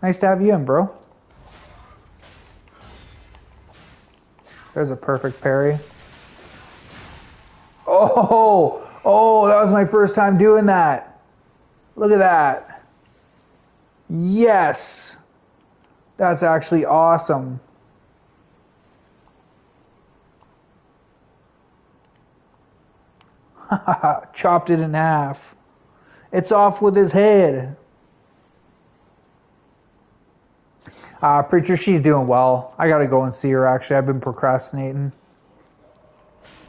Speaker 1: Nice to have you in, bro. There's a perfect parry. Oh, that was my first time doing that. Look at that. Yes. That's actually awesome. Chopped it in half. It's off with his head. Preacher, she's doing well. I gotta go and see her, actually. I've been procrastinating.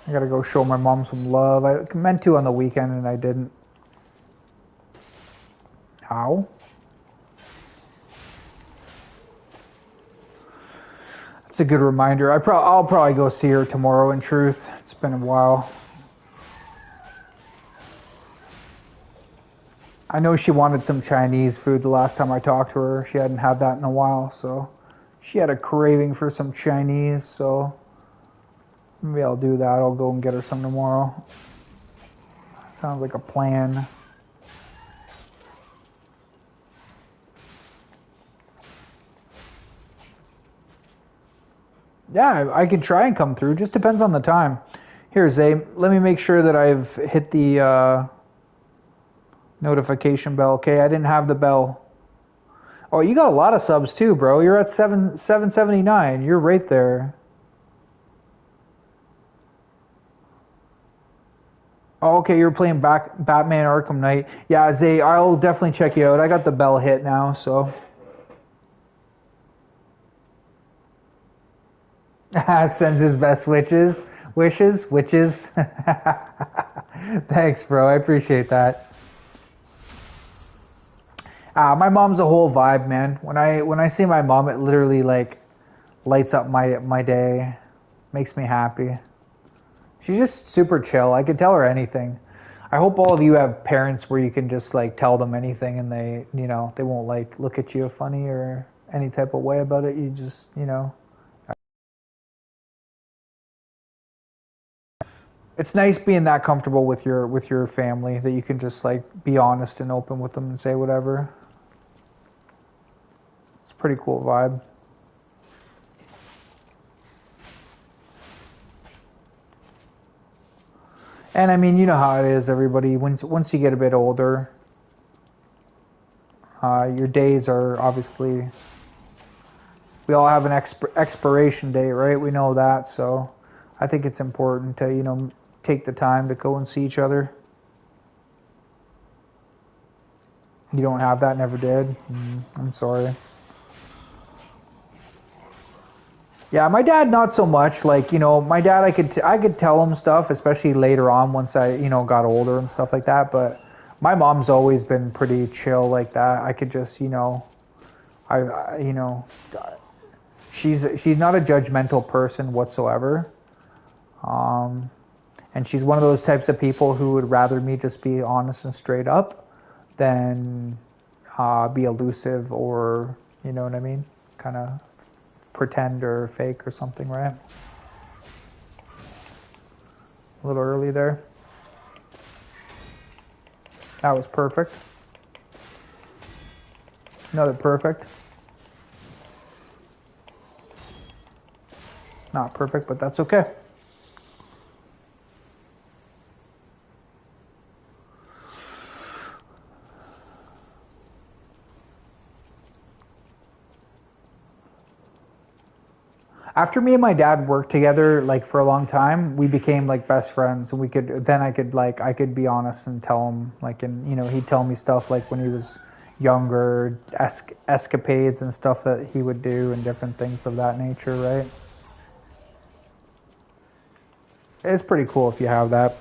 Speaker 1: I gotta go show my mom some love. I meant to on the weekend and I didn't. How? That's a good reminder. I'll probably go see her tomorrow, in truth. It's been a while. I know she wanted some Chinese food the last time I talked to her. She hadn't had that in a while, so she had a craving for some Chinese, so maybe I'll do that. I'll go and get her some tomorrow. Sounds like a plan. Yeah, I can try and come through. Just depends on the time. Here, Zay, let me make sure that I've hit the notification bell. Okay, I didn't have the bell. Oh, you got a lot of subs too, bro. You're at 779. You're right there. Oh, okay, you're playing Batman Arkham Knight. Yeah, Zay, I'll definitely check you out. I got the bell hit now, so. Sends his best wishes. Thanks, bro. I appreciate that. My mom's a whole vibe, man. When I see my mom, it literally like lights up my day, makes me happy. She's just super chill. I can tell her anything. I hope all of you have parents where you can just like tell them anything and they won't like look at you funny or any type of way about it. You just, it's nice being that comfortable with your family that you can just like be honest and open with them and say whatever. It's a pretty cool vibe. And I mean, you know how it is, everybody. Once you get a bit older, your days are obviously. We all have an expiration date, right? We know that, so I think it's important to take the time to go and see each other. You don't have that, never did. I'm sorry. Yeah, my dad not so much. Like my dad, I could tell him stuff, especially later on once I got older and stuff like that. But my mom's always been pretty chill like that. I could just she's not a judgmental person whatsoever. And she's one of those types of people who would rather me just be honest and straight up than be elusive or you know what I mean, kind of pretend or fake or something, right? A little early there. That was perfect. Another perfect. Not perfect, but that's okay. After me and my dad worked together like for a long time, we became like best friends, and I could be honest and tell him like, and he'd tell me stuff like when he was younger, escapades and stuff that he would do and different things of that nature, right? It's pretty cool if you have that.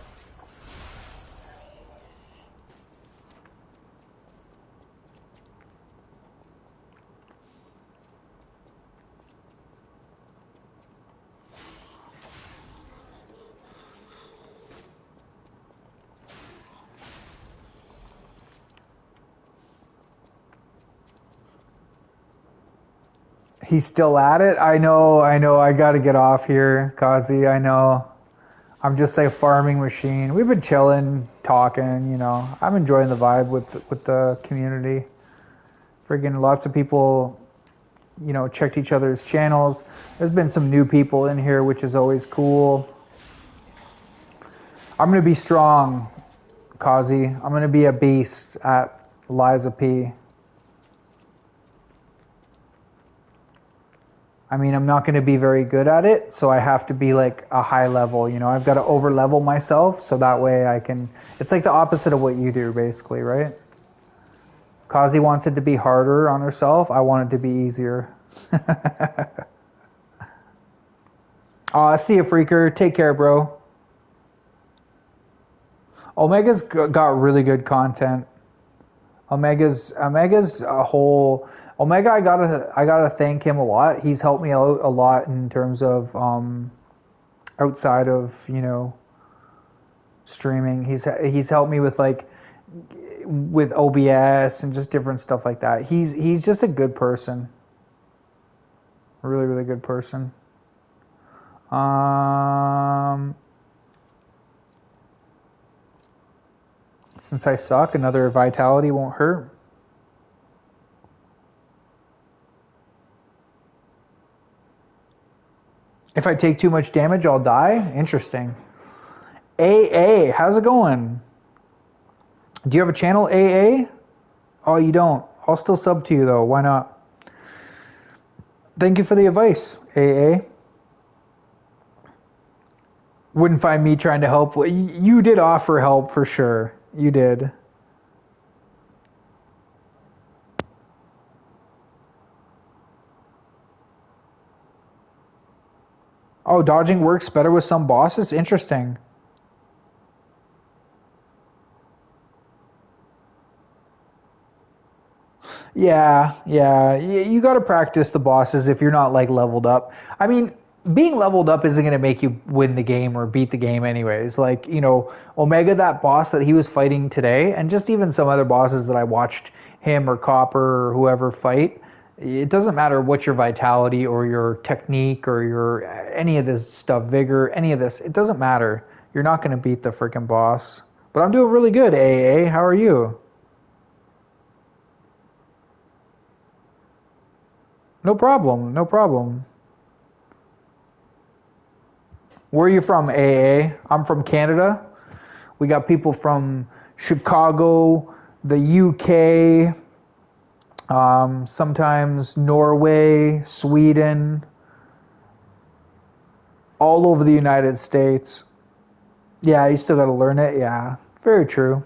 Speaker 1: He's still at it. I know. I got to get off here, Kazi. I know. I'm just a farming machine. We've been chilling, talking. I'm enjoying the vibe with the community. Friggin' lots of people, checked each other's channels. There's been some new people in here, which is always cool. I'm gonna be strong, Kazi. I'm gonna be a beast at Liza P. I mean, I'm not going to be very good at it, so I have to be like a high level. I've got to over level myself so that way I can. It's like the opposite of what you do, basically, right? Kazi wants it to be harder on herself. I want it to be easier. See you, Freaker. Take care, bro. Omega's got really good content. Omega's a whole. Omega, I gotta thank him a lot. He's helped me out a lot in terms of outside of streaming. He's helped me with with OBS and just different stuff like that. He's just a good person, a really really good person. Since I suck, another vitality won't hurt. If I take too much damage, I'll die? Interesting. AA, how's it going? Do you have a channel, AA? Oh, you don't. I'll still sub to you, though. Why not? Thank you for the advice, AA. Wouldn't find me trying to help. You did offer help for sure. You did. Oh, dodging works better with some bosses? Interesting. Yeah. You got to practice the bosses if you're not leveled up. I mean, being leveled up isn't going to make you win the game or beat the game anyways. Omega, that boss that he was fighting today, and just even some other bosses that I watched him or Copper or whoever fight, it doesn't matter what your vitality or your technique or your any of this stuff, vigor, any of this, it doesn't matter. You're not going to beat the freaking boss. But I'm doing really good, AA. How are you? No problem. Where are you from, AA? I'm from Canada. We got people from Chicago, the UK, sometimes Norway, Sweden, all over the United States. Yeah, you still got to learn it. Yeah, very true.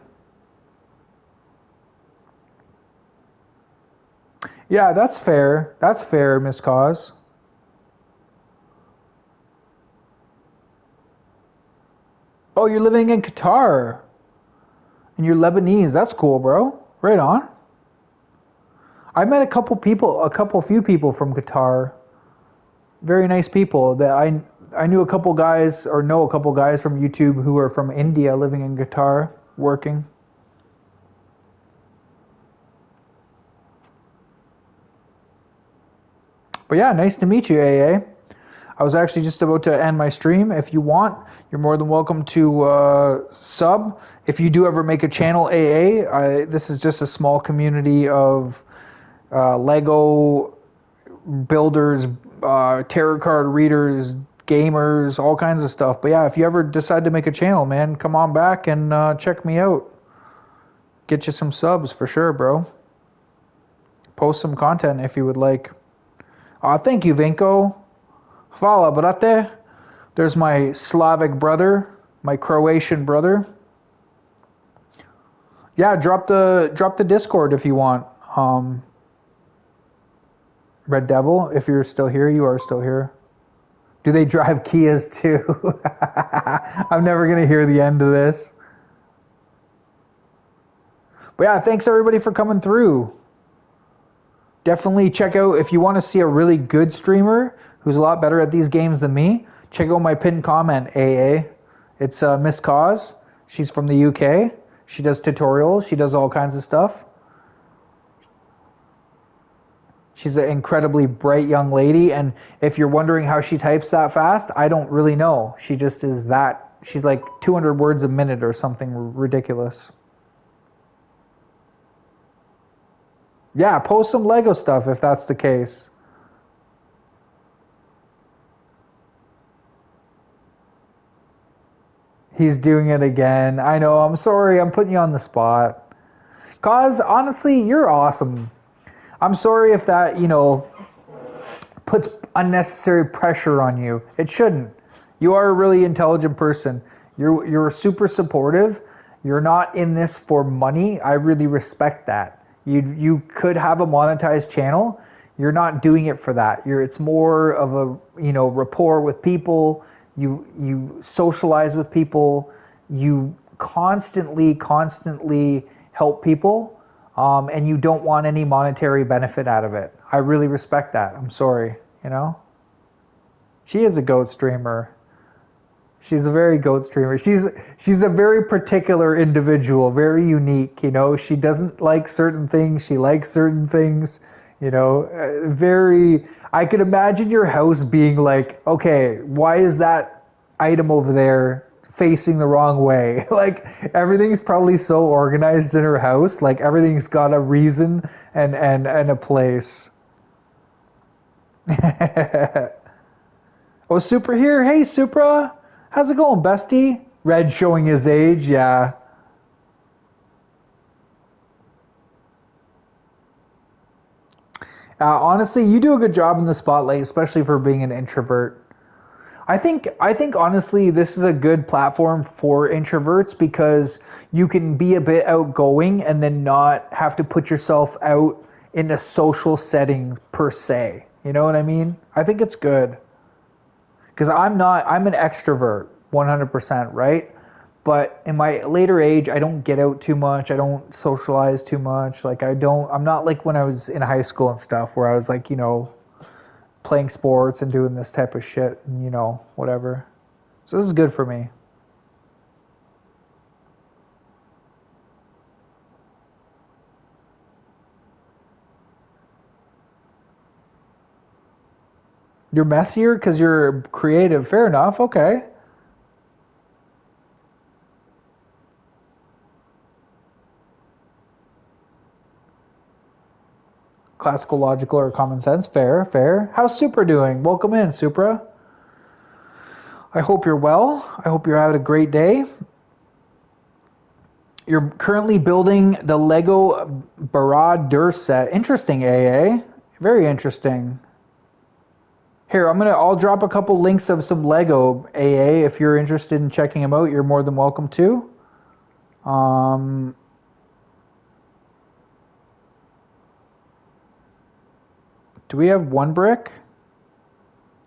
Speaker 1: Yeah, that's fair. That's fair, Miss Cause. Oh, you're living in Qatar. And you're Lebanese. That's cool, bro. Right on. I met a few people from Qatar. Very nice people. That I knew a couple guys, or know a couple guys from YouTube who are from India living in Qatar, working. But yeah, nice to meet you, AA. I was actually just about to end my stream. If you want, you're more than welcome to sub. If you do ever make a channel, AA, this is just a small community of Lego builders, tarot card readers, gamers, all kinds of stuff. But yeah, if you ever decide to make a channel, man, come on back and check me out. Get you some subs for sure, bro. Post some content if you would like. Thank you, Vinko. Hvala, brate. There's my Slavic brother, my Croatian brother. Yeah, drop the Discord if you want. Red Devil, if you're still here, you are still here. Do they drive Kias too? I'm never gonna hear the end of this. But yeah, thanks everybody for coming through. Definitely check out, if you want to see a really good streamer who's a lot better at these games than me, check out my pinned comment, AA. It's Miss Cause. She's from the UK. She does tutorials. She does all kinds of stuff. She's an incredibly bright young lady, and if you're wondering how she types that fast, I don't really know. She just is that. She's like 200 words a minute or something ridiculous. Yeah, post some Lego stuff if that's the case. He's doing it again. I know, I'm sorry, I'm putting you on the spot. Cause, honestly, you're awesome. I'm sorry if that, puts unnecessary pressure on you. It shouldn't. You are a really intelligent person. You're super supportive. You're not in this for money. I really respect that. You could have a monetized channel. You're not doing it for that. It's more of a rapport with people. You socialize with people. You constantly help people, and you don't want any monetary benefit out of it. I really respect that. I'm sorry, She is a goat streamer. She's a very goat streamer. She's a very particular individual, very unique, She doesn't like certain things, she likes certain things, very I could imagine your house being like, okay, why is that item over there facing the wrong way? Like everything's probably so organized in her house, like everything's got a reason and a place. Oh, Supra here. Hey, Supra. How's it going, bestie? Red showing his age. Yeah. Honestly, you do a good job in the spotlight, especially for being an introvert. I think honestly, this is a good platform for introverts because you can be a bit outgoing and then not have to put yourself out in a social setting per se. You know what I mean? I think it's good. Because I'm an extrovert 100%, right? But in my later age, I don't get out too much. I don't socialize too much. Like I'm not like when I was in high school and stuff where I was like, playing sports and doing this type of shit and, whatever. So this is good for me. You're messier because you're creative. Fair enough. Okay. Classical, logical, or common sense. Fair, fair. How's Supra doing? Welcome in, Supra. I hope you're well. I hope you're having a great day. You're currently building the Lego Barad-dur set. Interesting, AA. Very interesting. Here, I'll drop a couple links of some Lego, AA. If you're interested in checking them out, you're more than welcome to. Do we have one brick?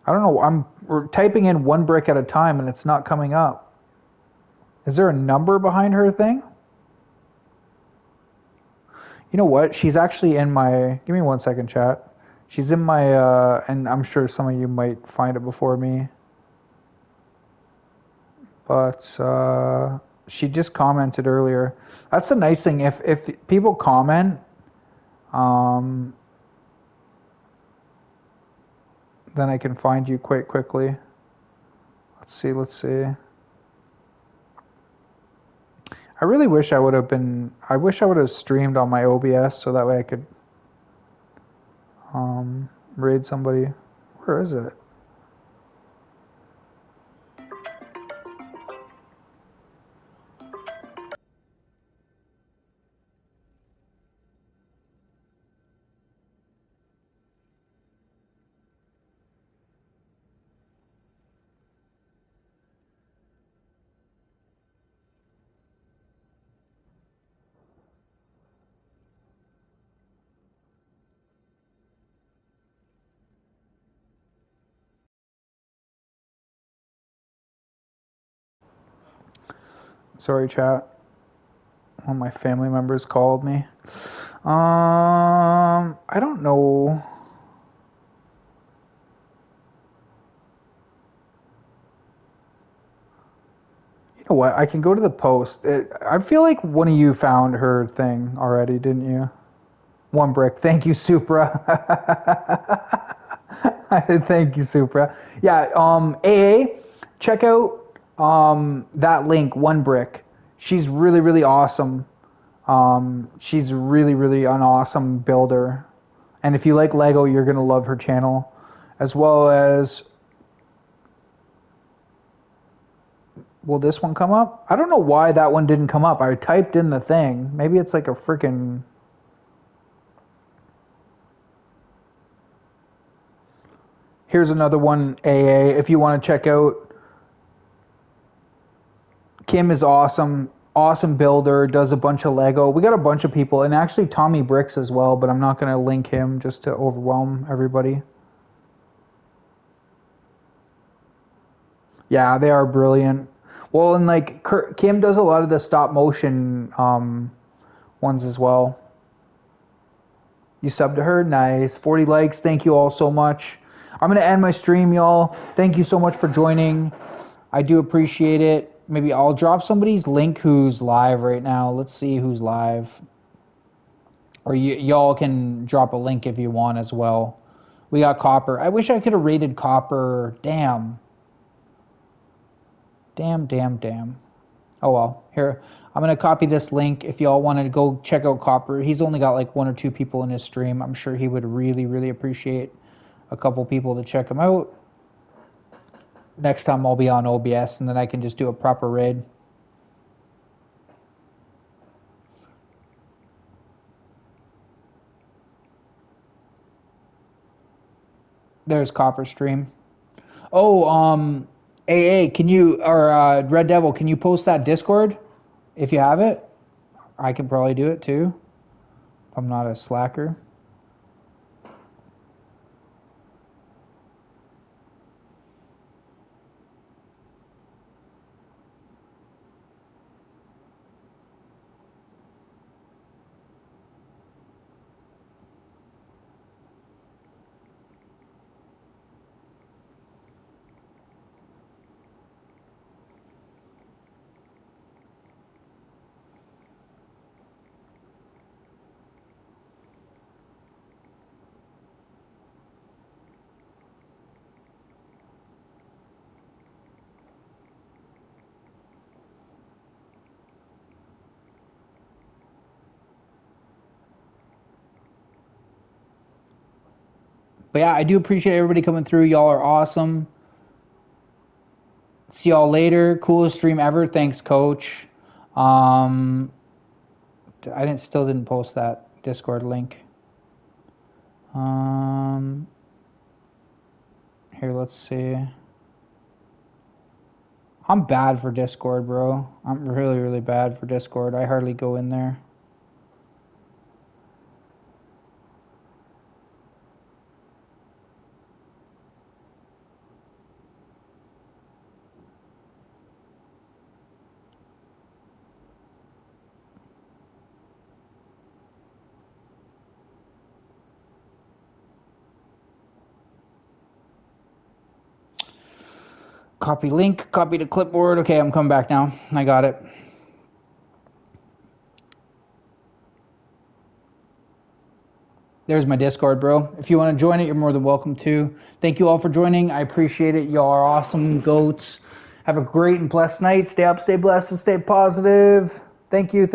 Speaker 1: I don't know. We're typing in one brick at a time and it's not coming up. Is there a number behind her thing? You know what? She's actually in my... Give me 1 second, chat. She's in my... and I'm sure some of you might find it before me. But she just commented earlier. That's the nice thing. If people comment, then I can find you quite quickly. Let's see. I really wish I would have streamed on my OBS so that way I could raid somebody. Where is it? Sorry, chat. One of my family members called me. I don't know. You know what? I can go to the post. I feel like one of you found her thing already, didn't you? One brick. Thank you, Supra. Thank you, Supra. Yeah, AA, check out that link, One Brick. She's really, really awesome. She's really, really an awesome builder. And if you like Lego, you're going to love her channel. As well as, will this one come up? I don't know why that one didn't come up. I typed in the thing. Maybe it's like a freaking... Here's another one, AA. If you want to check out, Kim is awesome. Awesome builder, does a bunch of Lego. We got a bunch of people, and actually Tommy Bricks as well, but I'm not going to link him just to overwhelm everybody. Yeah, they are brilliant. Well, and like Kim does a lot of the stop motion ones as well. You subbed to her? Nice. 40 likes. Thank you all so much. I'm going to end my stream, y'all. Thank you so much for joining. I do appreciate it. Maybe I'll drop somebody's link who's live right now. Let's see who's live. Or y'all can drop a link if you want as well. We got Copper. I wish I could have rated Copper. Damn. Damn. Oh well. Here, I'm going to copy this link if y'all want to go check out Copper. He's only got like 1 or 2 people in his stream. I'm sure he would really, really appreciate a couple people to check him out. Next time I'll be on OBS and then I can just do a proper raid. There's Copper stream. Oh, AA, can you, or Red Devil, can you post that Discord if you have it? I can probably do it too. If I'm not a slacker. But yeah, I do appreciate everybody coming through. Y'all are awesome. See y'all later. Coolest stream ever. Thanks, Coach. I still didn't post that Discord link. Here, let's see. I'm bad for Discord, bro. I'm really, really bad for Discord. I hardly go in there. Copy link, copy to clipboard. Okay, I'm coming back now. I got it. There's my Discord, bro. If you want to join it, you're more than welcome to. Thank you all for joining. I appreciate it. Y'all are awesome goats. Have a great and blessed night. Stay up, stay blessed, and stay positive. Thank you.